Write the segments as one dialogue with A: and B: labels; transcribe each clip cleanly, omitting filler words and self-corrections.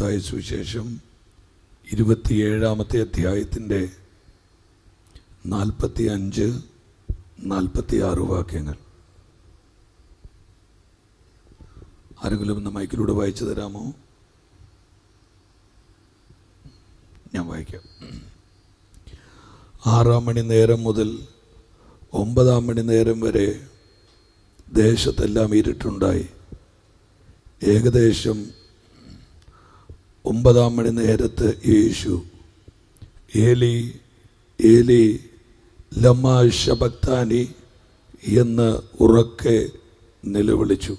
A: മത്തായി സുവിശേഷം 27-ാമത്തെ അധ്യായത്തിൻ്റെ 45-46 വാക്യങ്ങൾ. ആരെങ്കിലും ഒന്ന് മൈക്കിലൂടെ വായിച്ചു തരാമോ? ഞാൻ വായിക്കാം. 6 മണി നേരം മുതൽ 9 മണി നേരം വരെ ദേശത്തെല്ലാം ഇരുട്ടുണ്ടായി. ഏകദേശം 9 മണി നേരത്ത് യേശു ഏലി ഏലി ലമാ ശബക്താനി എന്ന് ഉറക്കെ നിലവിളിച്ചു.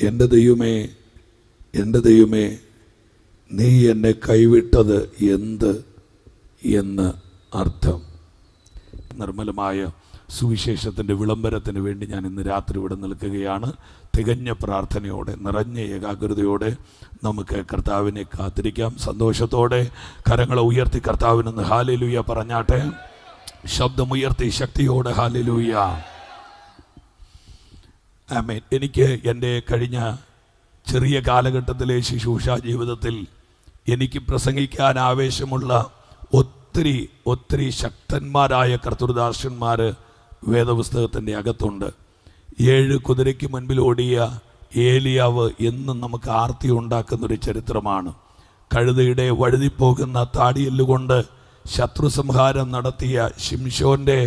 A: എൻ്റെ ദൈവമേ, എൻ്റെ ദൈവമേ, നീ എന്നെ കൈവിട്ടത് എന്ത് എന്ന് അർത്ഥം. നിർമ്മലമായ സുവിശേഷത്തിൻ്റെ വിളംബരത്തിന് വേണ്ടി ഞാൻ ഇന്ന് രാത്രി ഇവിടെ നിൽക്കുകയാണ്. തികഞ്ഞ പ്രാർത്ഥനയോടെ, നിറഞ്ഞ ഏകാഗ്രതയോടെ നമുക്ക് കർത്താവിനെ കാത്തിരിക്കാം. സന്തോഷത്തോടെ കരങ്ങളെ ഉയർത്തി കർത്താവിനൊന്ന് ഹല്ലേലൂയ പറഞ്ഞാട്ടെ. ശബ്ദമുയർത്തി ശക്തിയോടെ ഹല്ലേലൂയ. ആമേൻ. എനിക്ക് എൻ്റെ കഴിഞ്ഞ ചെറിയ കാലഘട്ടത്തിലെ ശുശ്രൂഷ ജീവിതത്തിൽ എനിക്ക് പ്രസംഗിക്കാൻ ആവേശമുള്ള ഒത്തിരി ശക്തന്മാരായ കർത്തൃദാസന്മാർ വേദപുസ്തകത്തിൻ്റെ അകത്തുണ്ട്. 7 കുതിരയ്ക്ക് മുൻപിൽ ഓടിയ ഏലിയാവ് എന്നും നമുക്ക് ആർത്തി ഉണ്ടാക്കുന്നൊരു ചരിത്രമാണ്. കഴുതയുടെ വഴുതിപ്പോകുന്ന താടിയെല്ലുകൊണ്ട് ശത്രു സംഹാരം നടത്തിയ ശിംശോൻ്റെ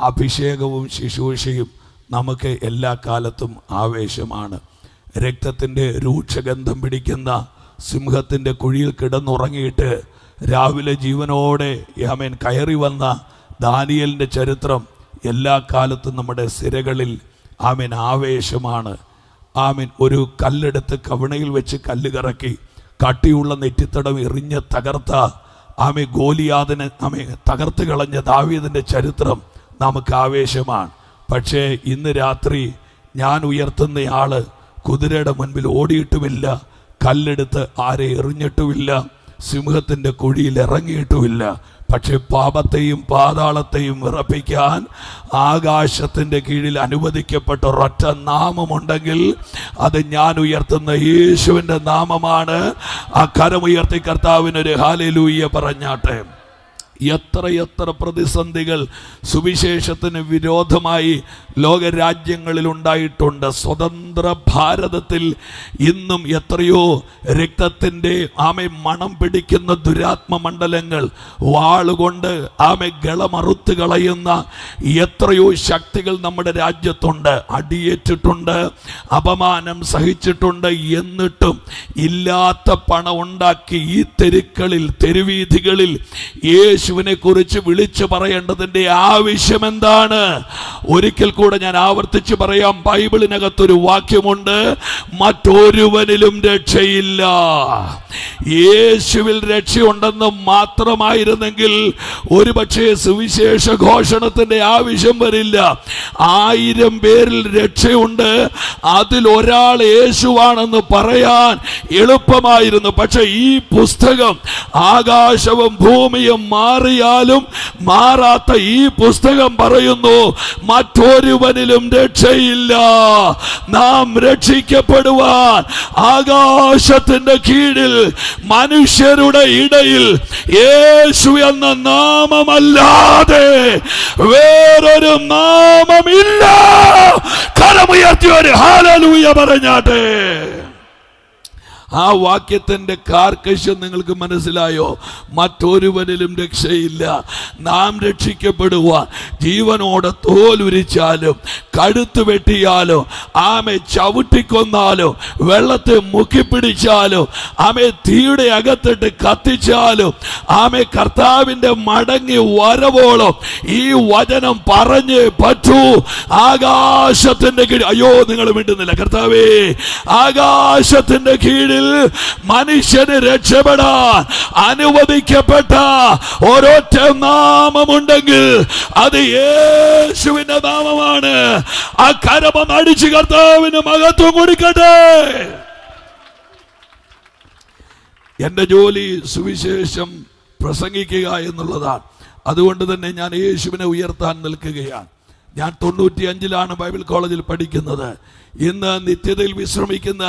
A: അഭിഷേകവും ശുശ്രൂഷയും നമുക്ക് എല്ലാ കാലത്തും ആവേശമാണ്. രക്തത്തിൻ്റെ രൂക്ഷഗന്ധം പിടിക്കുന്ന സിംഹത്തിൻ്റെ കുഴിയിൽ കിടന്നുറങ്ങിയിട്ട് രാവിലെ ജീവനോടെ ആമേൻ കയറി വന്ന ദാനിയേലിൻ്റെ ചരിത്രം എല്ലാ കാലത്തും നമ്മുടെ സിരകളിൽ ആമേൻ ആവേശമാണ്. ആമേൻ. ഒരു കല്ലെടുത്ത് കവിണയിൽ വെച്ച് കല്ല് കറക്കി കട്ടിയുള്ള നെറ്റിത്തടം എറിഞ്ഞ് തകർത്ത ആമേ ഗോലിയാദിനെ ആമേ തകർത്ത് കളഞ്ഞ ദാവീദിൻ്റെ ചരിത്രം നമുക്ക് ആവേശമാണ്. പക്ഷേ ഇന്ന് രാത്രി ഞാൻ ഉയർത്തുന്നയാള് കുതിരയുടെ മുൻപിൽ ഓടിയിട്ടുമില്ല, കല്ലെടുത്ത് ആരെ എറിഞ്ഞിട്ടുമില്ല, സിംഹത്തിൻ്റെ കുഴിയിൽ ഇറങ്ങിയിട്ടുമില്ല. പക്ഷെ പാപത്തെയും പാതാളത്തെയും വിറപ്പിക്കാൻ ആകാശത്തിൻ്റെ കീഴിൽ അനുവദിക്കപ്പെട്ട ഒരൊറ്റ നാമമുണ്ടെങ്കിൽ അത് ഞാൻ ഉയർത്തുന്ന യേശുവിൻ്റെ നാമമാണ്. ആ കരമുയർത്തി കർത്താവിനൊരു ഹല്ലേലൂയ പറഞ്ഞാട്ടെ. എത്ര പ്രതിസന്ധികൾ സുവിശേഷത്തിന് വിരോധമായി ലോകരാജ്യങ്ങളിൽ ഉണ്ടായിട്ടുണ്ട്. സ്വതന്ത്ര ഭാരതത്തിൽ ഇന്നും എത്രയോ രക്തത്തിൻ്റെ ആമെ മണം പിടിക്കുന്ന ദുരാത്മ മണ്ഡലങ്ങൾ, വാളുകൊണ്ട് ആമെ ഗളമറുത്ത് കളയുന്ന എത്രയോ ശക്തികൾ നമ്മുടെ രാജ്യത്തുണ്ട്. അടിയേറ്റിട്ടുണ്ട്, അപമാനം സഹിച്ചിട്ടുണ്ട്. എന്നിട്ടും ഇല്ലാത്ത പണം ഉണ്ടാക്കി ഈ തെരുക്കളിൽ തെരുവീഥികളിൽ യേശുവിനെ കുറിച്ച് വിളിച്ചു പറയേണ്ടതിൻ്റെ ആവശ്യം എന്താണ്? ഒരിക്കൽ കൂടെ ഞാൻ ആവർത്തിച്ച് പറയാം. ബൈബിളിനകത്തൊരു വാക്യമുണ്ട്, മറ്റൊരുവനിലും രക്ഷയില്ല. യേശുവിൽ രക്ഷയുണ്ടെന്ന് മാത്രമായിരുന്നെങ്കിൽ ഒരുപക്ഷെ സുവിശേഷ ഘോഷണത്തിന്റെ ആവശ്യം വരില്ല. 1000 പേരിൽ രക്ഷയുണ്ട്, അതിൽ ഒരാൾ യേശുവാണെന്ന് പറയാൻ എളുപ്പമായിരുന്നു. പക്ഷെ ഈ പുസ്തകം ആകാശവും ഭൂമിയും മാറിയാലും മാറാത്ത ഈ പുസ്തകം പറയുന്നു, മറ്റൊരുവനിലും രക്ഷയില്ല. നാം രക്ഷിക്കപ്പെടുവാൻ ആകാശത്തിന്റെ കീഴിൽ മനുഷ്യരുടെ ഇടയിൽ യേശു എന്ന നാമമല്ലാതെ വേറൊരു നാമമില്ല. കരമുയർത്തി ഒരു ഹല്ലേലൂയ പറഞ്ഞാട്ടെ. ആ വാക്യത്തിൻ്റെ കാർക്കശ്യം നിങ്ങൾക്ക് മനസ്സിലായോ? മറ്റൊരുവനിലും രക്ഷയില്ല. നാം രക്ഷിക്കപ്പെടുവാൻ ജീവനോടെ തോലുരിച്ചാലും കഴുത്ത് വെട്ടിയാലും ആമെ ചവിട്ടിക്കൊന്നാലും വെള്ളത്തെ മുക്കിപ്പിടിച്ചാലും ആമെ തീയുടെ അകത്തിട്ട് കത്തിച്ചാലും ആമെ കർത്താവിൻ്റെ മടങ്ങി വരവോളം ഈ വചനം പറഞ്ഞേ പറ്റൂ. ആകാശത്തിൻ്റെ കീഴിൽ, അയ്യോ നിങ്ങൾ മിണ്ടുന്നില്ല, കർത്താവേ, ആകാശത്തിൻ്റെ കീഴിൽ മനുഷ്യന് രക്ഷപ്പെടാൻ അനുവദിക്കപ്പെട്ട ഒരൊറ്റ നാമമുണ്ടെങ്കിൽ അത് യേശുവിന്റെ നാമമാണ്. ആ കരമം അടിച്ച് കർത്താവിന് മഹത്വം കൊടുക്കട്ടെ. എൻ്റെ ജോലി സുവിശേഷം പ്രസംഗിക്കുക എന്നുള്ളതാണ്. അതുകൊണ്ട് തന്നെ ഞാൻ യേശുവിനെ ഉയർത്താൻ നിൽക്കുകയാണ്. ഞാൻ 95-ലാണ് ബൈബിൾ കോളേജിൽ പഠിക്കുന്നത്. ഇന്ന് നിത്യതയിൽ വിശ്രമിക്കുന്ന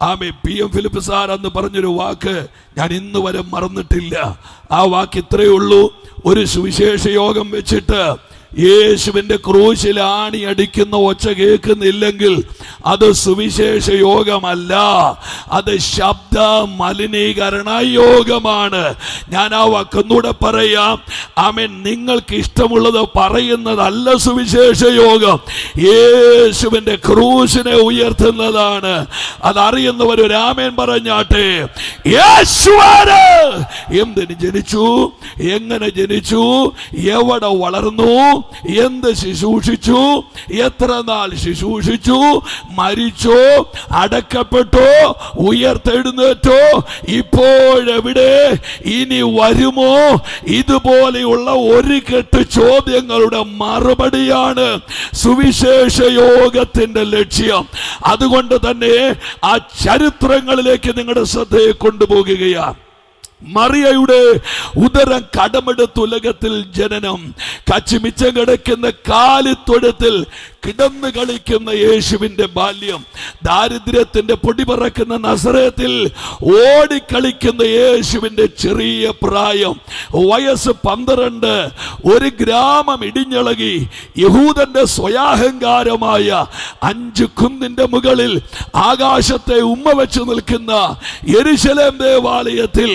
A: ആമേ PM ഫിലിപ്പ് സാർ അന്ന് പറഞ്ഞൊരു വാക്ക് ഞാൻ ഇന്ന് വരെ മറന്നിട്ടില്ല. ആ വാക്ക് ഇത്രയേ ഉള്ളൂ: ഒരു സുവിശേഷ യോഗം വെച്ചിട്ട് യേശുവിന്റെ ക്രൂശിൽ ആണി അടിക്കുന്ന ഒച്ച കേൾക്കുന്നില്ലെങ്കിൽ അത് സുവിശേഷ യോഗമല്ല, അത് ശബ്ദ മലിനീകരണ യോഗമാണ്. ഞാൻ ആ വാക്കൊന്നൂടെ പറയാം. ആമേൻ. നിങ്ങൾക്ക് ഇഷ്ടമുള്ളത് പറയുന്നതല്ല സുവിശേഷ യോഗം, യേശുവിന്റെ ക്രൂശിനെ ഉയർത്തുന്നതാണ്. അതറിയുന്നവർ ഒരു ആമേൻ പറഞ്ഞാട്ടെ. യേശുവാണ് എന്തിന് ജനിച്ചു, എങ്ങനെ ജനിച്ചു, എവിടെ വളർന്നു, എന്ത് ശുശ്രൂഷിച്ചു, എത്ര നാൾ ശുശ്രൂഷിച്ചു, മരിച്ചോ, അടക്കപ്പെട്ടോ, ഉയർത്തെഴുന്നേറ്റോ, ഇപ്പോഴെവിടെ, ഇനി വരുമോ, ഇതുപോലെയുള്ള ഒരു കെട്ട് ചോദ്യങ്ങളുടെ മറുപടിയാണ് സുവിശേഷ യോഗത്തിന്റെ ലക്ഷ്യം. അതുകൊണ്ട് തന്നെ ആ ചരിത്രങ്ങളിലേക്ക് നിങ്ങളുടെ ശ്രദ്ധയെ കൊണ്ടുപോകുകയാണ്. മറിയയുടെ ഉദരം കടമെടുത്തുലകത്തിൽ ജനനം, കച്ചിമിച്ചം കിടക്കുന്ന കാലിത്തൊഴുത്തിൽ കിടന്നു കളിക്കുന്ന യേശുവിന്റെ ബാല്യം, ദാരിദ്ര്യത്തിന്റെ പൊടി പറക്കുന്ന നസറേത്തിൽ ഓടിക്കളിക്കുന്ന യേശുവിന്റെ ചെറിയ പ്രായം, വയസ്സ് 12, ഒരു ഗ്രാമം ഇടിഞ്ഞിളകി, യഹൂദന്റെ സ്വയാഹങ്കാരമായ 5 കുന്നിന്റെ മുകളിൽ ആകാശത്തെ ഉമ്മ വെച്ച് നിൽക്കുന്ന യെരുശലേം ദേവാലയത്തിൽ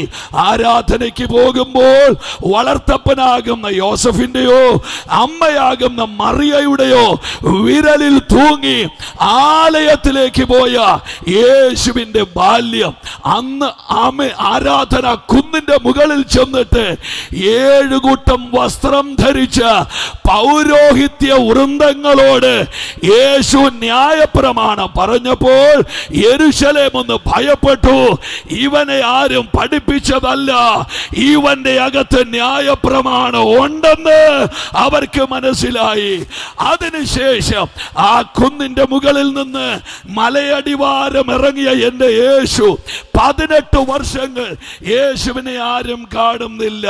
A: ആരാധനയ്ക്ക് പോകുമ്പോൾ വളർത്തപ്പനാകുന്ന യോസഫിന്റെയോ അമ്മയാകുന്ന മറിയയുടെയോ വിരലിൽ തൂങ്ങി ആലയത്തിലേക്ക് പോയ യേശുവിന്റെ ബാല്യം. അന്ന് ആരാധന കുന്നിന്റെ മുകളിൽ ചെന്നിട്ട് 7 കൂട്ടം വസ്ത്രം ധരിച്ച പൗരോഹിത്യ വൃന്ദങ്ങളോട് യേശു ന്യായപ്രമാണം പറഞ്ഞപ്പോൾ യെരുശലേം ഒന്ന് ഭയപ്പെട്ടു. ഇവനെ ആരും പഠിപ്പിച്ചതല്ല, ഇവന്റെ അകത്ത് ന്യായപ്രമാണം ഉണ്ടെന്ന് അവർക്ക് മനസ്സിലായി. അതിനുശേഷം ആ കുന്നിന്റെ മുകളിൽ നിന്ന് മലയടിവാരം ഇറങ്ങിയ എന്റെ യേശു 18 വർഷങ്ങൾ യേശുവിനെ ആരും കാണുന്നില്ല.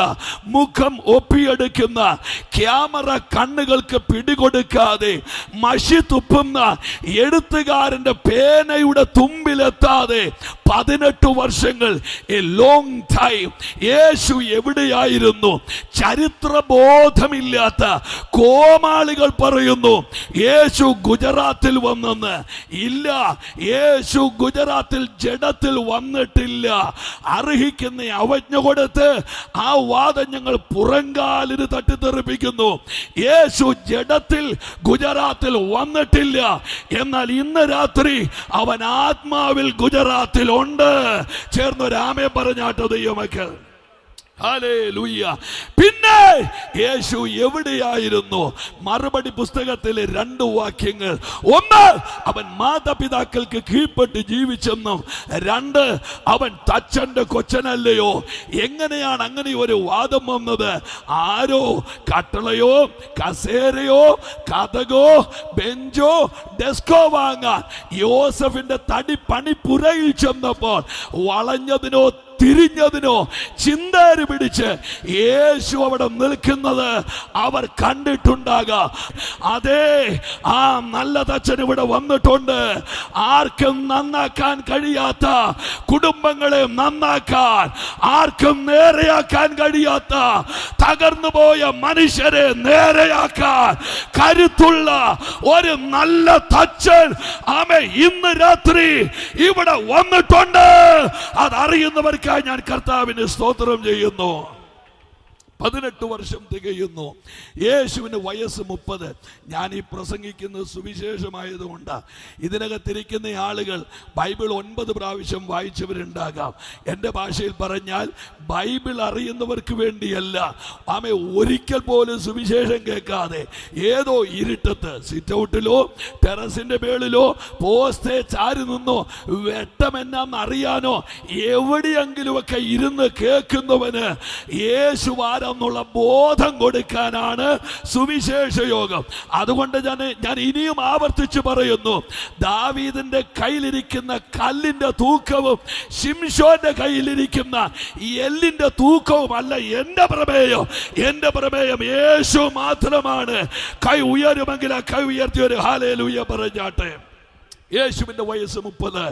A: മുഖം ഒപ്പിയെടുക്കുന്ന ക്യാമറ കണ്ണുകൾക്ക് പിടികൊടുക്കാതെ, മഷി തുപ്പുന്ന എഴുത്തുകാരന്റെ പേനയുടെ തുമ്പിലെത്താതെ 18 വർഷങ്ങൾ, എ ലോങ് ടൈം. യേശു എവിടെയായിരുന്നു? ചരിത്രബോധമില്ലാത്ത കോമാളികൾ പറയുന്നു യേശു ഗുജറാത്തിൽ വന്നെന്ന്. ഇല്ല, യേശു ഗുജറാത്തിൽ ജഡത്തിൽ വന്നിട്ടില്ല. അർഹിക്കുന്ന അവജ്ഞ കൊടുത്ത് ആ വാദം ഞങ്ങൾ പുറങ്കാലിന് തട്ടിത്തെറിപ്പിക്കുന്നു. യേശു ജഡത്തിൽ ഗുജറാത്തിൽ വന്നിട്ടില്ല. എന്നാൽ ഇന്ന് രാത്രി അവൻ ആത്മാവിൽ ഗുജറാത്തിൽ ഉണ്ട്. ചേർന്നൊരാമേ പറഞ്ഞാട്ടോ ദൈവമക്കൾ. ഹല്ലേലൂയ. പിന്നെ യേശു എവിടെയായിരുന്നു? മറുപടി പുസ്തകത്തിലെ 2 വാക്യങ്ങൾ. 1, അവൻ മാതാപിതാക്കൾക്ക് കീഴ്പ്പെട്ട് ജീവിച്ചെന്നും. 2, അവൻ തച്ചന്റെ കൊച്ചനല്ലയോ. എങ്ങനെയാണ് അങ്ങനെ ഒരു വാദം വന്നത്? ആരോ കട്ടളയോ കസേരയോ കതകോ ബെഞ്ചോ ഡെസ്കോ വാങ്ങാൻ യോസഫിന്റെ തടി പണിപ്പുരയിൽ ചെന്നപ്പോൾ വളഞ്ഞതിനോ തിരിഞ്ഞതിനോ ചിന്തേര് പിടിച്ച് യേശു അവിടെ നിൽക്കുന്നത് അവർ കണ്ടിട്ടുണ്ടാകാം. അതെ, ആ നല്ല തച്ചൻ ഇവിടെ വന്നിട്ടുണ്ട്. ആർക്കും നന്നാക്കാൻ കഴിയാത്ത കുടുംബങ്ങളെ നന്നാക്കാൻ, ആർക്കും നേരെയാക്കാൻ കഴിയാത്ത തകർന്നു പോയ മനുഷ്യരെ നേരെയാക്കാൻ കരുത്തുള്ള ഒരു നല്ല തച്ചൻ ഇന്ന് രാത്രി ഇവിടെ വന്നിട്ടുണ്ട്. അതറിയുന്നവർക്ക് ഞാൻ കർത്താവിന് സ്തോത്രം ചെയ്യുന്നു. 18 വർഷം തികയുന്നു. യേശുവിന് വയസ്സ് 30. ഞാൻ ഈ പ്രസംഗിക്കുന്നത് സുവിശേഷമായതുകൊണ്ടാണ്. ഇതിനകത്തിരിക്കുന്ന ആളുകൾ ബൈബിൾ 9 പ്രാവശ്യം വായിച്ചവരുണ്ടാകാം. എൻ്റെ ഭാഷയിൽ പറഞ്ഞാൽ ബൈബിൾ അറിയുന്നവർക്ക് വേണ്ടിയല്ല. ഒരിക്കൽ പോലും സുവിശേഷം കേൾക്കാതെ ഏതോ ഇരുട്ടത്ത് സിറ്റ് ഔട്ടിലോ ടെറസിന്റെ മേളിലോ പോസ്റ്റേ ചാരി നിന്നോ വെട്ടമെന്നാന്ന് അറിയാനോ എവിടെയെങ്കിലുമൊക്കെ ഇരുന്ന് കേൾക്കുന്നവന് യേശുവാര എന്നുള്ള ബോധം കൊടുക്കാനാണ് സുവിശേഷ യോഗം. അതുകൊണ്ട് ഞാൻ ഇനിയും ആവർത്തിച്ച് പറയുന്നു, ദാവീദിന്റെ കയ്യിലിരിക്കുന്ന കല്ലിന്റെ തൂക്കവും ശിംശോന്റെ കയ്യിലിരിക്കുന്ന എല്ലിന്റെ തൂക്കവും അല്ല എന്റെ പ്രമേയം. എന്റെ പ്രമേയം യേശു മാത്രമാണ്. കൈ ഉയരുമെങ്കിൽ ആ കൈ ഉയർത്തി ഒരു ഹല്ലേലൂയ പറഞ്ഞാട്ടെ. യേശുവിൻ്റെ വയസ്സ് 30.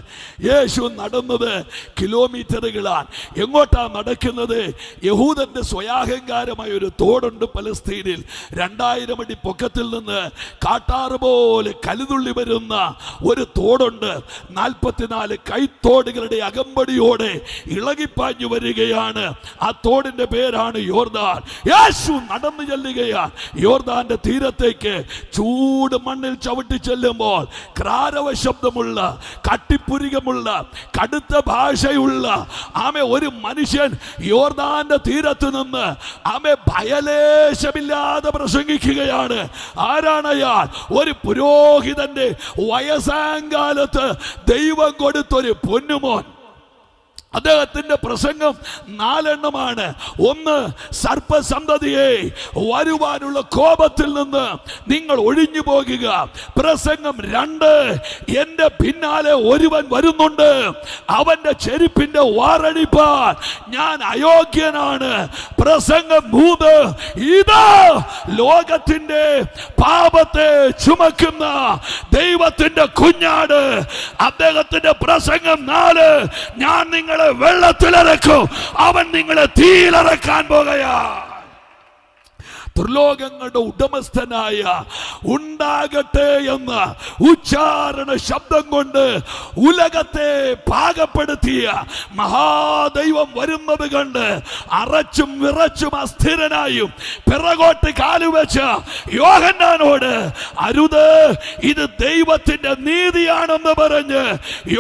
A: യേശു നടന്നത് കിലോമീറ്ററുകളാണ്. എങ്ങോട്ടാ നടക്കുന്നത്? യഹൂദന്റെ സ്വയാഹങ്കാരമായ ഒരു തോടുണ്ട് പലസ്തീനിൽ. 2000 അടി പൊക്കത്തിൽ നിന്ന് കാട്ടാറ് പോലെ കലുതുള്ളി വരുന്ന ഒരു തോടുണ്ട്. 44 കൈത്തോടുകളുടെ അകമ്പടിയോടെ ഇളകിപ്പാഞ്ഞു വരികയാണ്. ആ തോടിന്റെ പേരാണ് യോർദാൻ. യേശു നടന്നു ചെല്ലുകയാണ് യോർദാന്റെ തീരത്തേക്ക്. ചൂട് മണ്ണിൽ ചവിട്ടി ചെല്ലുമ്പോൾ ക്രാരവ ശബ്ദമുള്ള, കട്ടിപ്പുരികമുള്ള, കടുത്ത ഭാഷയുള്ള ഒരു മനുഷ്യൻ യോർദാന്റെ തീരത്ത് നിന്ന് ഭയലേശമില്ലാതെ പ്രസംഗിക്കുകയാണ്. ആരാണയാൾ? ഒരു പുരോഹിതന്റെ വയസ്സാങ്കാലത്ത് ദൈവം കൊടുത്തൊരു പൊന്നുമോൻ. അദ്ദേഹത്തിന്റെ പ്രസംഗം 4 എണ്ണമാണ്. 1, സർപ്പസന്തതിയെ, വരുവാനുള്ള കോപത്തിൽ നിന്ന് നിങ്ങൾ ഒഴിഞ്ഞു പോകുക. പ്രസംഗം 2, എന്റെ പിന്നാലെ ഒരുവൻ വരുന്നുണ്ട്, അവന്റെ ചെരുപ്പിന്റെ വാറടിപ്പാൻ ഞാൻ അയോഗ്യനാണ്. പ്രസംഗം 3, ഇതാ ലോകത്തിന്റെ പാപത്തെ ചുമക്കുന്ന ദൈവത്തിന്റെ കുഞ്ഞാട്. അദ്ദേഹത്തിന്റെ പ്രസംഗം 4, ഞാൻ നിങ്ങളെ വെള്ളത്തിലിറക്കും, അവൻ നിങ്ങളെ തീയിലിറക്കാൻ പോകുകയാ. ത്രിലോകങ്ങളുടെ ഉടമസ്ഥനായ ഉണ്ടാകട്ടെ എന്ന ഉച്ചാരണ ശബ്ദം കൊണ്ട് ഉലകത്തെ പാകപ്പെടുത്തിയ മഹാദൈവം വരുന്നത് കണ്ട് അറച്ചും വിറച്ചും അസ്ഥിരനായും പിറകോട്ട് കാലുവെച്ച യോഹന്നാനോട്, അരുത്, ഇത് ദൈവത്തിന്റെ നീതിയാണെന്ന് പറഞ്ഞ്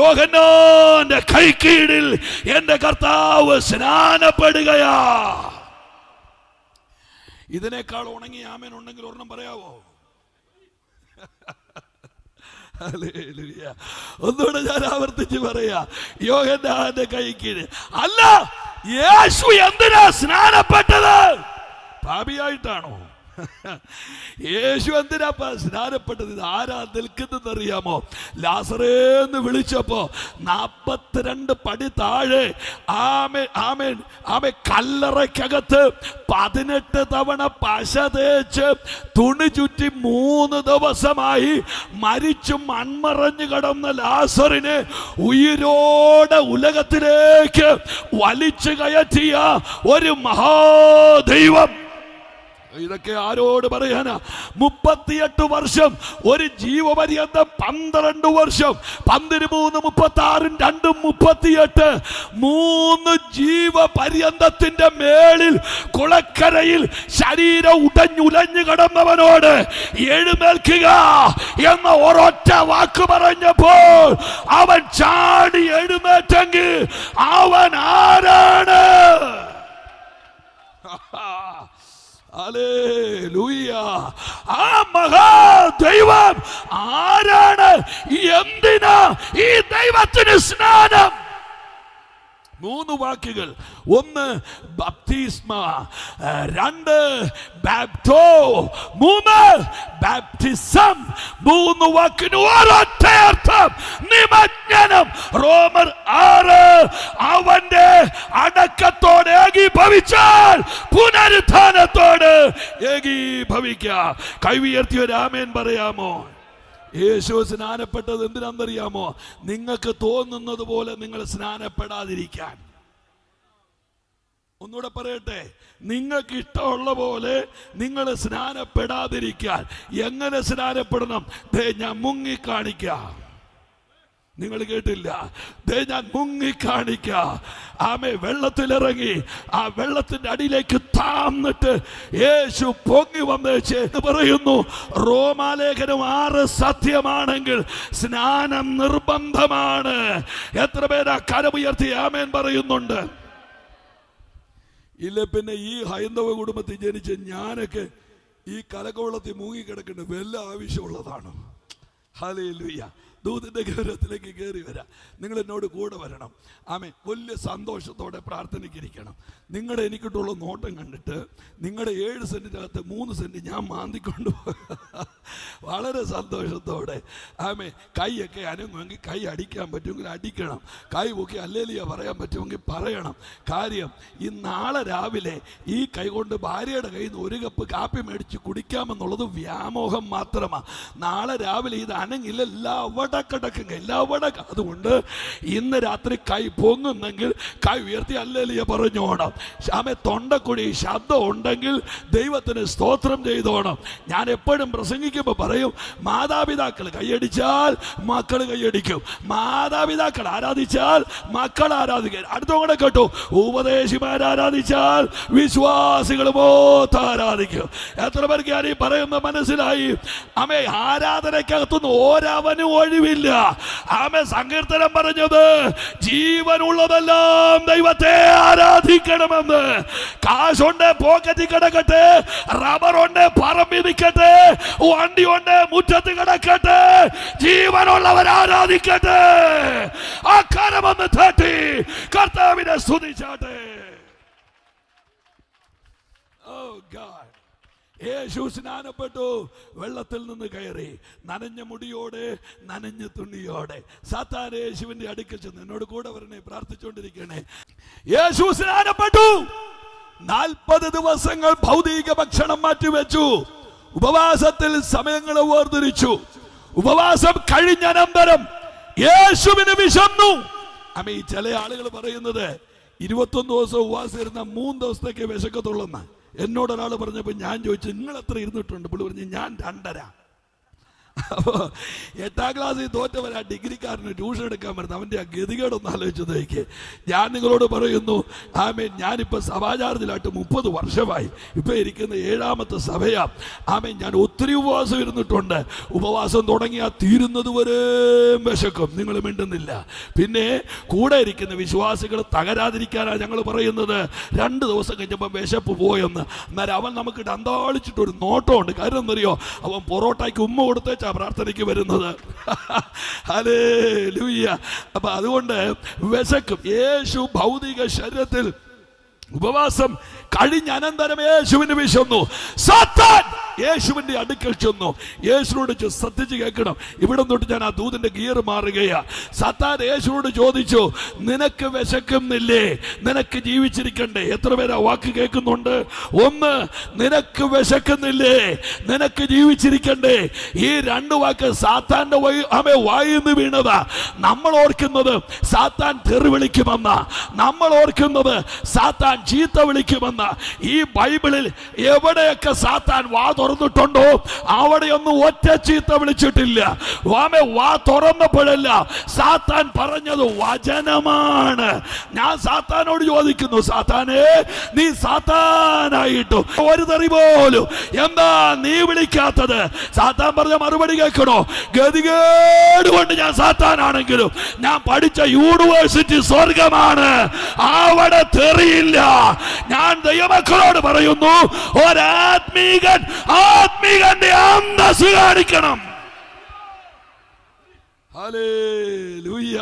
A: യോഹന്നാന്റെ കൈക്കീഴിൽ എന്റെ കർത്താവ് സ്നാനപ്പെടുകയാ. ഇതിനേക്കാൾ ഉണങ്ങി ആമേൻ ഉണ്ടെങ്കിൽ ഒരെണ്ണം പറയാവോ? ഒന്നുകൂടെ ഞാൻ ആവർത്തിച്ച് പറയാ. യോഹന്നാന്റെ കൈക്കീഴ്. അല്ല, യേശു എന്തിനാ സ്നാനപ്പെട്ടത്? പാപിയായിട്ടാണോ? യേശു എന്തിനാ സ്നാനപ്പെട്ടത്? ഇത് ആരാ നിൽക്കുന്നതെന്നറിയാമോ? ലാസറേന്ന് വിളിച്ചപ്പോ 42 പടി താഴെ കല്ലറയ്ക്കകത്ത് 18 തവണ പശ തേച്ച് തുണി ചുറ്റി 3 ദിവസമായി മരിച്ചു മൺമറഞ്ഞു കിടന്ന ലാസറിനെ ഉയിരോടെ ഉലകത്തിലേക്ക് വലിച്ചു കയറ്റിയ ഒരു മഹാദൈവം. ഇതൊക്കെ ആരോട് പറയാനാ? 38 വർഷം, ഒരു ജീവപര്യന്തം 12 വർഷം, 13, 36, 2, 38, 3 ജീവപര്യന്തത്തിന്റെ മേളിൽ കുളക്കരയിൽ ശരീരം ഉടഞ്ഞുലഞ്ഞു കിടന്നവനോട് എഴുന്നേൽക്കുക എന്ന ഒരൊറ്റ വാക്ക് പറഞ്ഞപ്പോൾ അവൻ ചാടി എഴുന്നേറ്റെങ്കിൽ അവൻ ആരാണ്? ഹല്ലേലൂയ! ആ മഹാദൈവം ആരാണ്? എന്തിനാ ഈ ദൈവത്തിന് സ്നാനം? 3 വാക്കുകൾ. 1 ബാപ്റ്റിസ്മ, 2 ബാപ്റ്റോ, 3 ബാപ്റ്റിസം. 3 വാക്കിന് ഒരൊറ്റ അർത്ഥം, നിമജ്ജനം. റോമർ 6, അവന്റെ അടക്കത്തോടെ ഏകീഭവിച്ചാൽ പുനരുത്ഥാനത്തോട് ഏകീഭവിക്കാം. കൈയുയർത്തി ഒരു ആമേൻ പറയാമോ? യേശു സ്നാനപ്പെട്ടത് എന്തിനാണെന്നറിയാമോ? നിങ്ങൾക്ക് തോന്നുന്നത് പോലെ നിങ്ങൾ സ്നാനപ്പെടാതിരിക്കാൻ. ഒന്നുകൂടെ പറയട്ടെ, നിങ്ങൾക്ക് ഇഷ്ടമുള്ള പോലെ നിങ്ങൾ സ്നാനപ്പെടാതിരിക്കാൻ. എങ്ങനെ സ്നാനപ്പെടണം? ഞാൻ മുങ്ങിക്കാണിക്കാം. നിങ്ങൾ കേട്ടില്ല? ഞാൻ മുങ്ങിക്കാണിക്കാം. വെള്ളത്തിലിറങ്ങി ആ വെള്ളത്തിന്റെ അടിയിലേക്ക് താന്നിട്ട് യേശു പൊങ്ങി വന്നേച്ച് പറയുന്നു. റോമാലേഖനം 6 സത്യമാണെങ്കിൽ സ്നാനം നിർബന്ധമാണ്. എത്ര പേരാ കരമുയർത്തി ആമേൻ പറയുന്നുണ്ട്? ഇല്ല, പിന്നെ ഈ ഹൈന്ദവ കുടുംബത്തിൽ ജനിച്ച ഞാനൊക്കെ ഈ കലക്കവെള്ളത്തിൽ മുങ്ങിക്കിടക്കേണ്ട വല്ല ആവശ്യമുള്ളതാണ്? ഹല്ലേലൂയ! ദൂതന്റെ ഗൗരവത്തിലേക്ക് കയറി വരാം. നിങ്ങൾ എന്നോട് കൂടെ വരണം. ആമേൻ. വലിയ സന്തോഷത്തോടെ പ്രാർത്ഥനയ്ക്കിരിക്കണം. നിങ്ങളുടെ എനിക്കിട്ടുള്ള നോട്ടം കണ്ടിട്ട് നിങ്ങളുടെ 7 സെന്റിനകത്ത് 3 സെന്റ് ഞാൻ മാന്തിക്കൊണ്ടു വളരെ സന്തോഷത്തോടെ. ആമേൻ. കൈയൊക്കെ അനങ്ങുമെങ്കിൽ കൈ അടിക്കാൻ പറ്റുമെങ്കിൽ അടിക്കണം. കൈ പൊക്കി ഹല്ലേലൂയ പറയാൻ പറ്റുമെങ്കിൽ പറയണം. കാര്യം ഈ നാളെ രാവിലെ ഈ കൈ കൊണ്ട് ഭാര്യയുടെ കയ്യിൽ നിന്ന് 1 കപ്പ് കാപ്പി മേടിച്ച് കുടിക്കാമെന്നുള്ളത് വ്യാമോഹം മാത്രമാണ്. നാളെ രാവിലെ ഇത് അനങ്ങില്ല, എല്ലാം വടക്കിടക്കുങ്ക എല്ലാം വടക്ക്. അതുകൊണ്ട് ഇന്ന് രാത്രി കൈ പൊങ്ങുന്നെങ്കിൽ കൈ ഉയർത്തി ഹല്ലേലൂയ പറഞ്ഞോണം. തൊണ്ടക്കുടി ശബ്ദം ഉണ്ടെങ്കിൽ ദൈവത്തിന് സ്തോത്രം ചെയ്തോണം. ഞാൻ എപ്പോഴും പ്രസംഗിക്കുമ്പോൾ പറയും, മാതാപിതാക്കൾ കൈയടിച്ചാൽ മക്കൾ കൈയടിക്കും, മാതാപിതാക്കൾ ആരാധിച്ചാൽ മക്കൾ ആരാധിക്കും. അടുത്തോടെ കേട്ടു, ഉപദേശിമാർ ആരാധിച്ചാൽ വിശ്വാസികൾ മോത്ത് ആരാധിക്കും. എത്ര പേർക്ക് ഞാൻ ഈ പറയുന്ന മനസ്സിലായി? ആമേ, ആരാധനയ്ക്കകത്തുനിന്ന് ഒരവനും ഒഴിവില്ല. ആമേ, സങ്കീർത്തനം പറഞ്ഞത് ജീവനുള്ളതെല്ലാം ദൈവത്തെ ആരാധിക്കണമെന്ന്. കാശുണ്ട് പോക്കറ്റിൽ കിടക്കട്ടെ, റബ്ബറുണ്ട് പറമ്പിൽ നിൽക്കട്ടെ, വണ്ടിയുണ്ട് മുറ്റത്ത് കിടക്കട്ടെ, ജീവനുള്ളവർ ആരാധിക്കട്ടെ. ആ കരമൊന്ന് തട്ടി കർത്താവിനെ സ്തുതിച്ചാട്ടെ. യേശു സ്നാനപ്പെട്ടു, വെള്ളത്തിൽ നിന്ന് കയറി, നനഞ്ഞ മുടിയോടെ നനഞ്ഞ തുണിയോടെ. സാത്താൻ യേശുവിന്റെ അടുക്കൽ ചെന്ന്, എന്നോട് കൂടെ വരണേ, പ്രാർത്ഥിച്ചുകൊണ്ടിരിക്കണേ. യേശു സ്നാനപ്പെട്ടു, 40 ദിവസങ്ങൾ ഭൗതിക ഭക്ഷണം മാറ്റിവെച്ചു, ഉപവാസത്തിൽ സമയങ്ങളെ വേർതിരിച്ചു. ഉപവാസം കഴിഞ്ഞനന്തരം യേശുവിന് വിശന്നു. അമ്മ, ഈ ചില ആളുകൾ പറയുന്നത് 21 ദിവസം ഉപവാസം ഇരുന്ന 3 ദിവസത്തേക്ക് വിശക്കത്തുള്ളെന്ന്. എന്നോട് ഒരാൾ പറഞ്ഞപ്പോൾ ഞാൻ ചോദിച്ചു, നിങ്ങൾ എത്ര ഇരുന്നിട്ടുണ്ട്? പുള്ളി പറഞ്ഞു, ഞാൻ 2.5. അപ്പോൾ 8ാം ക്ലാസ്സിൽ തോറ്റവരാ ഡിഗ്രിക്കാരന് ട്യൂഷൻ എടുക്കാൻ വരുന്നത്. അവൻ്റെ ആ ഗതികേടൊന്ന് ആലോചിച്ച് നോക്കി. ഞാൻ നിങ്ങളോട് പറയുന്നു, ആമേൻ, ഞാനിപ്പോൾ സഭാചാരത്തിലായിട്ട് 30 വർഷമായി. ഇപ്പോൾ ഇരിക്കുന്ന 7ാമത്തെ സഭയാ. ആമേൻ, ഞാൻ ഒത്തിരി ഉപവാസം ഇരുന്നിട്ടുണ്ട്. ഉപവാസം തുടങ്ങിയാൽ തീരുന്നത് വരെ വിശക്കും, നിങ്ങൾ മിണ്ടുന്നില്ല. പിന്നെ കൂടെ ഇരിക്കുന്ന വിശ്വാസികൾ തകരാതിരിക്കാനാണ് ഞങ്ങൾ പറയുന്നത്. 2 ദിവസം കഴിഞ്ഞപ്പോൾ വിശപ്പ് പോയെന്ന്. എന്നാൽ അവൻ നമുക്ക് ഡന്താളിച്ചിട്ടൊരു നോട്ടമുണ്ട്. കാര്യം എന്തറിയോ? അവൻ പൊറോട്ടയ്ക്ക് ഉമ്മ കൊടുത്തേച്ചാ പ്രാർത്ഥനയ്ക്ക് വരുന്നത്. ഹല്ലേലൂയ. അപ്പൊ അതുകൊണ്ട് വിശക്കും. യേശു ഭൗതിക ശരീരത്തിൽ ഉപവാസം കഴിഞ്ഞ അനന്തരം യേശുവിന് വിശന്നു. സാത്താൻ യേശുവിന്റെ അടുക്കൽ ചെന്നു. യേശുവിനോട് ശ്രദ്ധിച്ച് കേൾക്കണം. ഇവിടെ തൊട്ട് ഞാൻ ആ ദൂതന്റെ ഗിയർ മാറുകയാ. സാത്താൻ യേശുവിനോട് ചോദിച്ചു, നിനക്ക് വിശക്കുന്നില്ലേ? നിനക്ക് ജീവിച്ചിരിക്കണ്ടേ? എത്ര പേരാ വാക്ക് കേൾക്കുന്നുണ്ട്? ഒന്ന്, നിനക്ക് വിശക്കുന്നില്ലേ? നിനക്ക് ജീവിച്ചിരിക്കണ്ടേ? ഈ 2 വാക്ക് സാത്താന്റെ വായിന്ന് വീണതാ. നമ്മൾ ഓർക്കുന്നത് സാത്താൻ തെറി വിളിക്കുമെന്ന, നമ്മൾ ഓർക്കുന്നത് സാത്താൻ ചീത്ത വിളിക്കുമെന്ന. ഈ ബൈബിളിൽ എവിടെയൊക്കെ സാത്താൻ വാ തുറന്നിട്ടുണ്ടോ അവിടെയൊന്നും ഒറ്റ ചീത്ത വിളിച്ചിട്ടില്ല. വാ തുറന്നപ്പോഴല്ല സാത്താൻ പറഞ്ഞത് വചനമാണ്. ഞാൻ സാത്താനോട് ചോദിക്കുന്നു, സാത്താനെ, നീ സാത്താനായിട്ടു ഒരു തെറി പോലും എന്താ നീ വിളിക്കാത്തത്? സാത്താൻ പറഞ്ഞ മറുപടി കേൾക്കണോ? ഗതികേട് കൊണ്ട് ഞാൻ സാത്താനാണെങ്കിലും ഞാൻ പഠിച്ച യൂണിവേഴ്സിറ്റി സ്വർഗമാണ്, അവിടെ തെറിയില്ല. ഞാൻ ദൈവമക്കളോട് പറയുന്നു, ആത്മീകന്റെ അന്തസ്സ് കാണിക്കണം. ഹല്ലേലൂയ.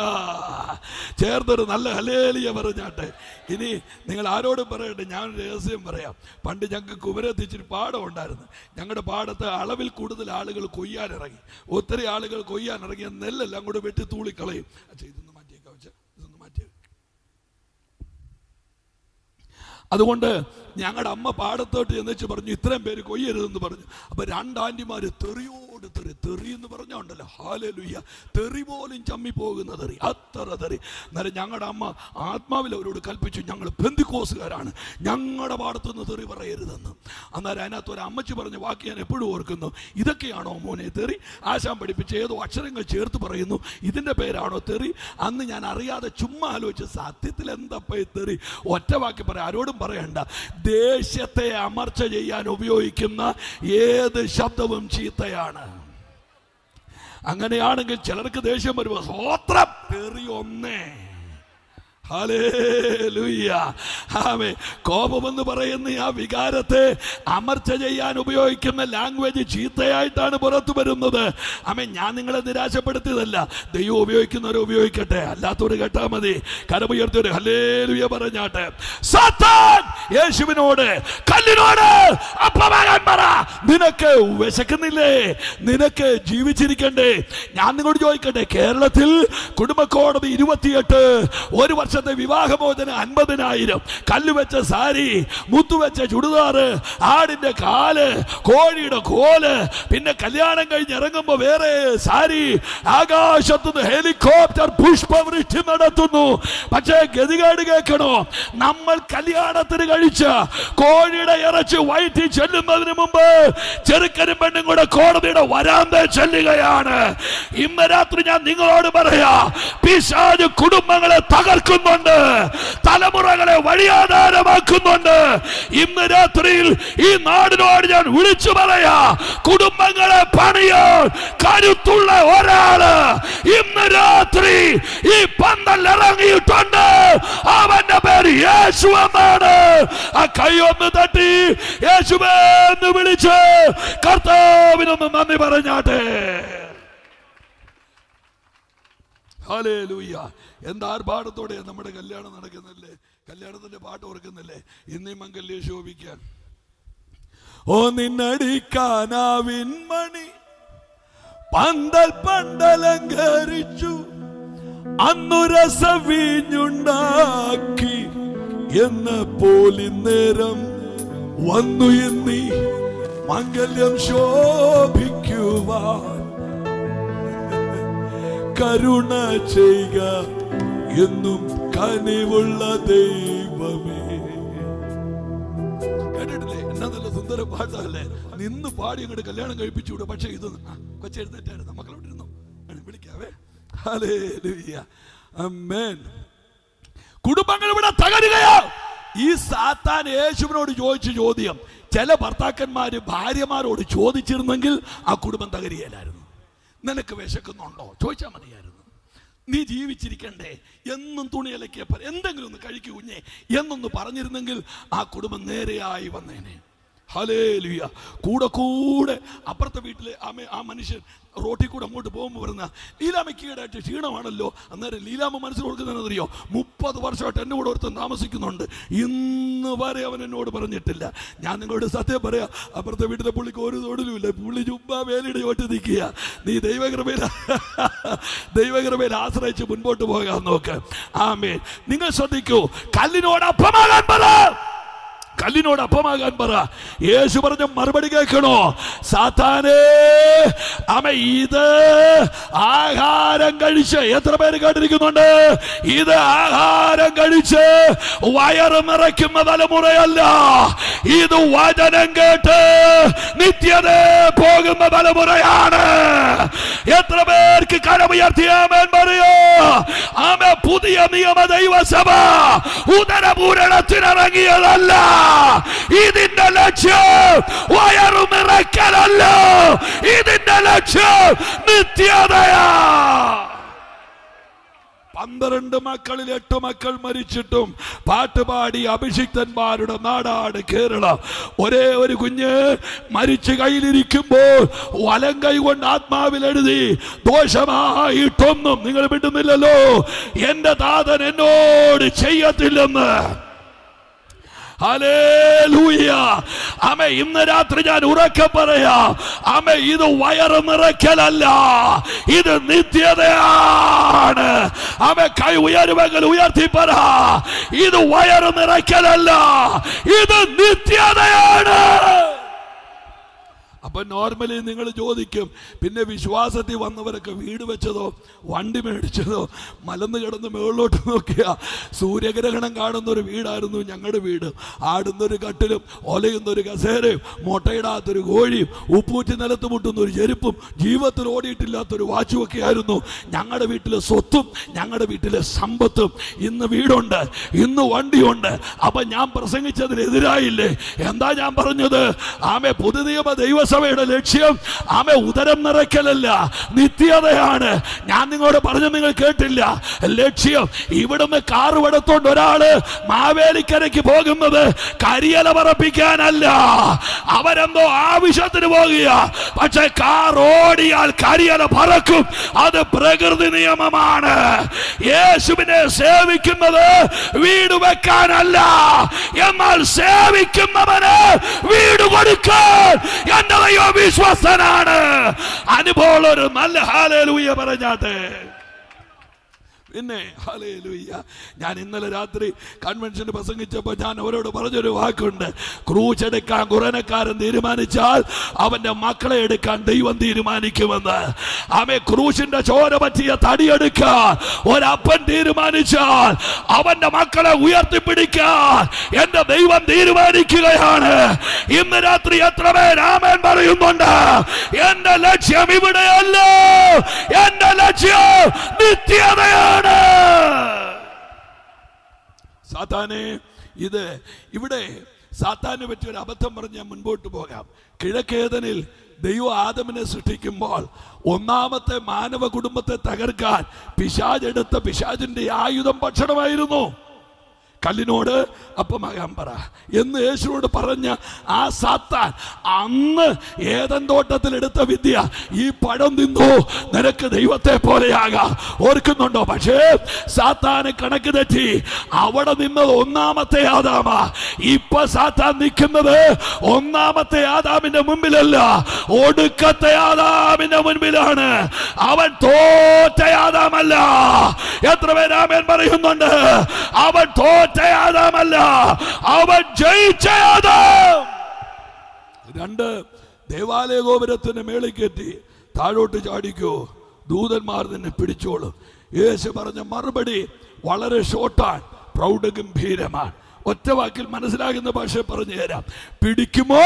A: ചേർന്നൊരു നല്ല ഹല്ലേലൂയ പറഞ്ഞാട്ടെ. ഇനി നിങ്ങൾ ആരോടും പറയട്ടെ, ഞാനൊരു രഹസ്യം പറയാം. പണ്ട് ഞങ്ങൾക്ക് കുമരത്തിച്ചിരി പാടം ഉണ്ടായിരുന്നു. ഞങ്ങളുടെ പാടത്ത് അളവിൽ കൂടുതൽ ആളുകൾ കൊയ്യാനിറങ്ങി. ഒത്തിരി ആളുകൾ കൊയ്യാനിറങ്ങിയ നെല്ലെല്ലാം കൂടെ വെട്ടി തൂളിക്കളയും. ഇതൊന്ന് മാറ്റിയേക്കാം, ഇതൊന്ന് മാറ്റിയേ. അതുകൊണ്ട് ഞങ്ങളുടെ അമ്മ പാടത്തോട്ട് ചെന്നിച്ച് പറഞ്ഞു, ഇത്രയും പേര് കൊയ്യരുതെന്ന് പറഞ്ഞു. അപ്പൊ 2 ആന്റിമാര് തെറിയോട് തെറി എന്ന് പറഞ്ഞോണ്ടല്ലോ, ഹല്ലേലൂയ, തെറി പോലും ചമ്മി പോകുന്ന തെറി, അത്ര തെറി. എന്നാലും ഞങ്ങളുടെ അമ്മ ആത്മാവിൽ അവരോട് കൽപ്പിച്ചു, ഞങ്ങൾ പെന്തിക്കോസുകാരാണ്, ഞങ്ങളുടെ പാടത്തുനിന്ന് തെറി പറയരുതെന്ന്. അന്നേരം അതിനകത്ത് ഒരു അമ്മച്ചി പറഞ്ഞ വാക്ക് ഞാൻ എപ്പോഴും ഓർക്കുന്നു. ഇതൊക്കെയാണോ മോനെ തെറി? ആശാൻ പഠിപ്പിച്ച് ഏതോ അക്ഷരങ്ങൾ ചേർത്ത് പറയുന്നു, ഇതിന്റെ പേരാണോ തെറി? അന്ന് ഞാൻ അറിയാതെ ചുമ്മാ ആലോചിച്ച്, സത്യത്തിൽ എന്താ തെറി? ഒറ്റ വാക്കി പറയാം, ആരോടും പറയണ്ട. ദേഷ്യത്തെ അമർച്ച ചെയ്യാൻ ഉപയോഗിക്കുന്ന ഏത് ശബ്ദവും ചീത്തയാണ്. അങ്ങനെയാണെങ്കിൽ ചിലർക്ക് ദേഷ്യം വരുമ്പോൾ സ്തോത്രം, തെറി ഒന്നേ. ഹല്ലേലൂയ. ആമേൻ. കോപമെന്ന് പറയുന്ന ആ വികാരത്തെ അമർച്ച ചെയ്യാൻ ഉപയോഗിക്കുന്ന ലാംഗ്വേജ് ചീത്തയായിട്ടാണ് പുറത്തു വരുന്നത്. ആമേൻ. ഞാൻ നിങ്ങളെ നിരാശപ്പെടുത്തിയതല്ല, ദൈവം ഉപയോഗിക്കുന്നവരെ ഉപയോഗിക്കട്ടെ, അല്ലാത്തവര് കേട്ടാ മതി. കരമുയർത്തിയൊരു ഹല്ലേലൂയ പറഞ്ഞാട്ടെ. സാത്താൻ യേശുവിനോട്, കല്ലിനോട് അപ്പമാകാൻ പറ, നിനക്ക് വിശക്കുന്നില്ലേ? നിനക്ക് ജീവിച്ചിരിക്കണ്ടേ? ഞാൻ നിങ്ങളോട് ചോദിക്കട്ടെ, കേരളത്തിൽ കുടുംബ കോടതി 28 ഒരു വർഷം വർഷത്തെ വിവാഹമോചനം 50,000, കല്ലുവെച്ച സാരി, മുത്തുവെച്ച ചുടുതാറ്, ആടിന്റെ കാല്, കോഴിയുടെ കോല്, പിന്നെ കല്യാണം കഴിഞ്ഞ് ഇറങ്ങുമ്പോ വേറെ സാരി, ആകാശത്തുനിന്ന് ഹെലികോപ്റ്റർ പുഷ്പവൃഷ്ടി നടത്തുന്നു. പക്ഷേ ഗതികേട് കേൾക്കണോ, നമ്മൾ കല്യാണത്തിന് കഴിച്ച കോഴിയുടെ ഇറച്ചി വയറ്റി ചെല്ലുന്നതിന് മുമ്പ് ചെറുക്കനും പെണ്ണും കൂടെ കോടതിയുടെ വരാന്ത ചെല്ലുകയാണ്. ഇന്ന് രാത്രി ഞാൻ നിങ്ങളോട് പറയാ, പിശാച് കുടുംബങ്ങളെ തകർക്കുന്നുണ്ട്, തലമുറകളെ വഴിയാധാരമാക്കുന്നുണ്ട്. ഇന്ന് രാത്രിയിൽ ഈ നാടിനോട് ഞാൻ വിളിച്ചു പറയാ, കുടുംബങ്ങളെ പണിയാൻ കരുത്തുള്ള ഒരാള് ഇന്ന് രാത്രി ഈ പന്തൽ ഇറങ്ങിയിട്ടുണ്ട്. അവന്റെ പേര് യേശു എന്നാണ്. ആ കൈയൊന്ന് തട്ടി യേശുവേ എന്ന് വിളിച്ച് കർത്താവിനൊന്ന് നന്ദി പറഞ്ഞാട്ടെ. ഹല്ലേലൂയ. എന്താ ആർഭാടത്തോടെ നമ്മുടെ കല്യാണം നടക്കുന്നില്ലേ, കല്യാണത്തിന്റെ പാട്ട് ഓർക്കുന്നില്ലേ, ഇന്നീ മംഗല്യം ശോഭിക്കാൻ. ഓ നിന്നടിക്കാനാവിൻ മണി പന്തൽ പണ്ടലങ്കരിച്ചു, അന്നു രസവീഞ്ഞുണ്ടാക്കി എന്ന പോലിന്നേരം വന്നു എന്നീ മംഗല്യം ശോഭിക്കുവാൻ. കരുണ ചെയ്യുക എന്നും കനിവുള്ള ദൈവമേ. കേട്ടിട്ടില്ലേ? എന്നാ നല്ല സുന്ദര പാട്ടല്ലേ, നിന്ന് പാടി അങ്ങോട്ട് കല്യാണം കഴിപ്പിച്ചുകൂടെ. പക്ഷെ ഇത് കൊച്ചെഴുന്നേറ്റായിരുന്നു, മക്കളോട് ഇരുന്നു വിളിക്കാവേ. ഹല്ലേലൂയ, ആമേൻ. കുടുംബങ്ങൾ ഇവിടെ തകരുകയാ. ഈ സാത്താൻ യേശുവിനോട് ചോദിച്ച ചോദ്യം ചില ഭർത്താക്കന്മാര് ഭാര്യമാരോട് ചോദിച്ചിരുന്നെങ്കിൽ ആ കുടുംബം തകരുകയില്ലായിരുന്നു. നിനക്ക് വിശക്കുന്നുണ്ടോ ചോദിച്ചാൽ മതിയായിരുന്നു. നീ ജീവിച്ചിരിക്കണ്ടേ, എന്നും തുണി അലക്കിയ എന്തെങ്കിലും ഒന്ന് കഴിക്കൂ കുഞ്ഞേ എന്നൊന്ന് പറഞ്ഞിരുന്നെങ്കിൽ ആ കുടുംബം നേരെയായി വന്നേനെ. ഹല്ലേലൂയ. കൂടെ കൂടെ അപ്പുറത്തെ വീട്ടിലെ ആ മനുഷ്യൻ റോട്ടിൽ കൂടെ അങ്ങോട്ട് പോകുമ്പോൾ പറഞ്ഞ ലീലാമ്മയ്ക്ക് ഈടായിട്ട് ക്ഷീണമാണല്ലോ. അന്നേരം ലീലാമ്മ മനസ്സിൽ കൊടുക്കുന്നതെന്നറിയോ, 30 വർഷമായിട്ട് എൻ്റെ കൂടെ ഒരുത്തൻ താമസിക്കുന്നുണ്ട്, ഇന്ന് വരെ അവൻ എന്നോട് പറഞ്ഞിട്ടില്ല. ഞാൻ നിങ്ങളോട് സത്യം പറയാ, അപ്പുറത്തെ വീട്ടിലെ പുള്ളിക്ക് ഒരു തൊഴിലുമില്ല, പുള്ളി ചുമ്മാ വേലിയുടെ ചോട്ട് നിൽക്കുക. നീ ദൈവകൃപയിൽ ആശ്രയിച്ച് മുൻപോട്ട് പോകാൻ നോക്ക്. ആമേൻ. നിങ്ങൾ ശ്രദ്ധിക്കൂ, കല്ലിനോട് അപ്പമാകാൻ പറ, കല്ലിനോട് അപ്പമാകാൻ പറ. യേശു പറഞ്ഞ മറുപടി കേൾക്കണോ, സാത്താനേ ഇത് ആഹാരം കഴിച്ച്, എത്ര പേര് കേട്ടിരിക്കുന്നുണ്ട്, ഇത് ആഹാരം കഴിച്ച് വയറ് നിറയ്ക്കുന്ന തലമുറയല്ല, ഇത് വചനം കേട്ട് നിത്യത പോകുന്ന തലമുറയാണ്. എത്ര പേർക്ക് കരമുയർത്തിയാമേൻ പറയോ? ആമേ. പുതിയ നിയമ ദൈവസഭ ഉദരപൂരണത്തിനിറങ്ങിയതല്ല. ഇതിന്റെ ലക്ഷ്യം വയറു നിറയ്ക്കലല്ല, ഇതിന്റെ ലക്ഷ്യം നിത്യതയാ. 12 മക്കളിൽ 8 മക്കൾ മരിച്ചിട്ടും പാട്ടുപാടി അഭിഷിക്തന്മാരുടെ നാടാണ് കേരളം. ഒരേ ഒരു കുഞ്ഞ് മരിച്ചു കയ്യിലിരിക്കുമ്പോൾ വലം കൈ കൊണ്ട് ആത്മാവിൽ എഴുതി, ദോഷമായിട്ടൊന്നും നിങ്ങൾ വിടുന്നില്ലല്ലോ, എന്റെ താതൻ എന്നോട് ചെയ്യത്തില്ലെന്ന്. ഹല്ലേലൂയ. ആമേ. ഇന്ന് രാത്രി ഞാൻ ഉറക്കെ പറയാം, ആമേ, ഇത് വയറ് നിറയ്ക്കലല്ല, ഇത് നിത്യതയാണ്. ആമേ. കൈ ഉയരുമെങ്കിൽ ഉയർത്തി പറ, ഇത് വയറ് നിറയ്ക്കലല്ല, ഇത് നിത്യതയാണ്. അപ്പൊ നോർമലി നിങ്ങൾ ചോദിക്കും, പിന്നെ വിശ്വാസത്തിൽ വന്നവരൊക്കെ വീട് വെച്ചതോ വണ്ടി മേടിച്ചതോ മലന്ന് കിടന്ന് മുകളിലോട്ട് നോക്കിയ സൂര്യഗ്രഹണം കാണുന്നൊരു വീടായിരുന്നു ഞങ്ങളുടെ വീട്. ആടുന്നൊരു കട്ടിലും ഒലയുന്നൊരു കസേരയും മുട്ടയിടാത്തൊരു കോഴിയും ഉപ്പൂറ്റി നിലത്ത് മുട്ടുന്നൊരു ചെരുപ്പും ജീവിതത്തിൽ ഓടിയിട്ടില്ലാത്തൊരു വാച്ചുമൊക്കെ ആയിരുന്നു ഞങ്ങളുടെ വീട്ടിലെ സ്വത്തും ഞങ്ങളുടെ വീട്ടിലെ സമ്പത്തും. ഇന്ന് വീടുണ്ട്, ഇന്ന് വണ്ടിയുണ്ട്. അപ്പൊ ഞാൻ പ്രസംഗിച്ചതിനെതിരായില്ലേ? എന്താ ഞാൻ പറഞ്ഞത്? ആമേ. പുതുനിയമ ദൈവസഭയുടെ ലക്ഷ്യം ആമേ ഉദരം നിറയ്ക്കലല്ല, നിത്യതയാണ്. ഞാൻ നിങ്ങളോട് പറഞ്ഞു, നിങ്ങൾ കേട്ടില്ല. ലക്ഷ്യം ഇവിടുന്ന് കാറ് എടുത്തോണ്ട് ഒരാള് മാവേലിക്കരയ്ക്ക് പോകുന്നത് കരിയല പറപ്പിക്കാനല്ല, അവരെന്തോ ആവശ്യത്തിന് പോകുക. പക്ഷെ കാർ ഓടിയാൽ കരിയല പറക്കും, അത് പ്രകൃതി നിയമമാണ്. യേശുവിനെ സേവിക്കുന്നത് വീട് വെക്കാനല്ല, എന്നാൽ സേവിക്കുന്നവന് വീട് കൊടുക്കാൻ എന്റെ ദൈവം വിശ്വസ്തനാണ്. അനുഭവമുള്ള ഒരു നല്ല ഹല്ലേലൂയ പറഞ്ഞാട്ടെ. പിന്നെ ഹല്ലേലൂയ. ഞാൻ ഇന്നലെ രാത്രി കൺവെൻഷന് പ്രസംഗിച്ചപ്പോൾ ഞാൻ അവരോട് പറഞ്ഞൊരു വാക്കുണ്ട്, ക്രൂശ് എടുക്കാൻ ഖുറാനക്കാരൻ തീരുമാനിച്ചാൽ അവന്റെ മക്കളെ എടുക്കാൻ ദൈവം തീരുമാനിക്കുമെന്ന്. ആമേൻ. ക്രൂശിന്റെ ചോര പറ്റിയ തടിയെടുക്കാൻ ഒരപ്പൻ തീരുമാനിച്ചാൽ അവന്റെ മക്കളെ ഉയർത്തിപ്പിടിക്കാൻ എന്റെ ദൈവം തീരുമാനിക്കുകയാണ്. ഇന്ന് രാത്രി എത്ര പേർ ആമേൻ പറയുന്നുണ്ട്? എന്റെ ലക്ഷ്യം ഇവിടെയല്ല, എന്റെ ലക്ഷ്യം നിത്യതയാണ്. സാത്താനെ, ഇത് ഇവിടെ സാത്താനെ പറ്റി ഒരു അബദ്ധം പറഞ്ഞ് ഞാൻ മുൻപോട്ട് പോകാം. കിഴക്കേതനിൽ ദൈവം ആദമിനെ സൃഷ്ടിക്കുമ്പോൾ ഒന്നാമത്തെ മാനവ കുടുംബത്തെ തകർക്കാൻ പിശാചെടുത്ത പിശാചിന്റെ ആയുധം ഭക്ഷണമായിരുന്നു. കല്ലിനോട് അപ്പമാകാൻ പറ എന്ന് യേശുവോട് പറഞ്ഞ ആ സാത്താൻ അന്ന് ഏദൻ തോട്ടത്തിൽ എടുത്ത വിദ്യ, ഈ പഴം തിന്നു നിനക്ക് ദൈവത്തെ പോലെയാകാം, ഓർക്കുന്നുണ്ടോ? പക്ഷേ സാത്താന് കണക്ക് തെറ്റി. അവിടെ നിന്നത് ഒന്നാമത്തെ ആദാമാ. ഇപ്പൊ സാത്താൻ നിൽക്കുന്നത് ഒന്നാമത്തെ ആദാമിന്റെ മുമ്പിലല്ല, ഒടുക്കത്തെ ആദാമിന്റെ മുൻപിലാണ്. അവൻ തോറ്റ ആദാമല്ല. എത്ര പേര് ആമേൻ പറയുന്നുണ്ട്? അവൻ തോറ്റ ആദാമല്ല, അവൻ ജയിച്ച ആദാം. രണ്ട്, ദേവാലയ ഗോപുരത്തിന് മേളിൽ കയറ്റി താഴോട്ട് ചാടിക്കോ, ദൂതന്മാർ നിന്നെ പിടിച്ചോളും. യേശു പറഞ്ഞ മറുപടി വളരെ ഷോർട്ടാണ്, പ്രൗഢഗംഭീരമാണ്. ഒറ്റ വാക്കിൽ മനസ്സിലാകുന്ന ഭാഷ പറഞ്ഞു തരാം. പിടിക്കുമോ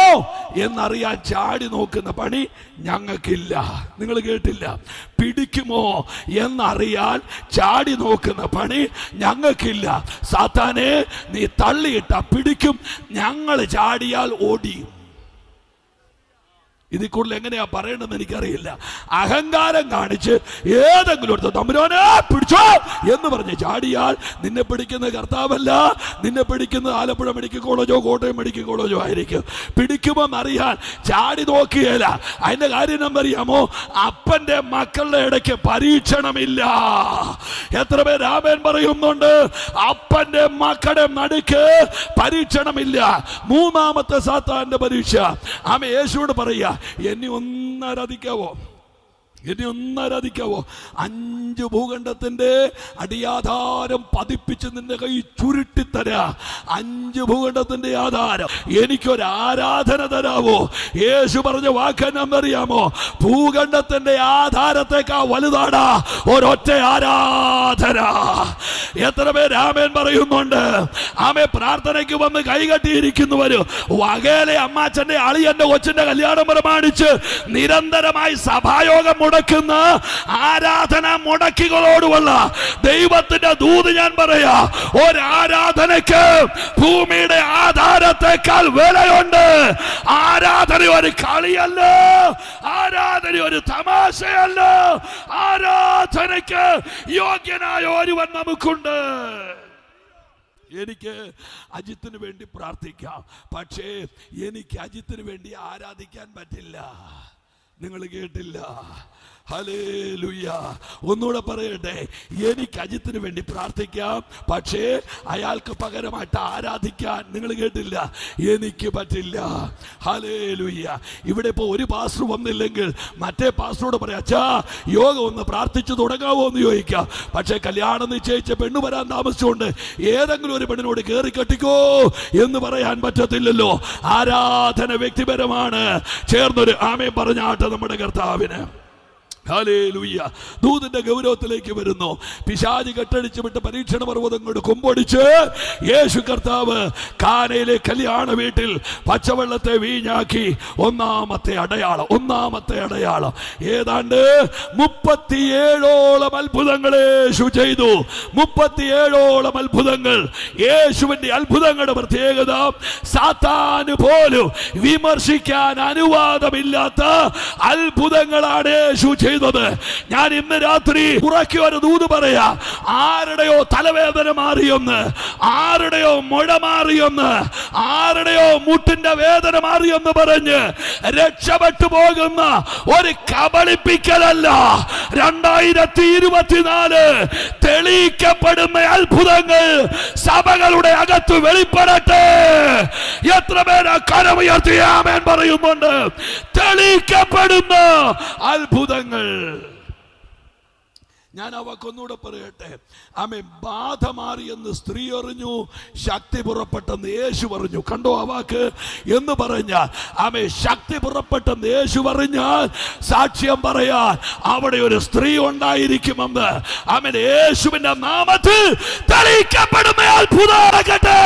A: എന്നറിയാൻ ചാടി നോക്കുന്ന പണി ഞങ്ങൾക്കില്ല. നിങ്ങൾ കേട്ടില്ല? പിടിക്കുമോ എന്നറിയാൻ ചാടി നോക്കുന്ന പണി ഞങ്ങൾക്കില്ല. സാത്താനെ, നീ തള്ളിയിട്ട പിടിക്കും, ഞങ്ങൾ ചാടിയാൽ ഓടിയും. ഇതിൽ കൂടുതൽ എങ്ങനെയാ പറയണമെന്ന് എനിക്കറിയില്ല. അഹങ്കാരം കാണിച്ച് ഏതെങ്കിലും എടുത്ത് തമ്പുരാനെ പിടിച്ചോ എന്ന് പറഞ്ഞ് ചാടിയാൽ നിന്നെ പിടിക്കുന്ന കർത്താവല്ല, നിന്നെ പിടിക്കുന്നത് ആലപ്പുഴ മെഡിക്കൽ കോളേജോ കോട്ടയം മെഡിക്കൽ കോളേജോ ആയിരിക്കും. പിടിക്കുമെന്ന് അറിയാൻ ചാടി നോക്കിയല്ല. അതിന്റെ കാര്യം എന്നറിയാമോ? അപ്പന്റെ മക്കളുടെ ഇടയ്ക്ക് പരീക്ഷണമില്ല. എത്ര പേര് ആമേൻ പറയുന്നുണ്ട്? അപ്പന്റെ മക്കളുടെ നടുക്ക് പരീക്ഷണമില്ല. മൂന്നാമത്തെ സാത്താന്റെ പരീക്ഷ. ആമേ യേശുവോട് പറയാ, എന്നെ ഒന്നാരാധിക്കാവോ? 5 ഭൂഖണ്ഡത്തിന്റെ അടിയാധാരം പതിപ്പിച്ച് നിന്റെ കൈ ചുരുട്ടിത്തരാ. 5 ഭൂഖണ്ഡത്തിന്റെ ആധാരം എനിക്കൊരു ആരാധന തരാവോ? യേശു പറഞ്ഞ വാക്കെന്നറിയാമോ? ഭൂഖണ്ഡത്തിന്റെ ആധാരത്തേക്കാ വലുതാടാ ഒരൊറ്റ ആരാധന. എത്ര പേര് ആമേൻ പറയുന്നുണ്ട്? ആമേ പ്രാർത്ഥനയ്ക്ക് വന്ന് കൈകെട്ടിയിരിക്കുന്നവര് വകയിലെ അമ്മാച്ചന്റെ അളിയന്റെ കൊച്ചിന്റെ കല്യാണം പ്രമാണിച്ച് നിരന്തരമായി സഭായോഗം മുടക്കുന്ന ആരാധന മുടക്കികളോടുള്ള ദൈവത്തിന്റെ ദൂത് ഞാൻ പറയാ, ഒരാരാധനയ്ക്ക് ഭൂമിയുടെ ആധാരത്തെക്കാൾ വിലയുണ്ട്. ആരാധന ഒരു കളിയല്ല, ആരാധന ഒരു തമാശയല്ല. ആരാധനയ്ക്ക് യോഗ്യനായ ഒരുവൻ നമുക്കുണ്ട്. എനിക്ക് അജിത്തിന് വേണ്ടി പ്രാർത്ഥിക്കാം, പക്ഷേ എനിക്ക് അജിത്തിന് വേണ്ടി ആരാധിക്കാൻ പറ്റില്ല. നിങ്ങൾ കേട്ടില്ല? ഹല്ലേലൂയ. ഒന്നുകൂടെ പറയട്ടെ, എനിക്ക് അജിത്തിന് വേണ്ടി പ്രാർത്ഥിക്കാം, പക്ഷേ അയാൾക്ക് പകരമായിട്ട് ആരാധിക്കാൻ, നിങ്ങൾ കേട്ടില്ല, എനിക്ക് പറ്റില്ല. ഹല്ലേലൂയ. ഇവിടെ ഇപ്പോൾ ഒരു പാസ്റ്റർ വന്നില്ലെങ്കിൽ മറ്റേ പാസ്റ്ററോട് പറയാം, അച്ഛാ യോഗം ഒന്ന് പ്രാർത്ഥിച്ചു തുടങ്ങാവോ എന്ന് ചോദിക്കാം. പക്ഷേ കല്യാണം നിശ്ചയിച്ച പെണ്ണ് വരാൻ താമസിച്ചുകൊണ്ട് ഏതെങ്കിലും ഒരു പെണ്ണിനോട് കയറി കെട്ടിക്കോ എന്ന് പറയാൻ പറ്റത്തില്ലല്ലോ. ആരാധന വ്യക്തിപരമാണ്. ചേർന്നൊരു ആമേൻ പറഞ്ഞാട്ടെ നമ്മുടെ കർത്താവിന്. ഹല്ലേലൂയ. ദൂതന്റെ ഗൗരവത്തിലേക്ക് വരുന്നു. പിശാച് കെട്ടടിച്ചു വിട്ട് പരീക്ഷണ പർവ്വതം കൊണ്ട് കൊമ്പൊടിച്ച് യേശു കർത്താവ് കാനയിലെ കല്യാണ വീട്ടിൽ പച്ചവെള്ളത്തെ വീഞ്ഞാക്കി. ഒന്നാമത്തെ അടയാളം ഏതാണ്ട് 37ഓളം അത്ഭുതങ്ങൾ യേശു ചെയ്തു. 37ഓളം അത്ഭുതങ്ങൾ. യേശുവിന്റെ അത്ഭുതങ്ങളുടെ പ്രത്യേകത, സാത്താന് പോലും വിമർശിക്കാൻ അനുവാദമില്ലാത്ത അത്ഭുതങ്ങളാണ് യേശു ചെയ്തത്. ഞാൻ ഇന്ന് രാത്രി ഉറക്കി ഒരു ദൂത് പറയാ, ആരുടെയോ തലവേദന മാറിയൊന്ന്, ആരുടെയോ മുഴ മാറിയൊന്ന്, ആരുടെയോ മുട്ടിന്റെ വേദന മാറിയെന്ന് പറഞ്ഞ് രക്ഷപ്പെട്ടു പോകുന്ന ഒരു കബളിപ്പിക്കലല്ല 2024 തെളിയിക്കപ്പെടുന്ന അത്ഭുതങ്ങൾ സഭകളുടെ അകത്ത് വെളിപ്പെടട്ടെ. എത്ര പേര് കരമുയർത്തി ആമേൻ പറയുന്നുണ്ട്? തെളിയിക്കപ്പെടുന്ന അത്ഭുതങ്ങൾ. ഞാൻ ആ വാക്കൊന്നുകൂടെ പറയട്ടെ. ആമേൻ. ബാധ മാറിയെന്ന് സ്ത്രീ അറിഞ്ഞു, ശക്തി പുറപ്പെട്ടെന്ന് യേശു പറഞ്ഞു. കണ്ടോ ആ വാക്ക്? എന്ന് പറഞ്ഞാൽ ആമേൻ, ശക്തി പുറപ്പെട്ടെന്ന് യേശു പറഞ്ഞാൽ സാക്ഷ്യം പറയാൻ അവിടെ ഒരു സ്ത്രീ ഉണ്ടായിരിക്കുമെന്ന് ആമേൻ യേശുവിന്റെ നാമത്തിൽ തെളിയിക്കപ്പെടുന്ന അത്ഭുതമാകട്ടെ.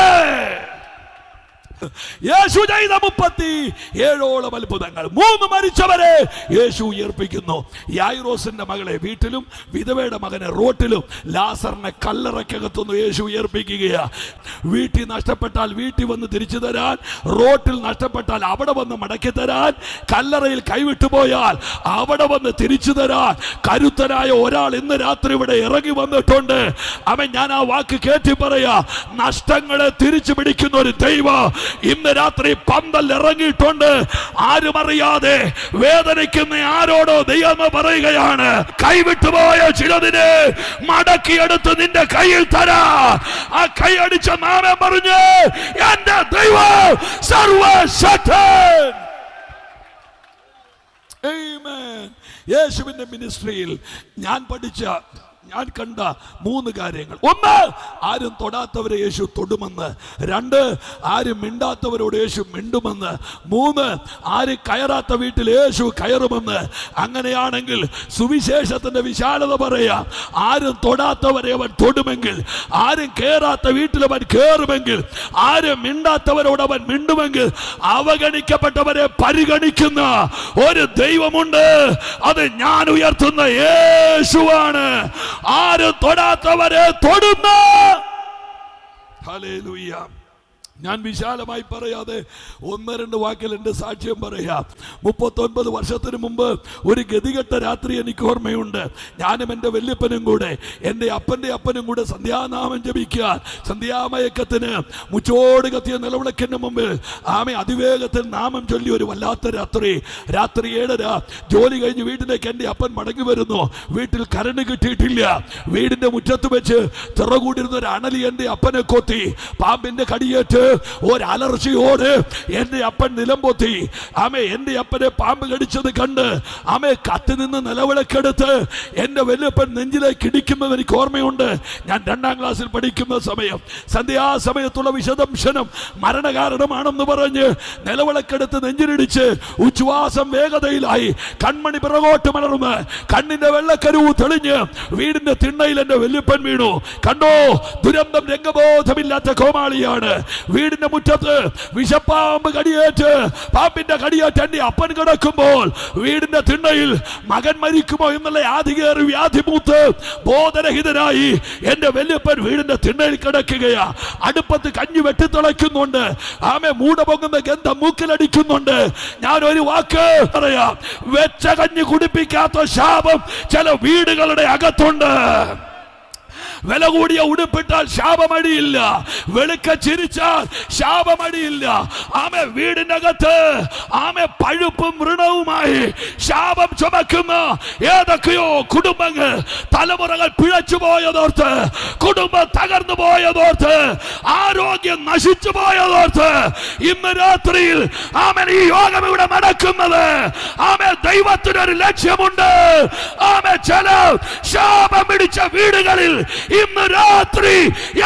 A: യേശു ചെയ്ത 37 അത്ഭുതങ്ങൾ. 3 മരിച്ചവരെ യേശു ഉയർപ്പിക്കുന്നു. യായിറോസിന്റെ മകളെ വീട്ടിലും വിധവയുടെ മകനെ റോട്ടിലും ലാസറിനെ കല്ലറയ്ക്കകത്തുനിന്ന് യേശു ഉയർപ്പിക്കുകയാ. വീട്ടിൽ നഷ്ടപ്പെട്ടാൽ വീട്ടിൽ വന്ന് തിരിച്ചു തരാൻ, റോട്ടിൽ നഷ്ടപ്പെട്ടാൽ അവിടെ വന്ന് മടക്കി തരാൻ, കല്ലറയിൽ കൈവിട്ടുപോയാൽ അവിടെ വന്ന് തിരിച്ചു തരാൻ കരുത്തനായ ഒരാൾ ഇന്ന് രാത്രി ഇവിടെ ഇറങ്ങി വന്നിട്ടുണ്ട്. അവൻ ഞാൻ ആ വാക്ക് കേട്ടി പറയാ, നഷ്ടങ്ങളെ തിരിച്ചു പിടിക്കുന്ന ഒരു ദൈവം ഇന്ന് രാത്രി പന്തൽ ഇറങ്ങിയിട്ടുണ്ട്. ആരും അറിയാതെ വേദനിക്കുന്ന ആരോടോ ദൈവം പറയുകയാണ്, കൈവിട്ടുപോയ ചിലതിനെ മടക്കിയെടുത്ത് നിന്റെ കയ്യിൽ തരാ. ആ കൈ അടിച്ച നാമം പറഞ്ഞ് എന്റെ ദൈവം സർവശക്തൻ. ആമേൻ. യേശുവിന്റെ മിനിസ്ട്രിയിൽ ഞാൻ കണ്ട 3 കാര്യങ്ങൾ. 1, ആരും തൊടാത്തവരെ യേശു തൊടുമെന്ന്. 2, ആരും മിണ്ടാത്തവരോട് യേശു മിണ്ടുമെന്ന്. 3, ആരും കയറാത്ത വീട്ടിൽ യേശു കയറുമെന്ന്. അങ്ങനെയാണെങ്കിൽ സുവിശേഷത്തിന്റെ വിശാലത പറയാം. ആരും തൊടാത്തവരെ അവൻ തൊടുമെങ്കിൽ, ആരും കയറാത്ത വീട്ടിൽ അവൻ കയറുമെങ്കിൽ, ആരും മിണ്ടാത്തവരോട് അവൻ മിണ്ടുമെങ്കിൽ, അവഗണിക്കപ്പെട്ടവരെ പരിഗണിക്കുന്ന ഒരു ദൈവമുണ്ട്. അത് ഞാൻ ഉയർത്തുന്ന യേശുവാണ്. ആരും തൊടാത്തവരെ തൊടുന്ന. ഹല്ലേലൂയ. ഞാൻ വിശാലമായി പറയാതെ 1-2 വാക്കിൽ എൻ്റെ സാക്ഷ്യം പറയാം. 39 വർഷത്തിന് മുമ്പ് ഒരു ഗതികെട്ട രാത്രി എനിക്ക് ഓർമ്മയുണ്ട്. ഞാനും എൻ്റെ വല്യപ്പനും കൂടെ, എൻ്റെ അപ്പൻ്റെ അപ്പനും കൂടെ സന്ധ്യാനാമം ജപിക്കാൻ സന്ധ്യാമയക്കത്തിന് മുച്ചോട് കത്തിയ നിലവിളക്കിൻ്റെ മുമ്പിൽ അതിവേഗത്തിൽ നാമം ചൊല്ലി ഒരു വല്ലാത്ത രാത്രി 7:30 ജോലി കഴിഞ്ഞ് വീട്ടിലേക്ക് എൻ്റെ അപ്പൻ മടങ്ങി വരുന്നു. വീട്ടിൽ കരണ്ട് കിട്ടിയിട്ടില്ല. വീടിൻ്റെ മുറ്റത്ത് വെച്ച് തിറകൂടിരുന്ന ഒരു അണലി എൻ്റെ അപ്പനെ കൊത്തി. പാമ്പിൻ്റെ കടിയേറ്റ് ഒരലർച്ചയോട് എന്റെ അപ്പൻ നിലംപൊത്തി. എന്റെ അപ്പനെ പാമ്പ് കടിച്ചത് കണ്ട് കത്തി നിന്ന് നിലവിളക്കെടുത്ത് എന്റെ വല്യപ്പൻ നെഞ്ചിലേക്ക് ഇടിക്കുന്നത് എനിക്ക് ഓർമ്മയുണ്ട്. ഞാൻ 2ാം ക്ലാസ്സിൽ പഠിക്കുന്ന സമയം, സന്ധ്യാസമയത്തുള്ള വിശദംശനം മരണകാരണമാണെന്ന് പറഞ്ഞ് നിലവിളക്കെടുത്ത് നെഞ്ചിലിടിച്ച് ഉച്ഛ്വാസം വേഗതയിലായി കൺമണി പിറകോട്ട് മലർന്ന് കണ്ണിന്റെ വെള്ളക്കരുവ് തെളിഞ്ഞ് വീടിന്റെ തിണ്ണയിൽ എന്റെ വല്യപ്പൻ വീണു. കണ്ടോ, ദുരന്തം രംഗബോധമില്ലാത്ത കോമാളിയാണ്. വീടിന്റെ മുറ്റത്ത് വിഷപ്പാമ്പ് കടിയേറ്റ്, പാമ്പിന്റെ കടിയേറ്റ് എന്റെ അപ്പൻ കിടക്കുമ്പോൾ വീടിന്റെ തിണ്ണയിൽ മകൻ മരിക്കുമോ എന്നുള്ള ആധികേറി വ്യാധി മൂത്ത് ബോധരഹിതനായി എന്റെ വല്യപ്പൻ വീടിന്റെ തിണ്ണയിൽ കിടക്കുകയാ. അടുപ്പത്ത് കഞ്ഞി വെട്ടിത്തിളയ്ക്കുന്നുണ്ട്. മൂട പൊങ്ങുന്ന ഗന്ധം മൂക്കിലടിക്കുന്നുണ്ട്. ഞാൻ ഒരു വാക്ക് പറയാം, വെച്ച കഞ്ഞി കുടിപ്പിക്കാത്ത ശാപം ചില വീടുകളുടെ അകത്തുണ്ട്. വില കൂടിയ ഉടുപ്പിട്ടാൽ ശാപമടിയില്ല, വെളുക്ക ചിരിച്ചാൽ ശാപമടിയില്ല. വീടിന്റെ അകത്ത് പഴുപ്പും വൃണവുമായി ശാപം ചുമക്കുന്ന ഏതൊക്കെയോ കുടുംബങ്ങൾ, തലമുറകൾ പിഴച്ചു പോയതോർത്ത്, കുടുംബം തകർന്നു പോയതോർത്ത്, ആരോഗ്യം നശിച്ചു പോയതോർത്ത് ഇന്ന് രാത്രിയിൽ ഈ യോഗം ഇവിടെ നടക്കുന്നത് ദൈവത്തിനൊരു ലക്ഷ്യമുണ്ട്. ചില ശാപം പിടിച്ച വീടുകളിൽ ഇന്ന് രാത്രി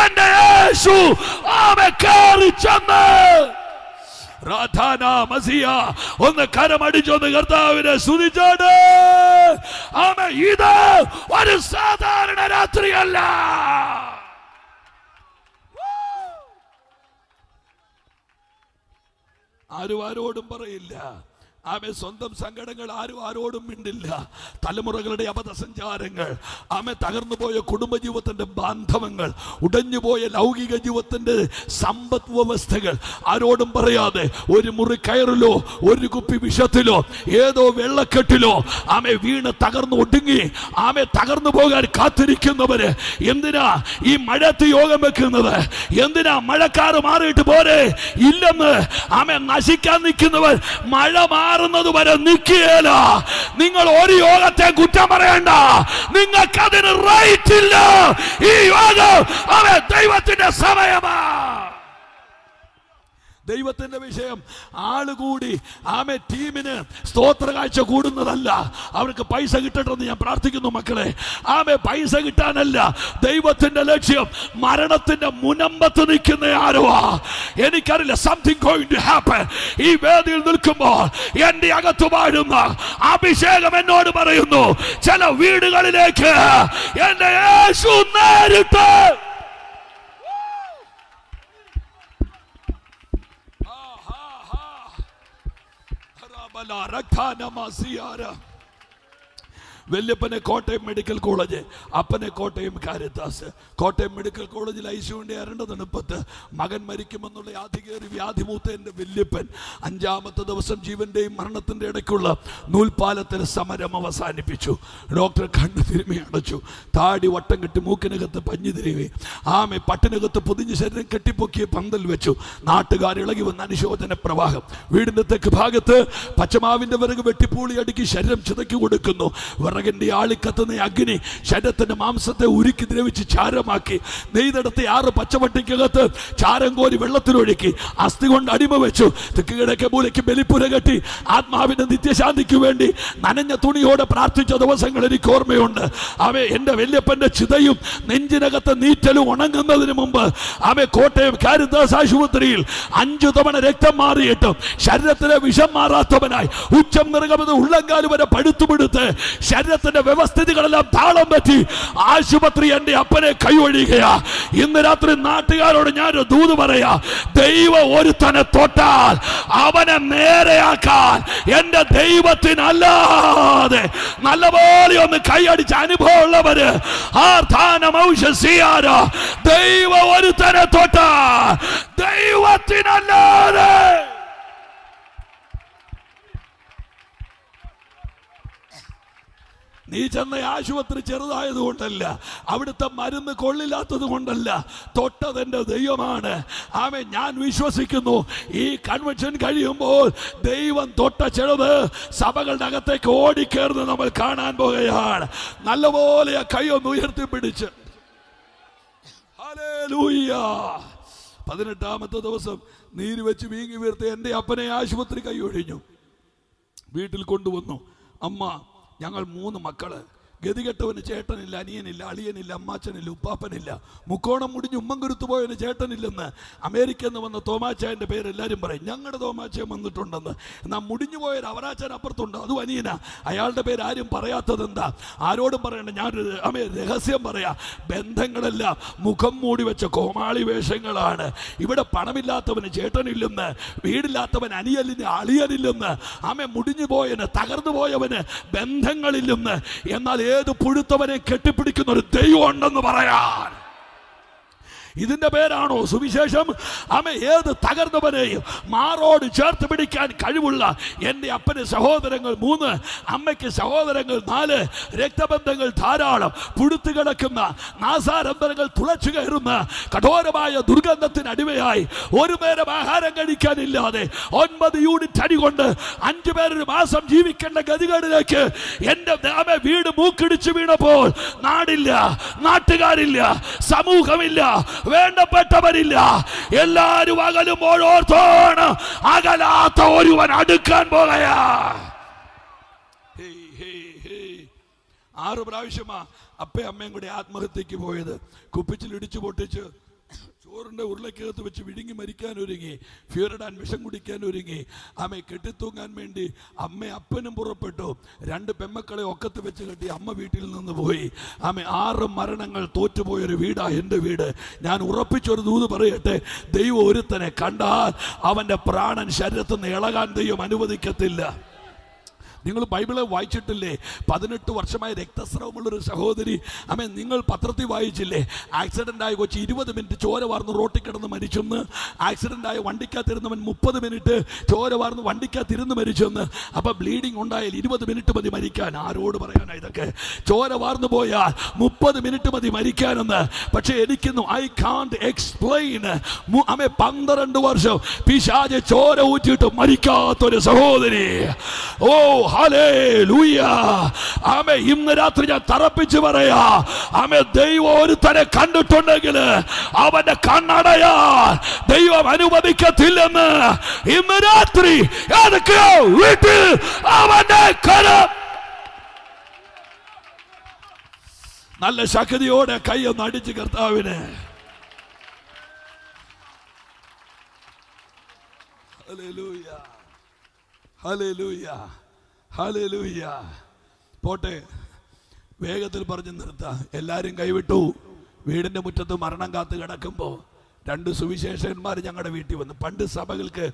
A: എന്റെ യേശു കയറി ചെന്ന് ഒന്ന് കരമടിച്ചൊന്ന് കർത്താവിനെ സ്തുതിച്ചാണ്. ഇത് ഒരു സാധാരണ രാത്രിയല്ല. ആരും ആരോടും പറയില്ല. സ്വന്തം സങ്കടങ്ങൾ ആരും ആരോടും മിണ്ടില്ല. തലമുറകളുടെ അബദ്ധസഞ്ചാരങ്ങൾ, തകർന്നുപോയ കുടുംബജീവിതത്തിന്റെ ബാന്ധവങ്ങൾ, ഉടഞ്ഞുപോയ ലൗകിക ജീവിതത്തിന്റെ സമ്പദ് വ്യവസ്ഥകൾ ആരോടും പറയാതെ ഒരു മുറി കയറിലോ ഒരു കുപ്പി വിഷത്തിലോ ഏതോ വെള്ളക്കെട്ടിലോ വീണ് തകർന്നു ഒടുങ്ങി തകർന്നു പോകാൻ കാത്തിരിക്കുന്നവര് എന്തിനാ ഈ മഴത്ത് യോഗം വെക്കുന്നത്? എന്തിനാ മഴക്കാറ് മാറിയിട്ട് പോരെ ഇല്ലെന്ന് നശിക്കാൻ നിൽക്കുന്നവർ മഴ മാറുന്നത് വരെ നിൽക്കുകയില്ല. നിങ്ങൾ ഒരു യോഗത്തെ കുറ്റം പറയണ്ട, നിങ്ങൾക്ക് അതിന് റൈറ്റ് ഇല്ല. ഈ യോഗം ദൈവത്തിന്റെ സമയമാ. ദൈവത്തിന്റെ വിഷയം ആളുകൂടി ആമേ ടീമിന് സ്തോത്ര കാഴ്ച കൂടുന്നതല്ല. അവർക്ക് പൈസ കിട്ടട്ടെന്ന് ഞാൻ പ്രാർത്ഥിക്കുന്നു മക്കളെ. ആമേ പൈസ കിട്ടാനല്ല ദൈവത്തിന്റെ ലക്ഷ്യം. മരണത്തിന്റെ മുനമ്പത്ത് നിൽക്കുന്ന ആരോ എനിക്കറിയില്ല. Something going to happen. ഈ വേദിയിൽ നിൽക്കുമ്പോൾ എന്റെ അകത്ത് വാഴുന്ന അഭിഷേകം എന്നോട് പറയുന്നു, ചില വീടുകളിലേക്ക് എന്റെ യേശു നേരിട്ട് വല്യപ്പനെ കോട്ടയം മെഡിക്കൽ കോളേജ്, അപ്പനെ കോട്ടയം കാരിത്താസ്. കോട്ടയം മെഡിക്കൽ കോളേജിൽ ഐസിയുവിൻ്റെ അരണ്ട തണുപ്പത്ത് മകൻ മരിക്കുമെന്നുള്ള ആധികേറി വ്യാധിമൂത്ത എൻ്റെ വല്യപ്പൻ 5-ാമത്തെ ദിവസം ജീവന്റെയും മരണത്തിൻ്റെ ഇടയ്ക്കുള്ള നൂൽപ്പാലത്തിൽ സമരം അവസാനിപ്പിച്ചു. ഡോക്ടർ കണ്ണ് തിരുമ്മി അടച്ചു, താടി വട്ടം കെട്ടി മൂക്കിനകത്ത് പഞ്ഞു തിരുവി, ആമെ പട്ടിനകത്ത് പൊതിഞ്ഞ് ശരീരം കെട്ടിപ്പൊക്കിയ പന്തൽ വെച്ചു. നാട്ടുകാർ ഇളകി വന്ന അനുശോചന പ്രവാഹം. വീടിൻ്റെ തെക്ക് ഭാഗത്ത് പച്ചമാവിൻ്റെ വിറക് വെട്ടിപ്പൂളി അടുക്കി ശരീരം ചിതക്കി കൊടുക്കുന്നു. വിറകിന്റെ ആളിക്കത്തുന്ന അഗ്നി ശരീരത്തിന്റെ മാംസത്തെ ഉരുക്കി ദ്രവിച്ച് ചാരമാക്കി. നെയ്തെടുത്ത് 6 പച്ചവട്ടിക്കകത്ത് ചാരം കോരി വെള്ളത്തിലൊഴുക്കി അസ്ഥി കൊണ്ട് അടിമ വെച്ചു. തെക്ക് കിഴക്കേ മൂലയ്ക്ക് ബലിപ്പുര കെട്ടി ആത്മാവിന്റെ നിത്യശാന്തിക്ക് വേണ്ടി നനഞ്ഞ തുണിയോടെ പ്രാർത്ഥിച്ച ദിവസങ്ങൾ എനിക്ക് ഓർമ്മയുണ്ട്. അവയെ എൻ്റെ വല്യപ്പന്റെ ചിതയും നെഞ്ചിനകത്ത് നീറ്റലും ഉണങ്ങുന്നതിന് മുമ്പ് അവയെ കോട്ടയം കാരിത്താസ് ആശുപത്രിയിൽ 5 തവണ രക്തം മാറിയിട്ടും ശരീരത്തിലെ വിഷം മാറാത്തവനായി ഉച്ചം നിറകമത് ഉള്ളങ്കാല് വരെ പഴുത്തുപിടുത്ത് ശരീരത്തിന്റെ വ്യവസ്ഥിതികളെല്ലാം താളം പറ്റി ആശുപത്രി എന്റെ അപ്പനെ കൈയൊഴിയുകയാ. ഇന്ന് രാത്രി നാട്ടുകാരോട് ഞാനൊരു ദൂത് പറയാ, ദൈവം ഒരുത്തനെ തൊട്ടാൽ അവനെ നേരെയാക്കാൻ എന്റെ ദൈവത്തിനല്ലാതെ നല്ലപോലെ ഒന്ന് കൈയടിച്ച അനുഭവമുള്ളവര് ദൈവം ഒരുത്തനെ തൊട്ടാൽ ദൈവത്തിനല്ലാതെ. നീ ചെന്ന ആശുപത്രി ചെറുതായത് കൊണ്ടല്ല, അവിടുത്തെ മരുന്ന് കൊള്ളില്ലാത്തത് കൊണ്ടല്ല, തൊട്ടതെന്റെ ദൈവമാണ്. ആമേൻ. ഞാൻ വിശ്വസിക്കുന്നു ഈ കൺവെൻഷൻ കഴിയുമ്പോൾ ദൈവം തൊട്ട ചെറുത് സഭകളുടെ അകത്തേക്ക് ഓടിക്കേറുന്നത് നമ്മൾ കാണാൻ പോകുകയാണ്. നല്ലപോലെ ആ കൈയൊന്ന് ഉയർത്തിപ്പിടിച്ച് ഹല്ലേലൂയ. 18-ാമത്തെ ദിവസം നീര് വെച്ച് വീങ്ങി വീർത്ത് എൻ്റെ അപ്പനെ ആശുപത്രി കൈയൊഴിഞ്ഞു. വീട്ടിൽ കൊണ്ടുവന്നു. അമ്മ, ഞങ്ങൾ 3 മക്കള്. ഗതികെട്ടവന് ചേട്ടനില്ല, അനിയനില്ല, അളിയനില്ല, അമ്മാച്ചനില്ല, ഉപ്പാപ്പനില്ല. മുക്കോണം മുടിഞ്ഞ് ഉമ്മൻകുരുത്ത് പോയവന് ചേട്ടനില്ലെന്ന് അമേരിക്കയിൽ നിന്ന് വന്ന തോമാച്ചായൻ്റെ പേര് എല്ലാവരും പറയും. ഞങ്ങളുടെ തോമാച്ചാൻ വന്നിട്ടുണ്ടെന്ന്. എന്നാൽ മുടിഞ്ഞു പോയൊരു അവരാച്ചാൻ അപ്പുറത്തുണ്ട്, അതും അനിയനാ. അയാളുടെ പേര് ആരും പറയാത്തത് എന്താ? ആരോടും പറയണ്ട, ഞാനൊരു രഹസ്യം പറയാം. ബന്ധങ്ങളെല്ലാം മുഖം മൂടി വെച്ച കോമാളി വേഷങ്ങളാണ്. ഇവിടെ പണമില്ലാത്തവന് ചേട്ടനില്ലെന്ന്, വീടില്ലാത്തവൻ അളിയനില്ലെന്ന്, മുടിഞ്ഞു പോയവന്, തകർന്നു പോയവന് ബന്ധങ്ങളില്ലെന്ന്. എന്നാൽ ഏത് പുഴുത്തവനെ കെട്ടിപ്പിടിക്കുന്ന ഒരു ദൈവം ഉണ്ടെന്ന് പറയാൻ. ഇതിന്റെ പേരാണോ സുവിശേഷം? ഏത് തകർന്നവനെയും മാറോട് ചേർത്ത് പിടിക്കാൻ കഴിവുള്ള എൻ്റെ അപ്പന് സഹോദരങ്ങൾ 3, അമ്മയ്ക്ക് സഹോദരങ്ങൾ 4, രക്തബന്ധങ്ങൾ ധാരാളം, പുഴുത്തു കിടക്കുന്ന നാസാരന്ധരങ്ങൾ തുളച്ചു കയറുന്ന കഠോരമായ ദുർഗന്ധത്തിന് അടിമയായി ഒരു നേരം ആഹാരം കഴിക്കാനില്ലാതെ 9 യൂണിറ്റ് അരി കൊണ്ട് 5 പേരൊരു മാസം ജീവിക്കേണ്ട ഗതികേടിലേക്ക് എൻ്റെ വീട് മൂക്കിടിച്ചു വീണപ്പോൾ നാടില്ല, നാട്ടുകാരില്ല, സമൂഹമില്ല, വേണ്ടപ്പെട്ടവരില്ല, എല്ലാരും അകലുമ്പോഴോർത്താണ് അകലാത്ത ഒരുവൻ അടുക്കാൻ പോകയാ. 6 പ്രാവശ്യമാ അപ്പയും അമ്മയും കൂടി ആത്മഹത്യക്ക് പോയത്. കുപ്പിച്ചിൽ ഇടിച്ചു പൊട്ടിച്ച് ചോറിൻ്റെ ഉരുളക്കകത്ത് വെച്ച് വിഴുങ്ങി മരിക്കാൻ ഒരുങ്ങി, ഫ്യൂരിഡാൻ വിഷം കുടിക്കാൻ ഒരുങ്ങി. അമ്മയെ കെട്ടിത്തൂങ്ങാൻ വേണ്ടി അപ്പനും പുറപ്പെട്ടു. 2 പെമ്മക്കളെ ഒക്കത്ത് വെച്ച് കെട്ടി അമ്മ വീട്ടിൽ നിന്ന് പോയി. 6 മരണങ്ങൾ തോറ്റുപോയൊരു വീടാ എൻ്റെ വീട്. ഞാൻ ഉറപ്പിച്ചൊരു ദൂത് പറയട്ടെ, ദൈവം ഒരുത്തനെ കണ്ടാൽ അവൻ്റെ പ്രാണൻ ശരീരത്തിൽ നിന്ന് ഇളകാൻ ദൈവം അനുവദിക്കത്തില്ല. നിങ്ങൾ ബൈബിളെ വായിച്ചിട്ടില്ലേ? 18 വർഷമായി രക്തസ്രാവമുള്ളൊരു സഹോദരി. നിങ്ങൾ പത്രത്തിൽ വായിച്ചില്ലേ? ആക്സിഡൻ്റായ കൊച്ചി 20 മിനിറ്റ് ചോര വാർന്ന് റോട്ടിൽ കിടന്ന് മരിച്ചെന്ന്. ആക്സിഡൻ്റായ വണ്ടിക്കകത്തിരുന്നവൻ 30 മിനിറ്റ് ചോര വാർന്ന് വണ്ടിക്കകത്തിരുന്ന് മരിച്ചെന്ന്. അപ്പം ബ്ലീഡിങ് ഉണ്ടായാൽ 20 മിനിറ്റ് മതി മരിക്കാൻ. ആരോട് പറയാനാ ഇതൊക്കെ? ചോര വാർന്നു പോയാൽ 30 മിനിറ്റ് മതി മരിക്കാനെന്ന്. പക്ഷെ എനിക്കൊന്നും ഐ കാണ്ട് എക്സ്പ്ലെയിൻ. 12 വർഷം പിശാച് ചോര ഊറ്റിയിട്ട് മരിക്കാത്തൊരു സഹോദരി. ഓ ഹല്ലേലൂയ. ആമേ, ഇന്ന് രാത്രി ഞാൻ തറപ്പിച്ച് പറയാ, ആമേ, ദൈവം ഒരുത്തനെ കണ്ടിട്ടുണ്ടെങ്കിൽ അവന്റെ കണ്ണടയാൻ ദൈവം അനുവദിക്കത്തില്ലെന്ന് ഇന്ന് രാത്രി ഏതൊക്കെയോ വീട്ടിൽ അവന്റെ കരം നല്ല ശക്തിയോടെ കൈയൊന്ന് അടിച്ച് കർത്താവിനെ. Hallelujah, hallelujah, hallelujah. പോട്ടെ, വേഗത്തിൽ പറഞ്ഞു നിർത്താം. എല്ലാവരും കൈവിട്ടു. വീടിന്റെ മുറ്റത്ത് മരണം കാത്ത് കിടക്കുമ്പോൾ 2 സുവിശേഷകന്മാർ ഞങ്ങളുടെ വീട്ടിൽ വന്നു. പണ്ട് സഭകൾക്ക്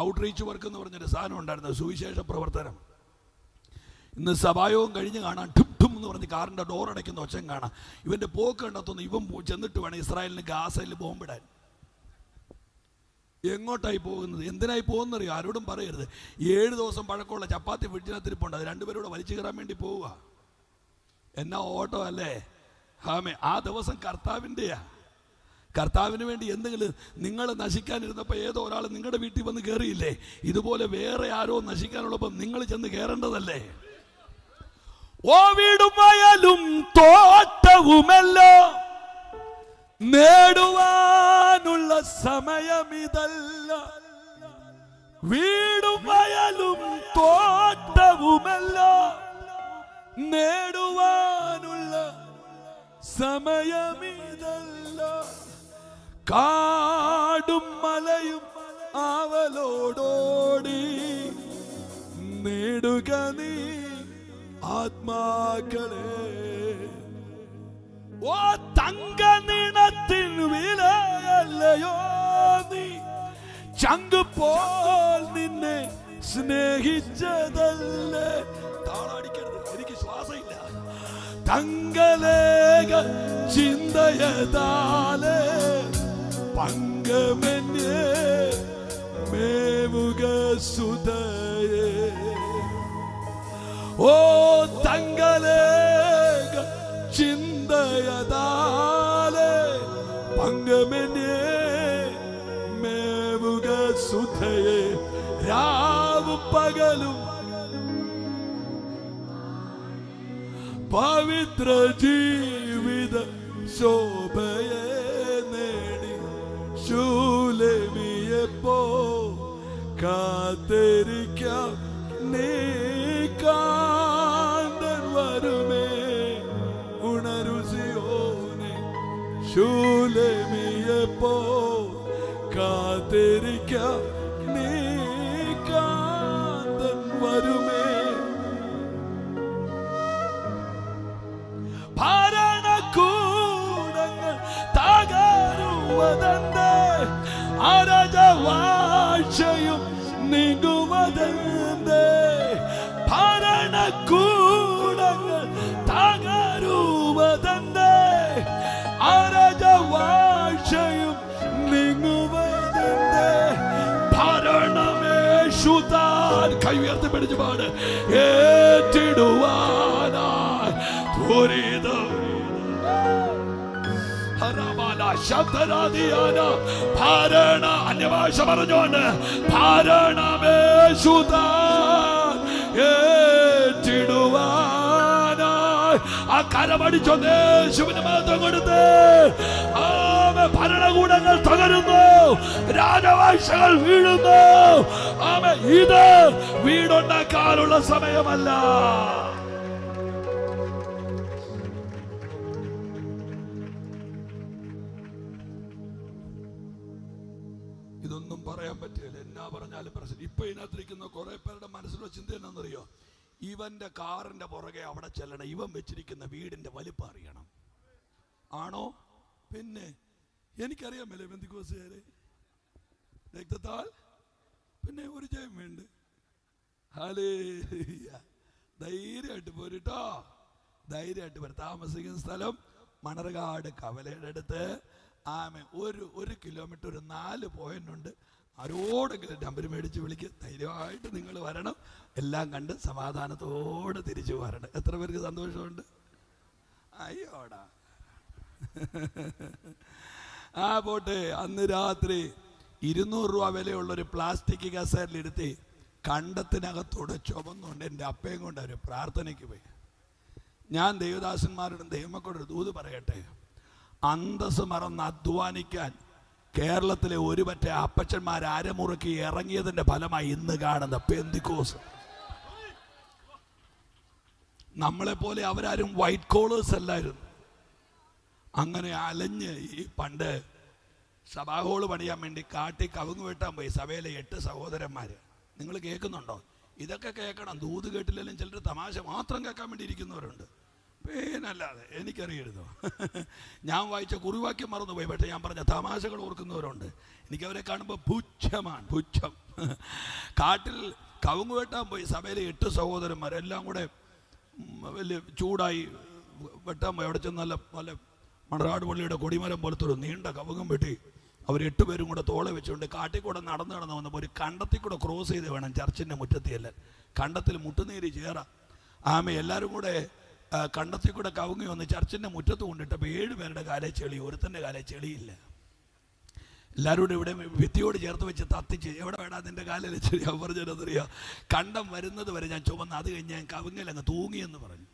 A: ഔട്ട്റീച്ച് വർക്ക് എന്ന് പറഞ്ഞൊരു സാധനം ഉണ്ടായിരുന്നു, സുവിശേഷ പ്രവർത്തനം. ഇന്ന് സഭായോഗം കഴിഞ്ഞ് കാണാൻ ഠും ഠും എന്ന് പറഞ്ഞ് കാറിൻ്റെ ഡോർ അടയ്ക്കുന്ന ഒച്ചം കാണാം. ഇവൻ്റെ പോക്ക് കണ്ടെത്തുന്നു, ഇവൻ ചെന്നിട്ട് വേണം ഇസ്രായേലിന് ഗാസയിൽ ബോംബിടാൻ. എങ്ങോട്ടായി പോകുന്നത്, എന്തിനായി പോകുന്നറിയോ? ആരോടും പറയരുത്. 7 ദിവസം പഴക്കമുള്ള ചപ്പാത്തി ഫ്രിഡ്ജിനകത്തിരിപ്പുണ്ട്, അത് 2 പേരോട് വലിച്ചു കയറാൻ വേണ്ടി പോവുക. എന്നാ ഓട്ടോ അല്ലേ? ആമേ, ആ ദിവസം കർത്താവിൻ്റെയാ. കർത്താവിന് വേണ്ടി എന്തെങ്കിലും നിങ്ങൾ നശിക്കാനിരുന്നപ്പോൾ ഏതോ ഒരാൾ നിങ്ങളുടെ വീട്ടിൽ വന്ന് കയറിയില്ലേ? ഇതുപോലെ വേറെ ആരോ നശിക്കാനുള്ളപ്പം നിങ്ങൾ ചെന്ന് കയറേണ്ടതല്ലേ? ഓ വീടും വയലും തോട്ടവുമെല്ലാം നേടുവാനുള്ള സമയമിതല്ല. വീടും വയലും തോട്ടവുമെല്ലാം നേടുവാനുള്ള സമയമിതല്ല. കാടും മലയും ആവലോടോടി നേടുക നീ ആത്മാക്കളെ. ഓ തങ്ക നിണത്തിൻ വിലയല്ലയോ നീ, ചങ്ക് പോൽ നിന്നെ സ്നേഹിച്ചതല്ലേ. താളടിക്കരുത്, എനിക്ക് ശ്വാസമില്ല. തങ്കലേക ചിന്തയതാലേ പങ്കമെന്നെ മേവുക സുതയേ. ഓ തങ്കലേക ചിന്തയതാലേ പങ്കമെന്നെ മേവുക സുതയേ. രാവും പകലും പവിത്ര ജീവിത ശോഭയെ നേടി ശൂലേമിയെപ്പോ കാത്തിരിക്കാം നീ കാന്തൻ വരുമേ. ഉണരു സിയോനെ ശൂലേമിയെപ്പോ കാത്തിരിക്കാം നീ കാന്തൻ വരുമേ. ഭരണകൂടങ്ങൾ തകരുവതെന്തേ, അരാജവാഴ്ചയും നീങ്ങുവതെന്തേ. ഭരണകൂടങ്ങൾ തകരുവതെന്തേ, അരാജവാഴ്ചയും നീങ്ങുവതെന്തേ. ഭരണമേശുതാൻ കൈ ഉയർത്തി പിടിച്ചു പാട്. ഏറ്റിടുവാനായി ഭരണ അന്യഭാഷ പറഞ്ഞോണ്ട് ഭരണമേശുതാൻ ഏറ്റിടുവാനായി ആ കരമടിച്ചൊന്ന് യേശുവിന് മഹത്വം കൊടുത്ത്. ആമേ, ഭരണകൂടങ്ങൾ തകരുന്നു, രാജവാഴ്ചകൾ വീഴുന്നു. ആമേ, ഇത് വീടുണ്ടാക്കാനുള്ള സമയമല്ല. ഇതൊന്നും പറയാൻ പറ്റില്ല, എന്നാ പറഞ്ഞാലും പ്രശ്നം. ഇപ്പൊ ഇതിനകത്തിരിക്കുന്ന കുറെ പേരുടെ മനസ്സിലുള്ള ചിന്ത എന്നാന്നറിയോ? ഇവന്റെ കാറിന്റെ പുറകെ അവിടെ ചെല്ലണം, ഇവൻ വെച്ചിരിക്കുന്ന വീടിന്റെ വലിപ്പം അറിയണം. ആണോ? പിന്നെ എനിക്കറിയാമല്ലേ ബന്ധുക്കോസുകാരെ, രക്തത്താൽ പിന്നെ ഒരു ജയം വേണ്ട. ഹല്ലേലൂയ. ധൈര്യമായിട്ട് പോരിട്ടോ, ധൈര്യമായിട്ട് പോരും. താമസിക്കുന്ന സ്ഥലം മണർകാട് കവലയുടെ അടുത്ത്. ആമേ, 1 കിലോമീറ്റർ 4 പോയിന്റ് ഉണ്ട്. ആരോടെങ്കിലും നമ്പർ മേടിച്ച് വിളിക്കുക. ധൈര്യമായിട്ട് നിങ്ങൾ വരണം, എല്ലാം കണ്ട് സമാധാനത്തോടെ തിരിച്ചു വരണം. എത്ര പേർക്ക് സന്തോഷമുണ്ട്? അയ്യോടാ. ആ പോട്ടെ. അന്ന് രാത്രി 200 രൂപ വിലയുള്ളൊരു പ്ലാസ്റ്റിക് കസേരയിലെടുത്ത് കണ്ടത്തിനകത്തൂടെ ചുമന്നുകൊണ്ട് എൻ്റെ അപ്പയും കൊണ്ട് അവർ പ്രാർത്ഥനയ്ക്ക് പോയി. ഞാൻ ദേവദാസന്മാരോടും ദൈവമക്കളോട് ദൂത് പറയട്ടെ, അന്തസ് മറന്ന് അധ്വാനിക്കാൻ കേരളത്തിലെ ഒരുപറ്റ അപ്പച്ചന്മാർ അരമുറുക്കി ഇറങ്ങിയതിൻ്റെ ഫലമായി ഇന്ന് കാണുന്ന പെന്തിക്കോസ്. നമ്മളെപ്പോലെ അവരാരും വൈറ്റ് കോളേഴ്സ് അല്ലായിരുന്നു. അങ്ങനെ അലഞ്ഞ് ഈ പണ്ട് സഭാഹോള് പണിയാൻ വേണ്ടി കാട്ടി കവുങ്ങ് വെട്ടാൻ പോയി സഭയിലെ 8 സഹോദരന്മാർ. നിങ്ങൾ കേൾക്കുന്നുണ്ടോ? ഇതൊക്കെ കേൾക്കണം. ദൂത് കേട്ടില്ലെങ്കിലും ചിലർ തമാശ മാത്രം കേൾക്കാൻ വേണ്ടി ഇരിക്കുന്നവരുണ്ട്. പേനല്ലാതെ എനിക്കറിയരുതോ. ഞാൻ വായിച്ച കുറിവാക്യം മറന്നുപോയി, പക്ഷേ ഞാൻ പറഞ്ഞ തമാശകൾ ഓർക്കുന്നവരുണ്ട്. എനിക്കവരെ കാണുമ്പോൾ പുച്ഛമാണ്, പുച്ഛം. കാട്ടിൽ കവുങ്ങ് വെട്ടാൻ പോയി സഭയിലെ 8 സഹോദരന്മാർ എല്ലാം കൂടെ വലിയ ചൂടായി വെട്ടാൻ പോയി. അവിടെ ചെന്ന് നല്ല മണറാട് പള്ളിയുടെ കൊടിമരം പോലത്തെ ഒരു നീണ്ട കവുങ്ങും വെട്ടി അവർ 8 പേരും കൂടെ തോളെ വെച്ചുകൊണ്ട് കാട്ടിൽ കൂടെ നടന്ന് വന്നപ്പോൾ ഒരു കണ്ടത്തിൽ കൂടെ ക്രോസ് ചെയ്ത് വേണം ചർച്ചിൻ്റെ മുറ്റത്തിയല്ല. കണ്ടത്തിൽ മുട്ടുനീര് ചേറാം. എല്ലാവരും കൂടെ കണ്ടത്തിൽ കൂടെ കവുങ്ങി വന്ന് ചർച്ചിൻ്റെ മുറ്റത്ത് കൊണ്ടിട്ടപ്പോൾ 7 പേരുടെ കാലേ ചെളി, ഒരുത്തൻ്റെ കാലേ ചെളിയില്ല. എല്ലാവരും കൂടെ ഇവിടെ ഭിത്തിയോട് ചേർത്ത് വെച്ച് തത്തിച്ച്, എവിടെ വേണം അതിൻ്റെ കാലിൽ ചെളി? അവർ പറഞ്ഞതറിയാം, കണ്ടം വരുന്നത് വരെ ഞാൻ ചുമന്ന്, അത് കഴിഞ്ഞ് ഞാൻ കവുങ്ങലങ്ങ് തൂങ്ങിയെന്ന് പറഞ്ഞു.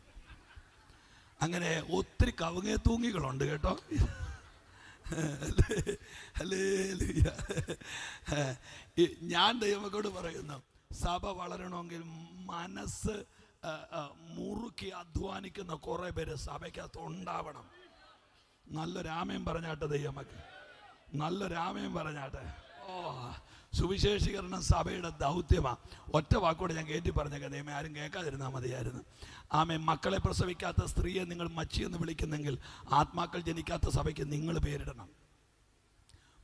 A: അങ്ങനെ ഒത്തിരി കവുങ്ങേ തൂങ്ങികളുണ്ട് കേട്ടോ. ഞാൻ ദൈവമക്കളോട് പറയുന്നു, സഭ വളരണമെങ്കിൽ മനസ്സ് മുറുക്കി അധ്വാനിക്കുന്ന കുറെ പേര് സഭയ്ക്കകത്ത് ഉണ്ടാവണം. നല്ലൊരാമയം പറഞ്ഞാട്ടെ ദൈവമക്കൾ, നല്ലൊരാമയം പറഞ്ഞാട്ടെ. സുവിശേഷീകരണം സഭയുടെ ദൗത്യമാണ്. ഒറ്റ വാക്കോടെ ഞാൻ കയറ്റി പറഞ്ഞേക്കാം, ദൈവമേ ആരും കേൾക്കാതിരുന്നാൽ മതിയായിരുന്നു. മക്കളെ പ്രസവിക്കാത്ത സ്ത്രീയെ നിങ്ങൾ മച്ചി എന്ന് വിളിക്കുന്നെങ്കിൽ ആത്മാക്കൾ ജനിക്കാത്ത സഭയ്ക്ക് നിങ്ങൾ പേരിടണം.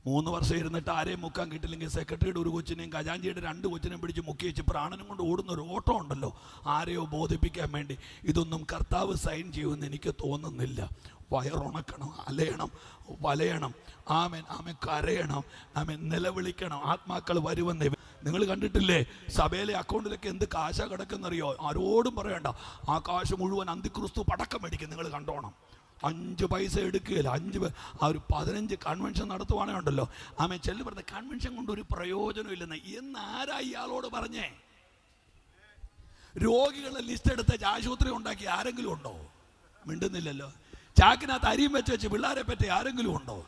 A: 3 വർഷം ഇരുന്നിട്ട് ആരെയും മുക്കാൻ കിട്ടില്ലെങ്കിൽ സെക്രട്ടറിയുടെ ഒരു കൊച്ചിനെയും ഖജാഞ്ചിയുടെ 2 കൊച്ചിനെയും പിടിച്ച് മുക്കി വെച്ച് പ്രാണനും കൊണ്ട് ഓടുന്ന ഒരു ഓട്ടം ഉണ്ടല്ലോ, ആരെയോ ബോധിപ്പിക്കാൻ വേണ്ടി. ഇതൊന്നും കർത്താവ് സൈൻ ചെയ്യുമെന്ന് എനിക്ക് തോന്നുന്നില്ല. വയറുണക്കണം, അലയണം, വലയണം, കരയണം, നിലവിളിക്കണം, ആത്മാക്കൾ വരുമെന്ന്. നിങ്ങൾ കണ്ടിട്ടില്ലേ സഭയിലെ അക്കൗണ്ടിലൊക്കെ എന്ത് കാശാ കിടക്കുന്നറിയോ? ആരോടും പറയണ്ട. ആ കാശ് മുഴുവൻ അന്തിക്രിസ്തു പടക്കം മേടിക്കും. നിങ്ങൾ കണ്ടോണം. 5 പൈസ എടുക്കുകയില്ല. 15 കൺവെൻഷൻ നടത്തുവാണേ ഉണ്ടല്ലോ. ചെല്ലു പറഞ്ഞ കൺവെൻഷൻ കൊണ്ട് ഒരു പ്രയോജനം ഇല്ലെന്ന് എന്നാരാ ഇയാളോട് പറഞ്ഞേ? രോഗികളെ ലിസ്റ്റ് എടുത്ത് ആശുപത്രി ഉണ്ടാക്കി ആരെങ്കിലും ഉണ്ടോ? മിണ്ടുന്നില്ലല്ലോ. ചാക്കിനകത്ത് അരിയും വെച്ച് പിള്ളേരെ പറ്റി ആരെങ്കിലും ഉണ്ടോ?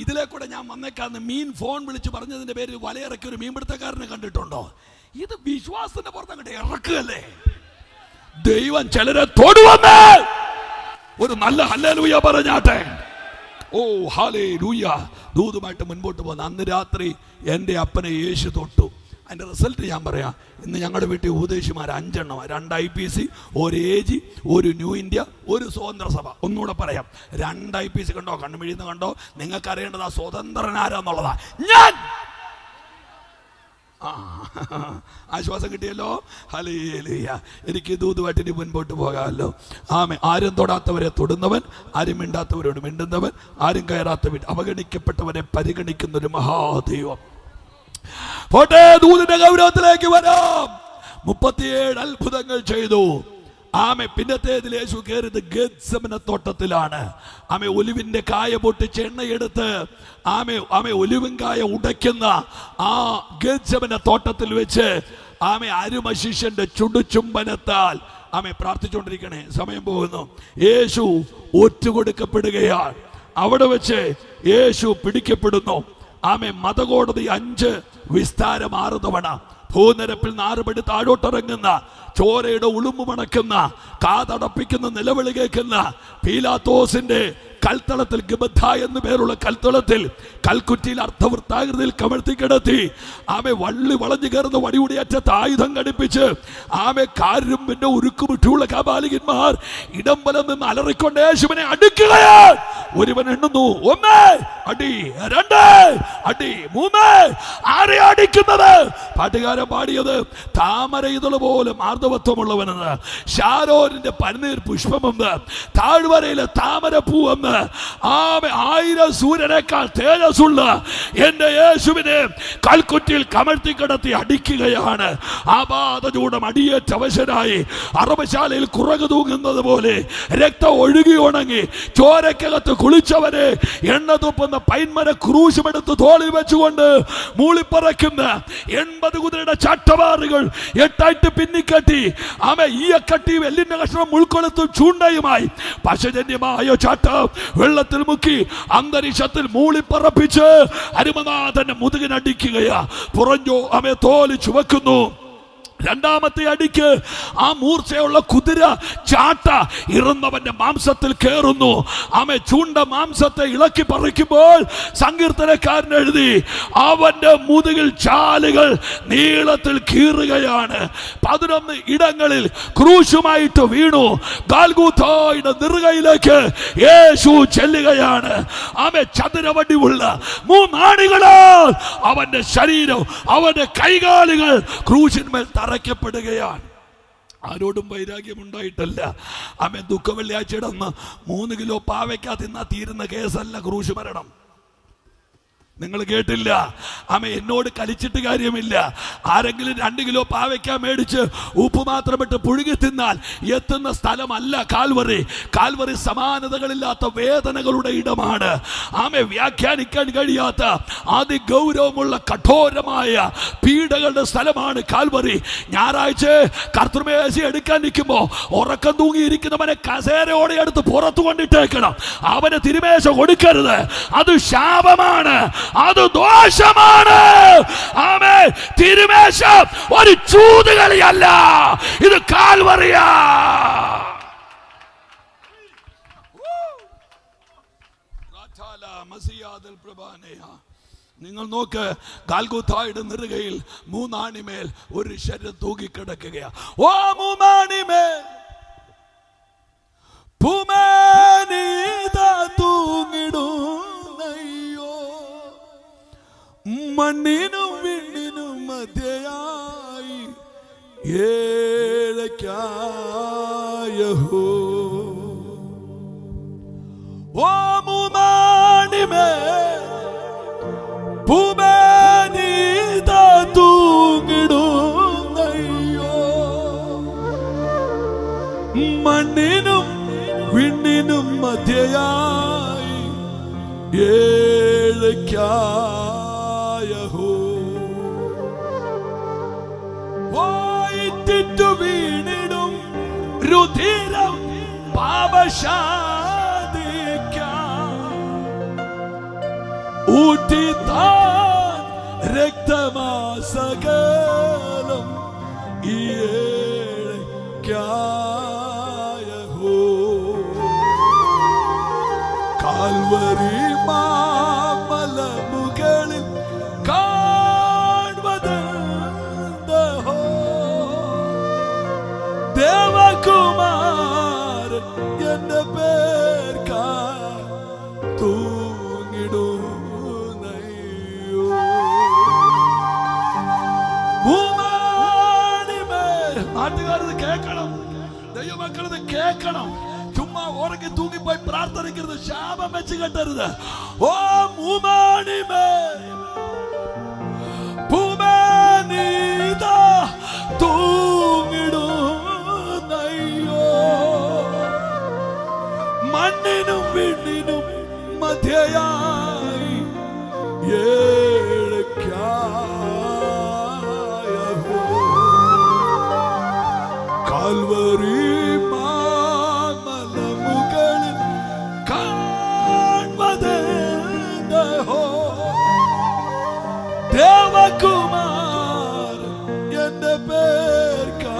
A: ഇതിലെ കൂടെ ഞാൻ വന്നേക്കാന്ന് മീൻ ഫോൺ വിളിച്ച് പറഞ്ഞതിന്റെ പേരിൽ വലയിറക്കി ഒരു മീൻപിടുത്തക്കാരനെ കണ്ടിട്ടുണ്ടോ? ഇത് വിശ്വാസത്തിന്റെ പുറത്തങ്ങോട്ട് ഇറക്കുകയല്ലേ. ദൈവം ചിലരെ തൊടുവന്ന് ഒരു നല്ല ഹല്ലേലൂയ പറഞ്ഞാട്ടെ. ഓ ഹല്ലേലൂയ. ദൂതുമായിട്ട് മുൻപോട്ട് പോകുന്ന അന്ന് രാത്രി എൻ്റെ അപ്പനെ യേശു തൊട്ടു. അതിൻ്റെ റിസൾട്ട് ഞാൻ പറയാം. ഇന്ന് ഞങ്ങളുടെ വീട്ടിൽ ഉപദേശിമാർ 5 എണ്ണം, 2 IPC, 1 AG, 1 ന്യൂ ഇന്ത്യ, 1 സ്വതന്ത്ര സഭ. ഒന്നുകൂടെ പറയാം, 2 IPC കണ്ടോ, കണ്ണുമിഴിന്ന് കണ്ടോ? നിങ്ങൾക്ക് അറിയേണ്ടത് ആ സ്വതന്ത്രനാരാന്നുള്ളതാ. ഞാൻ ആശ്വാസം കിട്ടിയല്ലോ. ഹല്ലേലൂയ. എനിക്ക് ദൂതുമായിട്ട് ഇനി മുൻപോട്ട് പോകാമല്ലോ. ആരും തൊടാത്തവരെ തൊടുന്നവൻ, ആരും മിണ്ടാത്തവരോട് മിണ്ടുന്നവൻ, ആരും കയറാത്തവൻ, അവഗണിക്കപ്പെട്ടവരെ പരിഗണിക്കുന്ന ഒരു മഹാദൈവം. പോട്ടെ, ദൂതിന്റെ ഗൗരവത്തിലേക്ക് വരാം. 37 അത്ഭുതങ്ങൾ ചെയ്തു. പിന്നത്തേതിൽ യേശു കയറിയത് ഗെത്സമന തോട്ടത്തിലാണ്. ഒലിവിന്റെ കായ പൊട്ടിച്ച് എണ്ണയെടുത്ത് ഒലിവിൻ കായ ഉടയ്ക്കുന്ന ആ ഗെത്സമന തോട്ടത്തിൽ വെച്ച് അരുമശിഷ്യന്റെ ചുടുചുംബനത്താൽ പ്രാർത്ഥിച്ചുകൊണ്ടിരിക്കണേ. സമയം പോകുന്നു. യേശു ഒറ്റുകൊടുക്കപ്പെടുകയാണ്. അവിടെ വെച്ച് യേശു പിടിക്കപ്പെടുന്നു. മതകോടതി 5 വിസ്താരമാറുന്നവണ ഭൂനിരപ്പിൽ 4 പടി താഴോട്ടിറങ്ങുന്ന, ചോരയുടെ ഉളുമ്പ് മണക്കുന്ന, കാതടപ്പിക്കുന്ന നിലവിളി കേൾക്കുന്ന പീലാത്തോസിന്റെ കൽത്തളത്തിൽ, ഗബദ്ധ എന്ന് പേരുള്ള കൽത്തളത്തിൽ കൽക്കുറ്റിയിൽ അർത്ഥവൃത്താകൃതിയിൽ കമഴ്ത്തി കിടത്തി വള്ളി വളഞ്ഞു കയറുന്ന വടിയുടെ അറ്റത്ത് ആയുധം ഘടിപ്പിച്ച് കാരുമ്പിന്റെ ഉരുക്കുമുട്ടിയുള്ള കാപാലികന്മാർ ഇടംബലം നിന്ന് അലറിക്കൊണ്ട് യേശുവിനെ അടുക്കുകയാണ്. ഒരുവൻ എണ്ണുന്നു, 1 അടി, 2 അടി, 3. ആരെ അടിക്കുന്നത്? പാട്ടുകാരൻ പാടിയത് താമര ഇതള് പോലെ മാർദ്ദവത്വമുള്ളവനെന്ന്, ഷാരോനിന്റെ പനിനീർ പുഷ്പമെന്ന്, താഴ്വരയിലെ താമരപ്പൂവെന്ന്, 1000 സൂര്യനേക്കാൾ തേജസ്സുള്ള എന്റെ യേശുവിനെ കൽക്കുറ്റിയിൽ കമഴ്ത്തി കിടത്തി അടിക്കുകയാണ്. ആപാദചൂടം അടിയേറ്റ അവശനായി അറബശാലയിൽ കുറകു തൂങ്ങുന്നത് പോലെ രക്തം ഒഴുകി ഉണങ്ങി ചോരക്കകത്ത് കുളിച്ചവനെ, എണ്ണ തുപ്പുന്ന കിടക്കുന്ന പൈൻമര ക്രൂശുമെടുത്ത് തോളിൽ വെച്ചുകൊണ്ട് മൂളിപ്പറക്കുന്ന 80 കുതിരയുടെ ചാട്ടവാറുകൾ 8ആയിട്ട് പിന്നിക്കെട്ടി ഈയക്കട്ടി വെല്ലിന്റെ കഷ്ണം മുൾക്കൊളുത്തും ചൂണ്ടയുമായി പശജന്യമായ ചാട്ടം വെള്ളത്തിൽ മുക്കി അന്തരീക്ഷത്തിൽ മൂളിപ്പറപ്പിച്ച് അരുമനാഥന്റെ മുതുകിനടിക്കുകയാ. പുറഞ്ഞോ തോല് ചുവക്കുന്നു. രണ്ടാമത്തെ അടിക്ക് ആ മൂർച്ചയുള്ള കുതിര ചാട്ട ഇറുന്നവന്റെ മാംസത്തിൽ കയറുന്നു. ചൂണ്ട മാംസത്തെ ഇളക്കി പറിക്കുമ്പോൾ സങ്കീർത്തനക്കാരൻ എഴുതി, അവന്റെ മുതുകിൽ ചാലുകൾ നീളത്തിൽ കീറുകയാണ്. 11 ഇടങ്ങളിൽ ക്രൂശുമായിട്ട് വീണു. ഗാൽഗൂഥായുടെ നെറുകയിലേക്ക് യേശു ചെല്ലുകയാണ്. ചതുരവടിയുള്ള 3 ആണികളാൽ അവന്റെ ശരീരം, അവന്റെ കൈകാലുകൾ ക്രൂശിന്മേൽ തറയ്ക്കപ്പെടുകയാണ്. ആരോടും വൈരാഗ്യമുണ്ടായിട്ടല്ല. ദുഃഖ വെള്ളിയാഴ്ചയുടെ അന്ന് 3 കിലോ പാവയ്ക്ക തിന്നാ തീരുന്ന കേസല്ല ക്രൂശ് മരണം. നിങ്ങൾ കേട്ടില്ല? എന്നോട് കലിച്ചിട്ട് കാര്യമില്ല. ആരെങ്കിലും 2 കിലോ പാവയ്ക്ക മേടിച്ച് ഉപ്പ് മാത്രമിട്ട് പുഴുകി തിന്നാൽ എത്തുന്ന സ്ഥലമല്ല കാൽവറി. കാൽവറി സമാനതകളില്ലാത്ത വേദനകളുടെ ഇടമാണ്. വ്യാഖ്യാനിക്കാൻ കഴിയാത്ത അതിഗൗരവമുള്ള കഠോരമായ പീഡകളുടെ സ്ഥലമാണ് കാൽവറി. ഞായറാഴ്ച കർത്തൃമേശ എടുക്കാൻ നിൽക്കുമ്പോ ഉറക്കം തൂങ്ങിയിരിക്കുന്നവനെ കസേരയോടെ എടുത്ത് പുറത്തു കൊണ്ടിട്ടേക്കണം. അവന് തിരുമേശ കൊടുക്കരുത്. അത് ശാപമാണ്, അത് ദോഷമാണ്. തിരുമേശ ഒരു ചൂതുകളിയല്ല, ഇത് കാൽവറിയാ. നിങ്ങൾ നോക്ക്, ഗാൽഗോഥായുടെ നെറുകയിൽ 3 ആണിമേൽ ഒരു ശരീരം തൂങ്ങിക്കിടക്കുകയാ. ഓ 3 ആണിമേൽ തൂങ്ങിടുന്നയ്യോ, മണ്ണിനും വിണ്ണിനും മധ്യയായി ഏഴയ്ക്കായഹോ. ഓ 3 ആണിമേൽ തൂങ്ങിടുന്നയ്യോ, മണ്ണിനും വിണ്ണിനും മധ്യയായി ഏഴയ്ക്കായഹോ. വായിട്ടിട്ടു വീണിടും രുധിരം പാപശാദിക്കാൻ ഊറ്റിത്താൻ രക്തമാസകലം ഏഴയ്ക്കായഹോ. കാൽവരി മാമല മുകളിൽ കാണുവതെന്തോ, ദേവകുമാരൻ എന്റെ പേർക്കാ തൂങ്ങിടുന്നയ്യോ. നാട്ടുകാരത് കേൾക്കണം, ദൈവമക്കളത് കേൾക്കണം. ചുമ്മാ ഉറങ്ങി തൂങ്ങിപ്പോയി പ്രാർത്ഥിക്കരുത്, ശാപം വെച്ച് കെട്ടരുത്. ഓ 3 ആണിമേൽ തൂങ്ങിടുന്നയ്യോ, മണ്ണിനും വിണ്ണിനും മധ്യയായി ഏഴയ്ക്കായഹോ. കാൽവരി മുകളിൽ കാണുവതെന്തോ, ദേവകുമാർ എന്റെ പേർക്കാ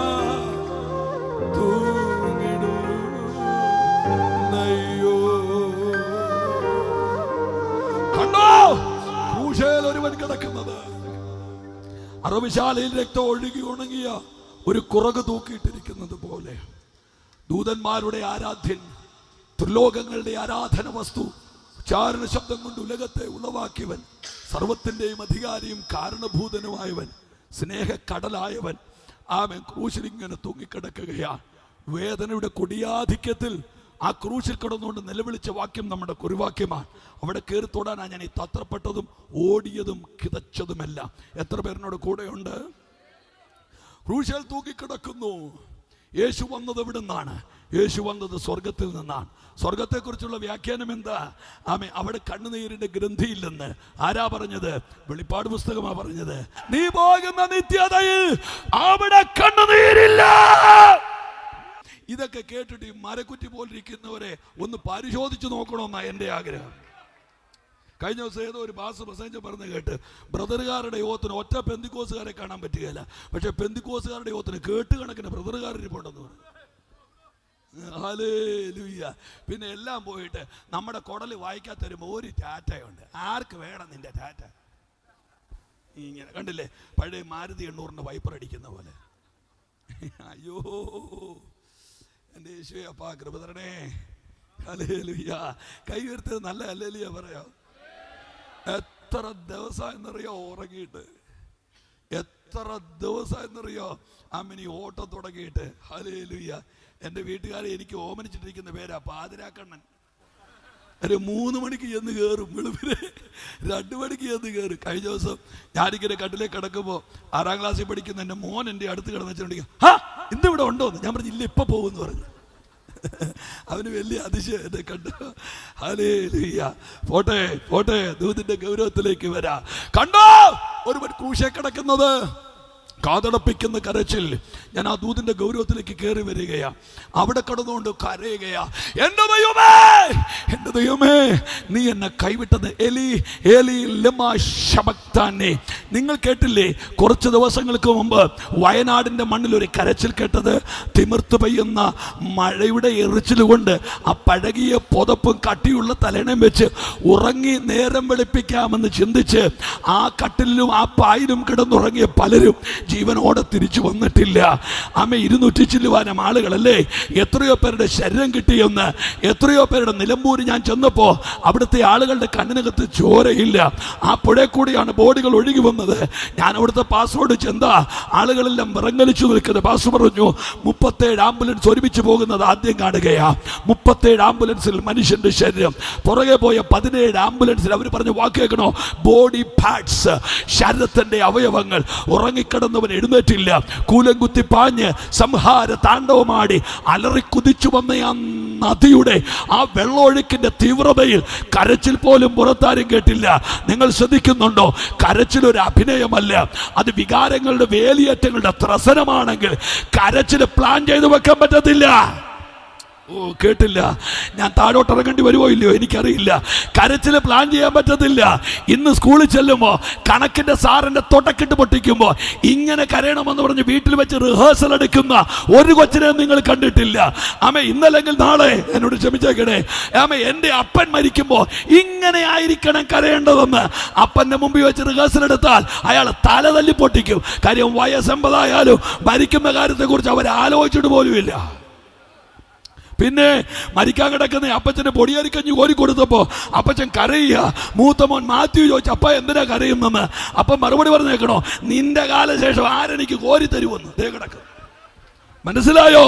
A: തൂങ്ങിടുന്നയ്യോ. കണ്ടോ ക്രൂശിൽ ഒരുവൻ കിടക്കുന്നത്, അറവുശാലയിൽ രക്തം ഒഴുകി ഉണങ്ങിയ ഒരു കുറക് തൂക്കിയിട്ടിരിക്കുന്നത് പോലെ. ദൂതന്മാരുടെ ആരാധ്യൻ, ത്രിലോകങ്ങളുടെ ആരാധന വസ്തു, ഉച്ചാരണ ശബ്ദം കൊണ്ട് ഉലകത്തെ ഉളവാക്കിയവൻ, സർവത്തിന്റെയും അധികാരിയും കാരണഭൂതനുമായവൻ, സ്നേഹക്കടലായവൻ, ക്രൂശിൽ ഇങ്ങനെ തൂങ്ങിക്കിടക്കുകയാണ്. വേദനയുടെ കൊടിയാധിക്യത്തിൽ ആ ക്രൂശിൽ കിടന്നുകൊണ്ട് നിലവിളിച്ച വാക്യം നമ്മുടെ കുറിവാക്യമാണ്. അവിടെ കയറി തൊടാനാണ് ഞാൻ ഈ തത്രപ്പെട്ടതും ഓടിയതും കിതച്ചതുമെല്ലാം. എത്ര പേരിനോട് കൂടെയുണ്ട്? ക്രൂശിൽ തൂങ്ങിക്കിടക്കുന്നു. യേശു വന്നത് എവിടെ നിന്നാണ്? യേശു വന്നത് സ്വർഗത്തിൽ നിന്നാണ്. സ്വർഗത്തെക്കുറിച്ചുള്ള വ്യാഖ്യാനം എന്താ? ആമേ, അവിടെ കണ്ണുനീരിന്റെ ഗ്രന്ഥിയില്ലെന്ന് ആരാ പറഞ്ഞത്? വെളിപ്പാട് പുസ്തകമാ പറഞ്ഞത്. നീ പോകുന്ന നിത്യതയിൽ അവിടെ കണ്ണുനീരില്ല. ഇതൊക്കെ കേട്ടിട്ട് ഈ മരക്കുറ്റി പോലിരിക്കുന്നവരെ ഒന്ന് പരിശോധിച്ച് നോക്കണമെന്നാ എൻ്റെ ആഗ്രഹം. കഴിഞ്ഞ ദിവസം ഏതോ ഒരു പാസ് മെസ്സേജ് പറഞ്ഞ് കേട്ട്, ബ്രദറുകാരുടെ യോഗത്തിന് ഒറ്റ പെന്തിക്കോസുകാരെ കാണാൻ പറ്റുകയില്ല, പക്ഷെ പെന്തിക്കോസുകാരുടെ യോഗത്തിന് കേട്ടുകണക്കിന് ബ്രദറുകാരിപ്പുണ്ടെന്ന് പറഞ്ഞു. ഹല്ലേലൂയ. പിന്നെ എല്ലാം പോയിട്ട് നമ്മുടെ കുടൽ വായിക്കാത്ത ഒരു ടാറ്റയുണ്ട്. ആർക്ക് വേണം നിന്റെ ടാറ്റ? ഇങ്ങനെ കണ്ടില്ലേ, പഴയ മാരുതി 800 വൈപ്പർ അടിക്കുന്ന പോലെ. അയ്യോ എൻ്റെ യേശുവേ, അപ്പാ കൃപ തരണേ. ഹല്ലേലൂയ. കൈ ഉയർത്തി നല്ല ഹല്ലേലൂയ പറയാം. എത്ര ദിവസം എന്നറിയോ ഉറങ്ങിയിട്ട്? എത്ര ദിവസം എന്നറിയോ അമ്മിനി ഓട്ടം തുടങ്ങിയിട്ട്? ഹല്ലേലൂയ. എൻ്റെ വീട്ടുകാരെ എനിക്ക് ഓമനിച്ചിട്ടിരിക്കുന്ന പേരാ പാതിരാക്കണ്ണൻ. ഒരു 3 മണിക്ക് ചെന്ന് കയറും, വെളുപ്പിനെ 2 മണിക്ക് ചെന്ന് കയറും. കഴിഞ്ഞ ദിവസം ഞാനിങ്ങനെ കട്ടിലേക്ക് കിടക്കുമ്പോൾ 6ാം ക്ലാസ്സിൽ പഠിക്കുന്ന എൻ്റെ മോൻ എൻ്റെ അടുത്ത് കിടന്ന് വെച്ചിട്ടുണ്ടെങ്കിൽ, ഹാ ഇന്ന് ഇവിടെ ഉണ്ടോന്ന് ഞാൻ പറഞ്ഞു, ഇല്ല ഇപ്പം പോകുമെന്ന് പറഞ്ഞു. അവന് വലിയ അതിശയം എന്നെ കണ്ടു. ഹല്ലേലൂയ. പോട്ടെ പോട്ടെ, ദൂതിന്റെ ഗൗരവത്തിലേക്ക് വരാ. കണ്ടോ ഒരുവൻ ക്രൂശേ കിടക്കുന്നത്, കാതടപ്പിക്കുന്ന കരച്ചിൽ. ഞാൻ ആ ദൂതിന്റെ ഗൗരവത്തിലേക്ക് കയറി വരികയാ. അവിടെ കടന്നുകൊണ്ട് കരയുകയാ, എൻ്റെ ദൈവമേ, എൻ്റെ ദൈവമേ, നീ എന്നെ കൈവിട്ടത്. എലി എലി ലമാ ശബക്താനി. നിങ്ങൾ കേട്ടില്ലേ കുറച്ച് ദിവസങ്ങൾക്ക് മുമ്പ് വയനാടിന്റെ മണ്ണിൽ ഒരു കരച്ചിൽ കേട്ടത്? തിമിർത്ത് പെയ്യുന്ന മഴയുടെ എറിച്ചിൽ കൊണ്ട് ആ പഴകിയ പുതപ്പും കട്ടിയുള്ള തലണയും വെച്ച് ഉറങ്ങി നേരം വെളുപ്പിക്കാമെന്ന് ചിന്തിച്ച് ആ കട്ടിലും ആ പായിലും കിടന്നുറങ്ങിയ പലരും ജീവനോടെ തിരിച്ചു വന്നിട്ടില്ല. ആമേ, 200 ചില്ലുവാനം ആളുകളല്ലേ. എത്രയോ പേരുടെ ശരീരം കിട്ടിയെന്ന്. എത്രയോ പേരുടെ നിലമ്പൂര് ഞാൻ ചെന്നപ്പോ അവിടുത്തെ ആളുകളുടെ കണ്ണിനകത്ത് ചോരയില്ല. ആ പുഴ കൂടിയാണ് ബോഡികൾ ഒഴുകി വന്നത്. ഞാൻ അവിടുത്തെ പാസ്പോർട്ട് ചെന്താ ആളുകളെല്ലാം വിറങ്ങലിച്ചു നിൽക്കുന്നത്. പാസ് പറഞ്ഞു 37 ആംബുലൻസ് ഒരുമിച്ച് പോകുന്നത് ആദ്യം കാണുകയാ. 37 ആംബുലൻസിൽ മനുഷ്യന്റെ ശരീരം, പുറകെ പോയ 17 ആംബുലൻസിൽ അവർ പറഞ്ഞ വാക്ക് കേൾക്കണോ? ബോഡി പാർട്സ്, ശരീരത്തിന്റെ അവയവങ്ങൾ. ഉറങ്ങിക്കിടന്നവൻ എഴുന്നേറ്റില്ല. കൂലം കുത്തി പാഞ്ഞ് സംഹാര താണ്ഡവമാടി അലറി കുതിച്ചു വന്ന ആ നദിയുടെ ആ വെള്ളൊഴുക്കിന്റെ തീവ്രതയിൽ കരച്ചിൽ പോലും പുറത്താരും കേട്ടില്ല. നിങ്ങൾ ശ്രദ്ധിക്കുന്നുണ്ടോ? കരച്ചിൽ ഒരു അഭിനയമല്ല, അത് വികാരങ്ങളുടെ വേലിയേറ്റങ്ങളുടെ ത്രസനമാണെങ്കിൽ കരച്ചിൽ പ്ലാൻ ചെയ്ത് വെക്കാൻ പറ്റത്തില്ല. ഓ കേട്ടില്ല, ഞാൻ താഴോട്ട് ഇറങ്ങേണ്ടി വരുമോ ഇല്ലയോ എനിക്കറിയില്ല. കരച്ചിൽ പ്ലാൻ ചെയ്യാൻ പറ്റത്തില്ല. ഇന്ന് സ്കൂളിൽ ചെല്ലുമ്പോൾ കണക്കിന്റെ സാറിന്റെ തൊട്ടക്കിട്ട് പൊട്ടിക്കുമ്പോൾ ഇങ്ങനെ കരയണമെന്ന് പറഞ്ഞ് വീട്ടിൽ വെച്ച് റിഹേഴ്സൽ എടുക്കുന്ന ഒരു കൊച്ചിനെ നിങ്ങൾ കണ്ടിട്ടില്ല. ആമേ, ഇന്നല്ലെങ്കിൽ നാളെ എന്നോട് ക്ഷമിച്ചേക്കണേ. ആമേ, എൻ്റെ അപ്പൻ മരിക്കുമ്പോൾ ഇങ്ങനെ ആയിരിക്കണം കരയേണ്ടതെന്ന് അപ്പന്റെ മുമ്പിൽ വെച്ച് റിഹേഴ്സൽ എടുത്താൽ അയാൾ തല തല്ലി പൊട്ടിക്കും. കാര്യം വയസ്സ് 80 ആയാലും മരിക്കുന്ന കാര്യത്തെ കുറിച്ച് അവർ ആലോചിച്ചിട്ട് പോലുമില്ല. പിന്നെ മരിക്കാൻ കിടക്കുന്ന അപ്പച്ചന് പൊടിയരിക്കഞ്ഞ് കോരി കൊടുത്തപ്പോ അപ്പച്ചൻ കരയുക. മൂത്ത മോൻ മാത്യു ചോദിച്ചു, അപ്പ എന്തിനാ കരയുന്നെന്ന്. അപ്പം മറുപടി പറഞ്ഞേക്കണോ, നിന്റെ കാലശേഷം ആരെനിക്ക് കോരി തരുമെന്ന്. ദേ കിടക്കും. മനസ്സിലായോ?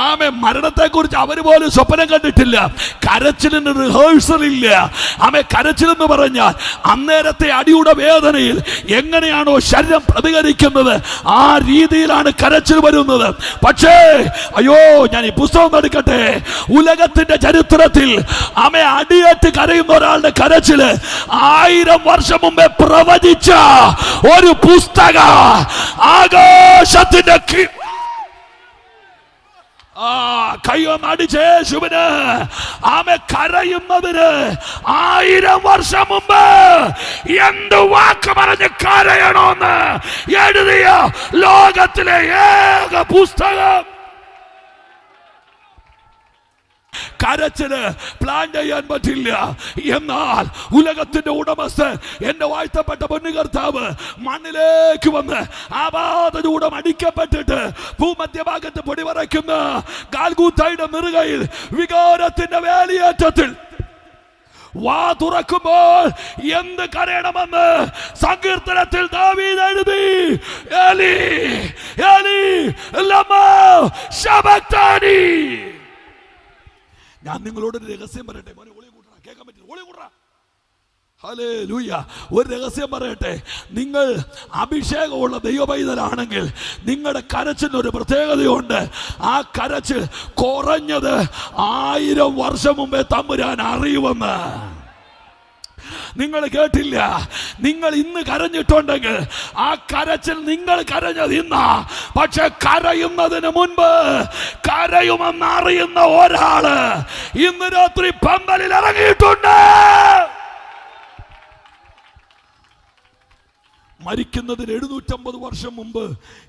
A: ആമേ, മരണത്തെ കുറിച്ച് അവര് പോലും സ്വപ്നം കണ്ടിട്ടില്ല. കരച്ചിലിന് റിഹേഴ്സൽ ഇല്ല. ആമേ, കരച്ചിലെന്ന് പറഞ്ഞാൽ അന്നേരത്തെ അടിയുടെ വേദനയിൽ എങ്ങനെയാണോ ശരീരം പ്രതികരിക്കുന്നത് ആ രീതിയിലാണ് കരച്ചിൽ വരുന്നത്. പക്ഷേ അയ്യോ, ഞാൻ ഈ പുസ്തകം എടുക്കട്ടെ. ഉലകത്തിന്റെ ചരിത്രത്തിൽ ആമേ അടിയേറ്റ് കരയുന്ന ഒരാളുടെ കരച്ചില് 1000 വർഷം മുമ്പേ പ്രവചിച്ച ഒരു പുസ്തക ആകാശത്തിന്റെ കയ്യൊന്നടിച്ചേശുവിന് ആമേ കരയുന്നതിന് 1000 വർഷം മുമ്പ് എന്ത് വാക്ക് പറഞ്ഞ് കരയണോന്ന് എഴുതിയ ലോകത്തിലെ ഏക പുസ്തകം. കരച്ചില് പ്ലാൻ ചെയ്യാൻ പറ്റില്ല. എന്നാൽ ഉലകത്തിന്റെ ഉടമസ്ഥൻ, എന്റെ വാഴ്ത്തപ്പെട്ട പൊന്നുകർത്താവ് മണ്ണിലേക്ക് വന്ന് ആപാദചൂടം അടിക്കപ്പെട്ടിട്ട് ഭൂമധ്യഭാഗത്ത് പൊടിവറയ്ക്കുന്ന ഗാൽഗൂത്തയുടെ നെറുകയിൽ വികാരത്തിന്റെ വേലിയേറ്റത്തിൽ വാ തുറക്കുമ്പോൾ എന്ത് കരയണമെന്ന് സങ്കീർത്തനത്തിൽ ദാവീദ് എഴുതി. എലി എലി ലമാ ശബക്താനി. ഞാൻ നിങ്ങളോട് ഒരു രഹസ്യം പറയട്ടെ. മോനെ ഒളി കൂട്ടറ, കേൾക്കാൻ പറ്റില്ല. ഒളി കൂട്ടറ. ഹല്ലേലൂയ. ഒരു രഹസ്യം പറയട്ടെ, നിങ്ങൾ അഭിഷേകമുള്ള ദൈവപൈതലാണെങ്കിൽ നിങ്ങളുടെ കരച്ചിനൊരു പ്രത്യേകതയുണ്ട്. ആ കരച്ചിൽ കുറഞ്ഞത് 1000 വർഷം മുമ്പേ തമ്പുരാൻ അറിയുമെന്ന് നിങ്ങൾ കേട്ടില്ല. നിങ്ങൾ ഇന്ന് കരഞ്ഞിട്ടുണ്ടെങ്കിൽ ആ കരച്ചിൽ നിങ്ങൾ കരഞ്ഞത് ഇന്നാ. പക്ഷെ കരയുന്നതിന് മുൻപ് കരയുമെന്ന് അറിയുന്ന ഒരാള് ഇന്ന് രാത്രി പന്തലിൽ ഇറങ്ങിയിട്ടുണ്ട്. മരിക്കുന്നതിന് 750 വർഷം മുമ്പ്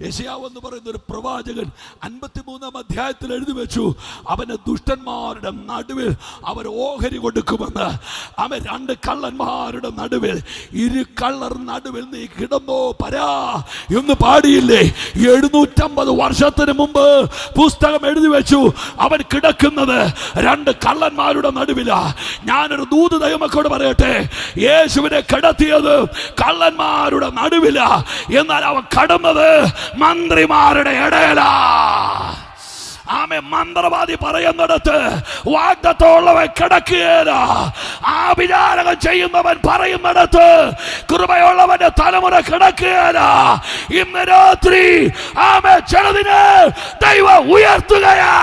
A: യെശയ്യാവ് എന്ന് പറയുന്ന ഒരു പ്രവാചകൻ 53-ാം അധ്യായത്തിൽ എഴുതി വെച്ചു, അവന് ദുഷ്ടന്മാരുടെ നടുവിൽ അവർ ഓഹരി കൊടുക്കുമെന്ന്. അവൻ 2 കള്ളന്മാരുടെ നടുവിൽ, 2 കള്ളർ നടുവിൽ നീ കിടന്നോ പരാ എന്ന് പാടിയില്ലേ? 750 വർഷത്തിന് മുമ്പ് പുസ്തകം എഴുതി വെച്ചു, അവൻ കിടക്കുന്നത് 2 കള്ളന്മാരുടെ നടുവിലാ. ഞാനൊരു ദൂത് ദൈവമക്കളോട് പറയട്ടെ, യേശുവിനെ കിടത്തിയത് കള്ളന്മാരുടെ നടുവില, എന്നാൽ അവൻ കടന്നത് മന്ത്രിമാരുടെ ഇടയിലാ. ആമേ. മന്ത്രവാദി പറയുന്നിടത്ത് വാഗ്ദത്തമുള്ളവൻ കിടക്കുകയില്ല. ആഭിചാരകം ചെയ്യുന്നവൻ പറയുന്നിടത്ത് കൃപയുള്ളവന്റെ തലമുറ കിടക്കുകയില്ല. ഇന്ന് രാത്രി ആമേ ചിലതിനെ ദൈവം ഉയർത്തുകയാ.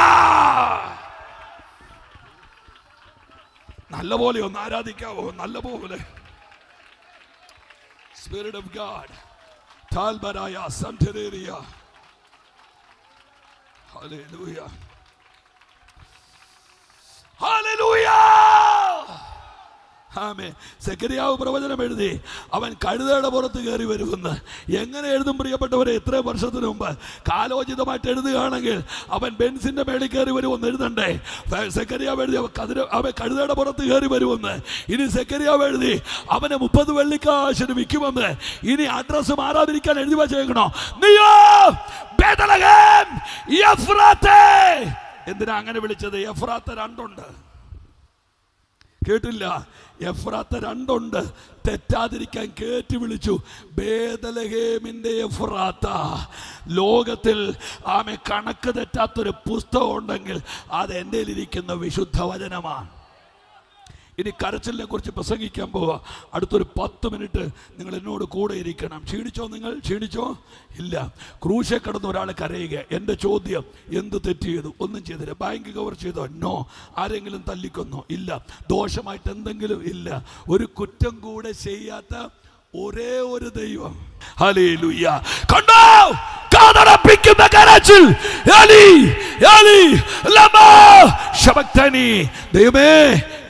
A: നല്ലപോലെ ഒന്ന് ആരാധിക്കാവോ? നല്ലപോലെ. Spirit of God, Talbaraya, Santeria. Hallelujah. Hallelujah. ആമേൻ. സെഖര്യാവ് പ്രവചനം എഴുതി, അവൻ കഴുതയുടെ പുറത്ത് കയറി വരുമെന്ന്. എങ്ങനെ എഴുതും പ്രിയപ്പെട്ടവരെ? എത്രയും വർഷത്തിന് മുമ്പ് കാലോചിതമായിട്ട് എഴുതുകയാണെങ്കിൽ അവൻ ബെൻസിന്റെ മേളിൽ കയറി വരുമെന്ന് എഴുതണ്ടേ? സെഖര്യാവ് എഴുതി അവൻ കഴുതയുടെ പുറത്ത് കയറി വരുമെന്ന്. ഇനി സെഖര്യാവ് എഴുതി അവന് 30 വെള്ളിക്കാശിന് വിൽക്കുമെന്ന്. ഇനി അഡ്രസ് മാറാതിരിക്കാൻ എഴുതി വച്ചേക്കണോ? നീയോ ബേത്ലഹേം എഫ്രാത്തെ. എന്തിനാ അങ്ങനെ വിളിച്ചത്? എഫ്രാത്ത 2 ഉണ്ട്. കേട്ടില്ല? എഫ്രാത്ത 2 ഉണ്ട്. തെറ്റാതിരിക്കാൻ കേറ്റി വിളിച്ചു ബേത്ലഹേമിന്റെ എഫ്രാത്ത. ലോകത്തിൽ ആമേ കണക്ക് തെറ്റാത്തൊരു പുസ്തകം ഉണ്ടെങ്കിൽ അത് എൻ്റെ ഇരിക്കുന്ന വിശുദ്ധ വചനമാണ്. ഇനി കരച്ചിലിനെ കുറിച്ച് പ്രസംഗിക്കാൻ പോവാ. അടുത്തൊരു 10 മിനിറ്റ് നിങ്ങൾ എന്നോട് കൂടെ ഇരിക്കണം. ക്ഷീണിച്ചോ? നിങ്ങൾ ക്ഷീണിച്ചോ? ഇല്ല. ക്രൂശെ കടന്ന് ഒരാൾ കരയുക. എൻ്റെ ചോദ്യം, എന്ത് തെറ്റ് ചെയ്തു? ഒന്നും ചെയ്തില്ല. ബാങ്ക് കവർ ചെയ്തോ? നോ. ആരെങ്കിലും തല്ലിക്കൊന്നോ? ഇല്ല. ദോഷമായിട്ട് എന്തെങ്കിലും? ഇല്ല. ഒരു കുറ്റം കൂടെ ചെയ്യാത്ത ഒരേ ഒരു ദൈവം. ഹല്ലേലൂയ. കണ്ടോ? കാതടപ്പിക്കുന്ന കരച്ചിൽ. എലി എലി ലമാ ശബക്തനി. ദൈവമേ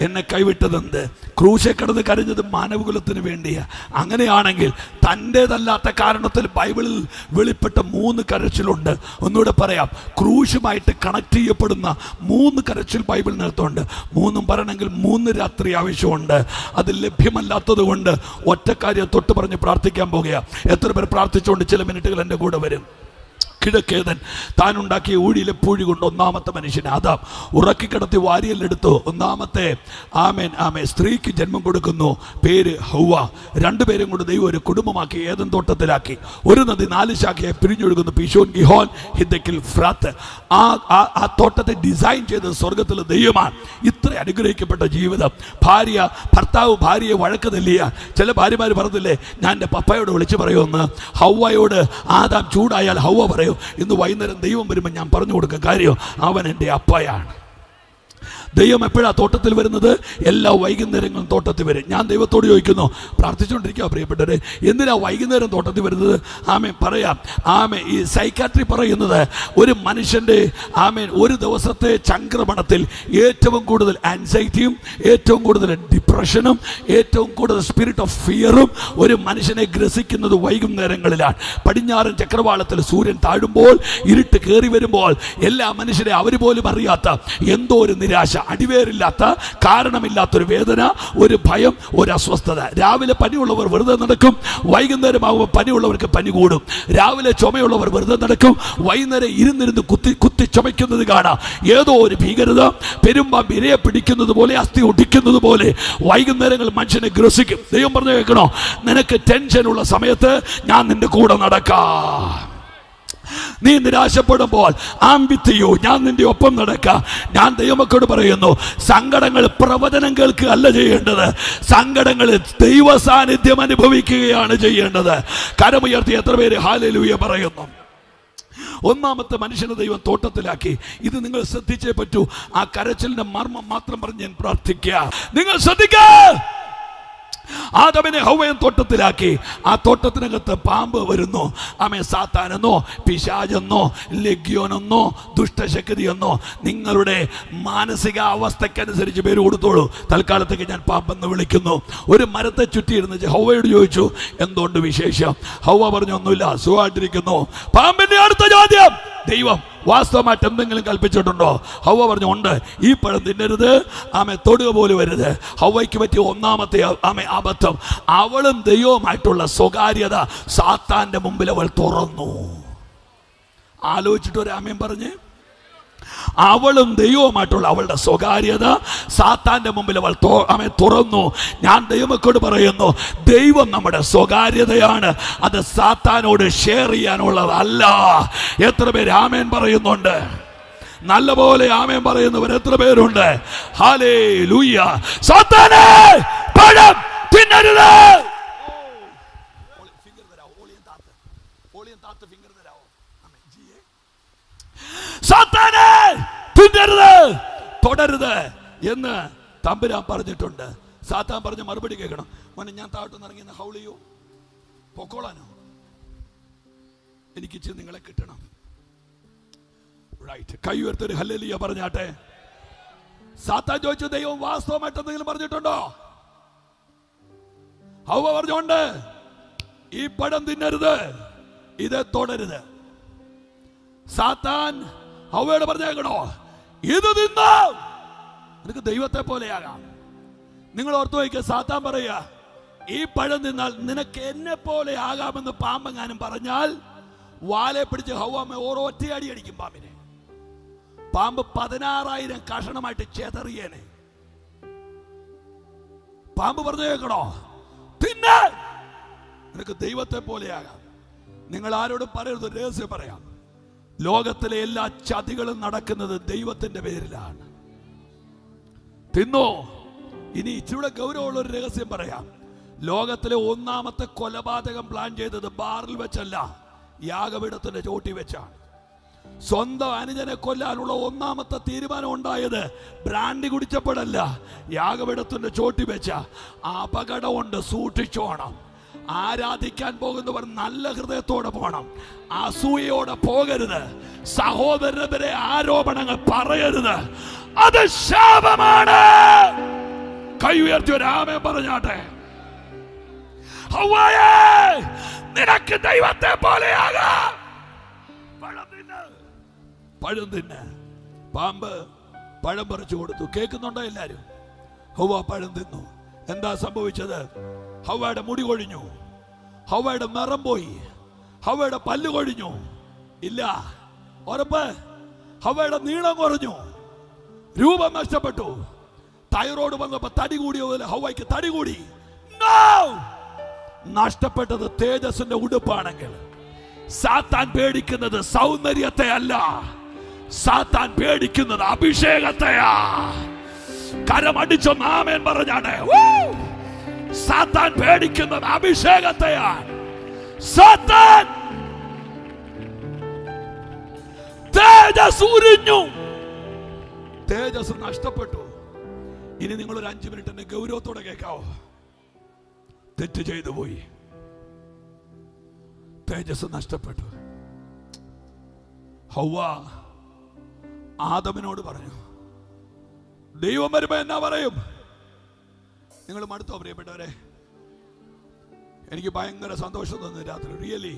A: എന്നെ കൈവിട്ടതെന്ത്? ക്രൂശെ കടന്ന് കരഞ്ഞത് മാനവകുലത്തിന് വേണ്ടിയാ. അങ്ങനെയാണെങ്കിൽ തൻ്റേതല്ലാത്ത കാരണത്തിൽ ബൈബിളിൽ വെളിപ്പെട്ട 3 കരച്ചിലുണ്ട്. ഒന്നുകൂടെ പറയാം, ക്രൂശുമായിട്ട് കണക്ട് ചെയ്യപ്പെടുന്ന 3 കരച്ചിൽ ബൈബിളിനകത്തുണ്ട്. 3 പറയണമെങ്കിൽ 3 രാത്രി ആവശ്യമുണ്ട്. അത് ലഭ്യമല്ലാത്തത് കൊണ്ട് ഒറ്റക്കാര്യം തൊട്ട് പറഞ്ഞ് പ്രാർത്ഥിക്കാൻ പോകുക. എത്ര പേർ പ്രാർത്ഥിച്ചുകൊണ്ട് ചില മിനിറ്റുകൾ എൻ്റെ കൂടെ വരും? കിഴക്കേതൻ താനുണ്ടാക്കിയ ഊഴിയിലെ പൂഴി കൊണ്ട് 1-ാമത്തെ മനുഷ്യനെ ആദാം ഉറക്കിക്കിടത്തി വാരിയലെടുത്തു. 1-ാമത്തെ സ്ത്രീക്ക് ജന്മം കൊടുക്കുന്നു. പേര് ഹൗവ. 2 പേരും കൊണ്ട് ദൈവം ഒരു കുടുംബമാക്കി ഏദൻ തോട്ടത്തിലാക്കി. ഒരു നദി 4 ശാഖയായി പിരിഞ്ഞൊഴുകുന്നു. പീശോൻ, ഗിഹോൻ, ഹിദ്ദക്കിൽ, ഫ്രാത്ത്. ആ തോട്ടത്തെ ഡിസൈൻ ചെയ്തത് സ്വർഗത്തിലെ ദൈവമാണ്. ഇത്ര അനുഗ്രഹിക്കപ്പെട്ട ജീവിതം. ഭർത്താവ് ഭാര്യയെ വഴക്ക് തല്ലിയ ചില ഭാര്യമാർ പറഞ്ഞില്ലേ, ഞാൻ എൻ്റെ പപ്പയോട് വിളിച്ചു പറയുമെന്ന്. ഹൗവയോട് ആദാം ചൂടായാൽ ഹൗവ പറയും, ഇന്ന് വൈകുന്നേരം ദൈവം വരുമ്പോൾ ഞാൻ പറഞ്ഞു കൊടുക്കുക, കാര്യം അവൻ എൻ്റെ അപ്പയാണ്. ദൈവം എപ്പോഴാണ് തോട്ടത്തിൽ വരുന്നത്? എല്ലാ വൈകുന്നേരങ്ങളും തോട്ടത്തിൽ വരും. ഞാൻ ദൈവത്തോട് ചോദിക്കുന്നു, പ്രാർത്ഥിച്ചുകൊണ്ടിരിക്കുക പ്രിയപ്പെട്ടവരെ, എന്തിനാ വൈകുന്നേരം തോട്ടത്തിൽ വരുന്നത്? പറയാം. ഈ സൈക്കാട്രി പറയുന്നത് ഒരു മനുഷ്യൻ്റെ ഒരു ദിവസത്തെ ചംക്രമണത്തിൽ ഏറ്റവും കൂടുതൽ ആൻസൈറ്റിയും ഏറ്റവും കൂടുതൽ ഡിപ്രഷനും ഏറ്റവും കൂടുതൽ സ്പിരിറ്റ് ഓഫ് ഫിയറും ഒരു മനുഷ്യനെ ഗ്രസിക്കുന്നത് വൈകുന്നേരങ്ങളിലാണ്. പടിഞ്ഞാറൻ ചക്രവാളത്തിൽ സൂര്യൻ താഴുമ്പോൾ, ഇരുട്ട് കയറി വരുമ്പോൾ എല്ലാ മനുഷ്യരെ അവർ പോലും അറിയാത്ത എന്തോ ഒരു നിരാശ, അടിവേറില്ലാത്ത കാരണമില്ലാത്തൊരു വേദന, ഒരു ഭയം, ഒരു അസ്വസ്ഥത. രാവിലെ പനിയുള്ളവർ വെറുതെ നടക്കും, വൈകുന്നേരം ആകുമ്പോൾ പനിയുള്ളവർക്ക് പനി കൂടും. രാവിലെ ചുമയുള്ളവർ വെറുതെ നടക്കും, വൈകുന്നേരം ഇരുന്നിരുന്ന് കുത്തി ചുമയ്ക്കുന്നത് കാണാം. ഏതോ ഒരു ഭീകരത, പെരുമ്പാമ്പ് ഇരയെ പിടിക്കുന്നത് പോലെ, അസ്ഥി ഒടിക്കുന്നത് പോലെ വൈകുന്നേരങ്ങൾ മനുഷ്യനെ ഗ്രസിക്കും. ദൈവം പറഞ്ഞു കേൾക്കണോ, നിനക്ക് ടെൻഷനുള്ള സമയത്ത് ഞാൻ നിന്റെ കൂടെ നടക്കാം. നീ നിരാശപ്പെടുമ്പോൾ ആംബിത്തിയോ ഞാൻ നിന്റെ ഒപ്പം നടക്കാം. ഞാൻ ദൈവമക്കളോട് പറയുന്നു, സങ്കടങ്ങൾ പ്രവചനം കേൾക്കുക അല്ല ചെയ്യേണ്ടത്, സങ്കടങ്ങൾ ദൈവ സാന്നിധ്യം അനുഭവിക്കുകയാണ് ചെയ്യേണ്ടത്. കരമുയർത്തി എത്ര പേര് ഹല്ലേലൂയ പറയുന്നു? ഒന്നാമത്തെ മനുഷ്യനെ ദൈവം തോട്ടത്തിലാക്കി. ഇത് നിങ്ങൾ ശ്രദ്ധിച്ചേ പറ്റൂ. ആ കരച്ചിലിന്റെ മർമ്മം മാത്രം പറഞ്ഞ് ഞാൻ പ്രാർത്ഥിക്കുക. നിങ്ങൾ ശ്രദ്ധിക്കുക. ആദമിനെ ഹവ്വയും തോട്ടത്തിലാക്കി. ആ തോട്ടത്തിനകത്ത് പാമ്പ് വരുന്നു. ആമേ, സാത്താനെന്നോ പിശാചെന്നോ ലഗ്യോനെന്നോ ദുഷ്ടശക്തിയെന്നോ നിങ്ങളുടെ മാനസിക അവസ്ഥക്കനുസരിച്ച് പേര് കൊടുത്തോളൂ. തൽക്കാലത്തേക്ക് ഞാൻ പാമ്പെന്ന് വിളിക്കുന്നു. ഒരു മരത്തെ ചുറ്റിയിരുന്ന് ഹവ്വയോട് ചോദിച്ചു, എന്തുകൊണ്ട് വിശേഷം? ഹവ്വ പറഞ്ഞു, ഒന്നുമില്ല, സുഖമായിട്ടിരിക്കുന്നു. പാമ്പിന്റെ അടുത്ത ചോദ്യം, ദൈവം വാസ്തവമായിട്ട് എന്തെങ്കിലും കൽപ്പിച്ചിട്ടുണ്ടോ? ഹവ്വ പറഞ്ഞു, ഉണ്ട്. ഈ പഴം തിന്നരുത്, ആമെ തൊടുക പോലും വരുത്. ഹവ്വയ്ക്ക് പറ്റിയ ഒന്നാമത്തെ ആമെ അബദ്ധം, അവളും ദൈവവുമായിട്ടുള്ള സ്വകാര്യത സാത്താന്റെ മുമ്പിൽ അവൾ തുറന്നു. ആലോചിച്ചിട്ട് ഒരു ആമേൻ പറഞ്ഞ്. അവളും ദൈവവുമായിട്ടുള്ള അവളുടെ സ്വകാര്യത സാത്താന്റെ മുമ്പിൽ അവൾ തുറന്നു. ഞാൻ ദൈവമക്കളോട് പറയുന്നു, ദൈവം നമ്മുടെ സ്വകാര്യതയാണ്, അത് സാത്താനോട് ഷെയർ ചെയ്യാനുള്ളതല്ല. എത്ര പേര് ആമേൻ പറയുന്നുണ്ട്? നല്ലപോലെ ആമേൻ പറയുന്നവർ എത്ര പേരുണ്ട്? ഹല്ലേലൂയ. സാത്താനേ, പഴം തിന്നരുത്. സാത്താനേ, തിന്നരുത്, തൊടരുത് എന്ന് തമ്പുരാൻ പറഞ്ഞിട്ടുണ്ട്. സാത്താൻ പറഞ്ഞ മറുപടി കേൾക്കണം. മോനെ, ഞാൻ താഴോട്ട് ഇറങ്ങി ഹൗളിയോ പൊക്കോളാനോ? എനിക്ക് നിങ്ങളെ കിട്ടണം. റൈറ്റ്, കൈ ഉയർത്തൊരു ഹല്ലേലൂയ പറഞ്ഞാട്ടെ. സാത്താൻ ചോദിച്ചു, ദൈവം വാസ്തവമായിട്ട് എന്തെങ്കിലും പറഞ്ഞിട്ടുണ്ടോ? ഹവ്വ പറഞ്ഞോണ്ട്, ഈ പഴം തിന്നരുത്, ഇത് തൊടരുത്. സാത്താൻ ഹവ്വയോട് പറഞ്ഞേക്കണോ, ഇത് തിന്നോ നിനക്ക് ദൈവത്തെ പോലെയാകാം. നിങ്ങൾ ഓർത്തു വയ്ക്കുക, സാത്താൻ പറയാ, ഈ പഴം തിന്നാൽ നിനക്ക് എന്നെ പോലെ ആകാമെന്ന് പാമ്പെങ്ങാനും പറഞ്ഞാൽ വാലെ പിടിച്ച് ഹവ്വ ഓരോ ഒറ്റയടി അടിക്കും പാമ്പിനെ. പാമ്പ് 16,000 കഷണമായിട്ട് ചെതറിയേനെ. പാമ്പ് പറഞ്ഞു കേൾക്കണോ, തിന്ന, നിനക്ക് ദൈവത്തെ പോലെയാകാം. നിങ്ങൾ ആരോടും പറയരുത്, രഹസ്യം പറയാം. ലോകത്തിലെ എല്ലാ ചതികളും നടക്കുന്നത് ദൈവത്തിന്റെ പേരിലാണ്. തിന്നോ. ഇനി ഇച്ചിരി ഗൗരവമുള്ള ഒരു രഹസ്യം പറയാം. ലോകത്തിലെ ഒന്നാമത്തെ കൊലപാതകം പ്ലാൻ ചെയ്തത് ബാറിൽ വെച്ചല്ല, യാഗപീഠത്തിന്റെ ചോട്ടി വെച്ചാണ്. സ്വന്തം അനുജനെ കൊല്ലാനുള്ള ഒന്നാമത്തെ തീരുമാനം ഉണ്ടായത് ബ്രാൻഡി കുടിച്ചപ്പോഴല്ല, യാഗപീഠത്തിന്റെ ചോട്ടി വെച്ച. അപകടമുണ്ട്, സൂക്ഷിച്ചോണം. ആരാധിക്കാൻ പോകുന്നവർ നല്ല ഹൃദയത്തോടെ പോകണം, അസൂയയോടെ പോകരുത്. സഹോദരനെതിരെ ആരോപണങ്ങൾ പറയരുത്, അത് ശാപമാണ്. കൈ ഉയർത്തി ഒരു ആമേൻ പറഞ്ഞാട്ടെ. ഹവ്വയേ, നിനക്ക് ദൈവത്തെ പോലെയാകാം. പഴം തിന്ന്. പാമ്പ് പഴം പറിച്ചു കൊടുത്തു. കേൾക്കുന്നുണ്ടോ എല്ലാരും? ഹവ്വ പഴം തിന്നു. എന്താ സംഭവിച്ചത്? ഹവ്വയുടെ മുടി കൊഴിഞ്ഞു, ഹവ്വയുടെ നിറം പോയി, ഹവ്വയുടെ പല്ല് കൊഴിഞ്ഞു. ഇല്ല, ഉറപ്പ്. ഹവ്വയുടെ നീളം കുറഞ്ഞു, രൂപം നഷ്ടപ്പെട്ടു. തൈറോയ്ഡ് വന്നപ്പോ തടി കൂടിയ പോലെ ഹവ്വയ്ക്ക് തടി കൂടി. നഷ്ടപ്പെട്ടത് തേജസ്സിന്റെ ഉടുപ്പാണെങ്കിൽ, സാത്താൻ പേടിക്കുന്നത് സൗന്ദര്യത്തെ അല്ല, സാത്താൻ പേടിക്കുന്നത് അഭിഷേകത്തെയാ. കരമടിച്ചൊന്ന് ആമേൻ പറഞ്ഞാണ്. സാത്താൻ പേടിക്കുന്നത് അഭിഷേകത്തെയാണ്. സാത്താൻ തേജസ് ഉരിഞ്ഞു, തേജസ് നഷ്ടപ്പെട്ടു. ഇനി നിങ്ങൾ ഒരു 5 മിനിറ്റ് എന്നെ ഗൗരവത്തോടെ കേൾക്കാവോ? തെറ്റ് ചെയ്തു പോയി, തേജസ് നഷ്ടപ്പെട്ടു. ഹവ്വ ആദമിനോട് പറഞ്ഞു, ദൈവം വരുമ്പോ എന്നാ പറയും? നിങ്ങൾ മടുത്തോ പ്രിയപ്പെട്ടവരെ? എനിക്ക് ഭയങ്കര സന്തോഷം തോന്നുന്നു രാത്രി. Really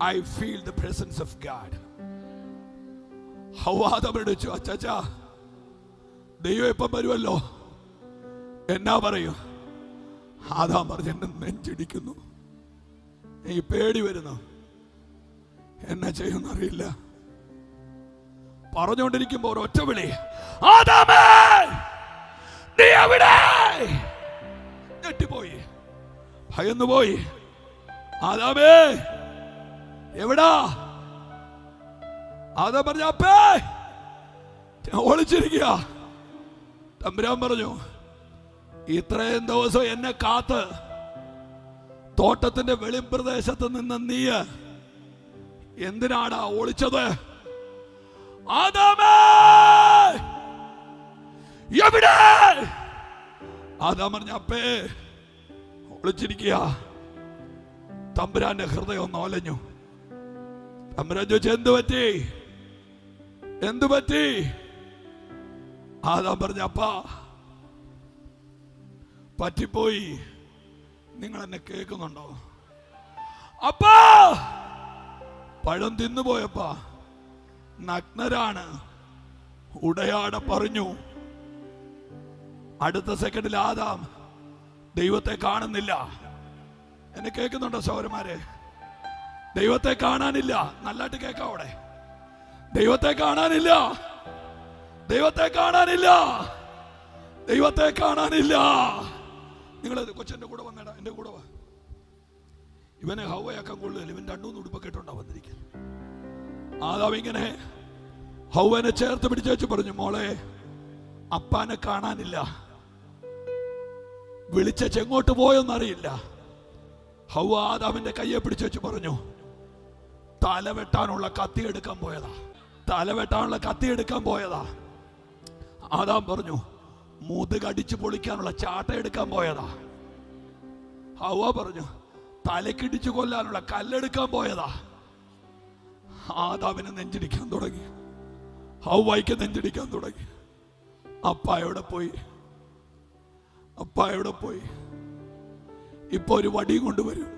A: I feel the presence of God. ഹവ്വ ആദമിനോട് ചോദിച്ചു, അച്ചാച്ചാ ദൈവം ഇപ്പം വരുമല്ലോ, എന്നാ പറയും? ആദാം പറഞ്ഞു, എന്നെ നെഞ്ചിടിക്കുന്നു, എനിക്ക് പേടി വരുന്നു, എന്നാ ചെയ്യുന്നറിയില്ല. പറഞ്ഞുകൊണ്ടിരിക്കുമ്പോ ഒരൊറ്റ വിളി, ആദാമേ നീ എവിടെ? ഞെട്ടിപ്പോയി, ഭയന്നുപോയി. ആദാമേ എവിടാ? ആദാം പറഞ്ഞ അപ്പേ ഒളിച്ചിരിക്കുക. തമ്പുരാൻ പറഞ്ഞു, ഇത്രയും ദിവസം എന്നെ കാത്ത് തോട്ടത്തിന്റെ വെളിപ്രദേശത്ത് നിന്ന് നീ എന്തിനാടാ ഒളിച്ചത്? ആദാമേ എവിടെ? ആദാം പറഞ്ഞ അപ്പേ ഒളിച്ചിരിക്കുക. തമ്പുരാന്റെ ഹൃദയം ഒന്ന് ഒലഞ്ഞു. തമ്പുരാൻ ചോദിച്ചു, എന്തു പറ്റി? എന്തു പറ്റി? ആദാം പറഞ്ഞ അപ്പാ പറ്റിപ്പോയി. നിങ്ങൾ എന്നെ കേൾക്കുന്നുണ്ടോ? അപ്പാ പഴം തിന്നുപോയപ്പാ നഗ്നരാണ്, ഉടയാട പറഞ്ഞു. അടുത്ത സെക്കൻഡിൽ ആദാം ദൈവത്തെ കാണുന്നില്ല. എന്നെ കേൾക്കുന്നുണ്ടോ സഹോദരന്മാരെ? ദൈവത്തെ കാണാനില്ല. നല്ലതായിട്ട് കേൾക്കാം. അവിടെ ദൈവത്തെ കാണാനില്ല. ദൈവത്തെ കാണാനില്ല. ദൈവത്തെ കാണാനില്ല. നിങ്ങൾ കൊച്ചെന്റെ കൂടെ വന്നേടാ, എന്റെ കൂടെ വാ. ഇവനെ ഹൗവയാക്കാൻ കൊള്ളുകയില്ല. ഇവൻ 2-3 ഉടുപ്പൊക്കെ ഇട്ടുണ്ടാ വന്നിരിക്കുന്നത്. ആദാം ഇങ്ങനെ ഹൗവനെ ചേർത്ത് പിടിച്ചു വെച്ച് പറഞ്ഞു, മോളെ അപ്പാനെ കാണാനില്ല. വിളിച്ച ചെങ്ങോട്ട് പോയെന്നറിയില്ല. ഹൗവ ആദാമിന്റെ കയ്യെ പിടിച്ചു വെച്ച് പറഞ്ഞു, തലവെട്ടാനുള്ള കത്തി എടുക്കാൻ പോയതാ. തലവെട്ടാനുള്ള കത്തി എടുക്കാൻ പോയതാ. ആദാം പറഞ്ഞു, മുതുകടിച്ചു പൊളിക്കാനുള്ള ചാട്ട എടുക്കാൻ പോയതാ. ഹൗവ പറഞ്ഞു, തലക്കിടിച്ചു കൊല്ലാനുള്ള കല്ലെടുക്കാൻ പോയതാ. ആദാമിനെ നെഞ്ചിടിക്കാൻ തുടങ്ങി. ഹൗവയ്ക്ക് നെഞ്ചിടിക്കാൻ തുടങ്ങി. അപ്പ എവിടെ പോയി? അപ്പ എവിടെ പോയി? ഇപ്പൊ ഒരു വടിയും കൊണ്ടുവരും.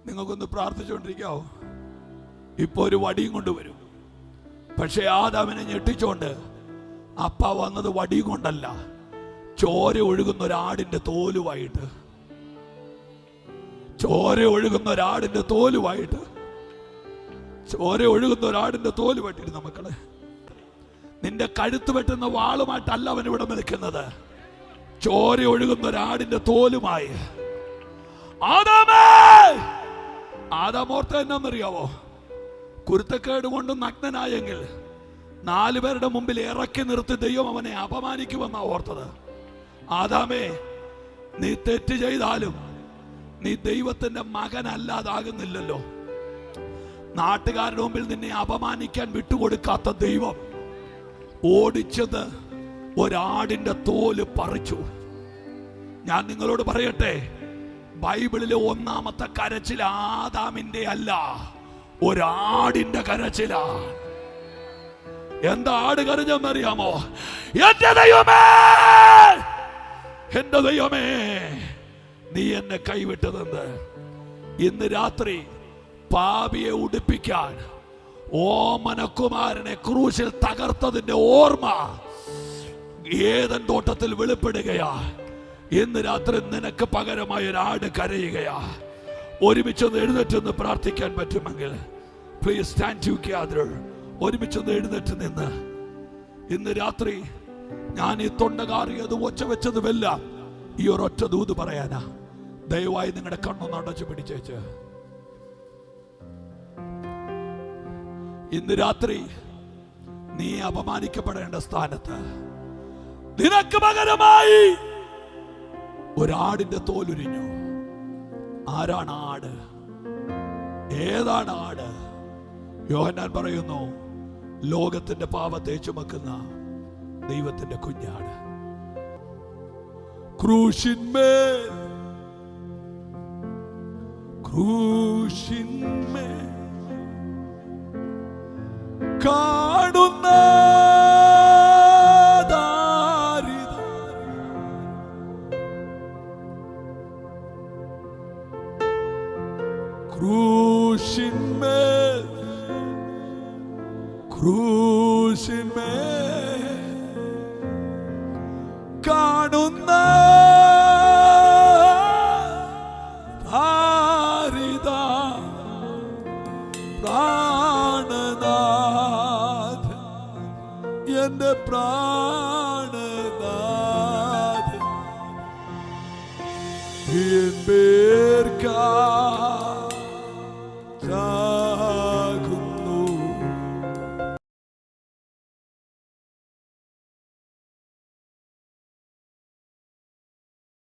A: നിങ്ങൾക്കൊന്ന് പ്രാർത്ഥിച്ചുകൊണ്ടിരിക്കാവോ? ഇപ്പൊ ഒരു വടിയും കൊണ്ടുവരും. പക്ഷെ ആദാമിനെ ഞെട്ടിച്ചോണ്ട് അപ്പ വന്നത് വടിയും കൊണ്ടല്ല, ചോര ഒഴുകുന്ന ഒരാടിന്റെ തോലുമായിട്ട്. ചോര ഒഴുകുന്ന ഒരാടിന്റെ തോലുമായിട്ട്. ചോര ഒഴുകുന്ന ഒരാടിന്റെ തോലുമായിട്ടിരുന്ന മക്കളെ, നിന്റെ കഴുത്ത് വെട്ടുന്ന വാളുമായിട്ടല്ല അവൻ ഇവിടെ നിൽക്കുന്നത്. ചോര ഒഴുകുന്ന ഒരാടിന്റെ തോലുമായി. ആദാമേ! ആദാം ഓർത്ത എന്നറിയാവോ? കുരുത്തക്കേട് കൊണ്ട് നഗ്നനായെങ്കിൽ 4 പേരുടെ മുമ്പിൽ ഇറക്കി നിർത്തി ദൈവം അവനെ അപമാനിക്കുമെന്നാ ഓർത്തത്. ആദാമേ, നീ തെറ്റ് ചെയ്താലും നീ ദൈവത്തിന്റെ മകനല്ലാതാകുന്നില്ലല്ലോ. നാട്ടുകാരുടെ മുമ്പിൽ നിന്നെ അപമാനിക്കാൻ വിട്ടുകൊടുക്കാത്ത ദൈവം ഓടിച്ചത് ഒരാടിന്റെ തോല് പറിച്ചു. ഞാൻ നിങ്ങളോട് പറയട്ടെ, ബൈബിളിലെ ഒന്നാമത്തെ കരച്ചിൽ ആദാമിന്റെ അല്ല, ഒരാടിന്റെ കരച്ചിലാ. എന്താ ആട് കരഞ്ഞെന്നറിയാമോ? എന്റെ ദൈവമേ, എന്റെ ദൈവമേ, നീ എന്നെ കൈവിട്ടതെന്ന്. ഇന്ന് രാത്രി പാപിയെ ഉടുപ്പിക്കാൻ ഓമനകുമാരനെ ക്രൂശിൽ തകർത്തതിന്റെ ഓർമ്മ ഏദൻ തോട്ടത്തിൽ വെളിപ്പെടുകയാ. ഇന്ന് രാത്രി നിനക്ക് പകരമായ ഒരാട് കരയുകയാ. ഒരുമിച്ചൊന്ന് എഴുന്നേറ്റൊന്ന് പ്രാർത്ഥിക്കാൻ പറ്റുമെങ്കിൽ പ്ലീസ് സ്റ്റാൻഡ് ടുഗദർ. ഒരുമിച്ചൊന്ന് എഴുന്നേറ്റ് നിന്ന് ഇന്ന് രാത്രി ഞാൻ ഈ തൊണ്ടകാറിയത് ഒച്ച വെച്ചതുമെല്ലാം ഈ ഒരൊറ്റ ദൂത് പറയാനാ. ദയവായി നിങ്ങളുടെ കണ്ണൊന്ന് അടച്ചു പിടിച്ചേച്ച് ഇന്ന് രാത്രി നീ അപമാനിക്കപ്പെടേണ്ട സ്ഥാനത്ത് നിനക്ക് പകരമായി ഒരാടിന്റെ തോലുരിഞ്ഞു. ആരാണ് ആട്? ഏതാണ് ആട്? യോഹന്നാൻ പറയുന്നു, ലോകത്തിന്റെ പാപത്തെ ചുമക്കുന്ന ദൈവത്തിന്റെ കുഞ്ഞാട്. ക്രൂശിന്മേൽ കാണുന്ന ക്രൂശിന്മേൽ കാണുന്ന പ്രാണനാഥൻ, എന്റെ പ്രാണനാഥൻ, എൻ പേർക്കാ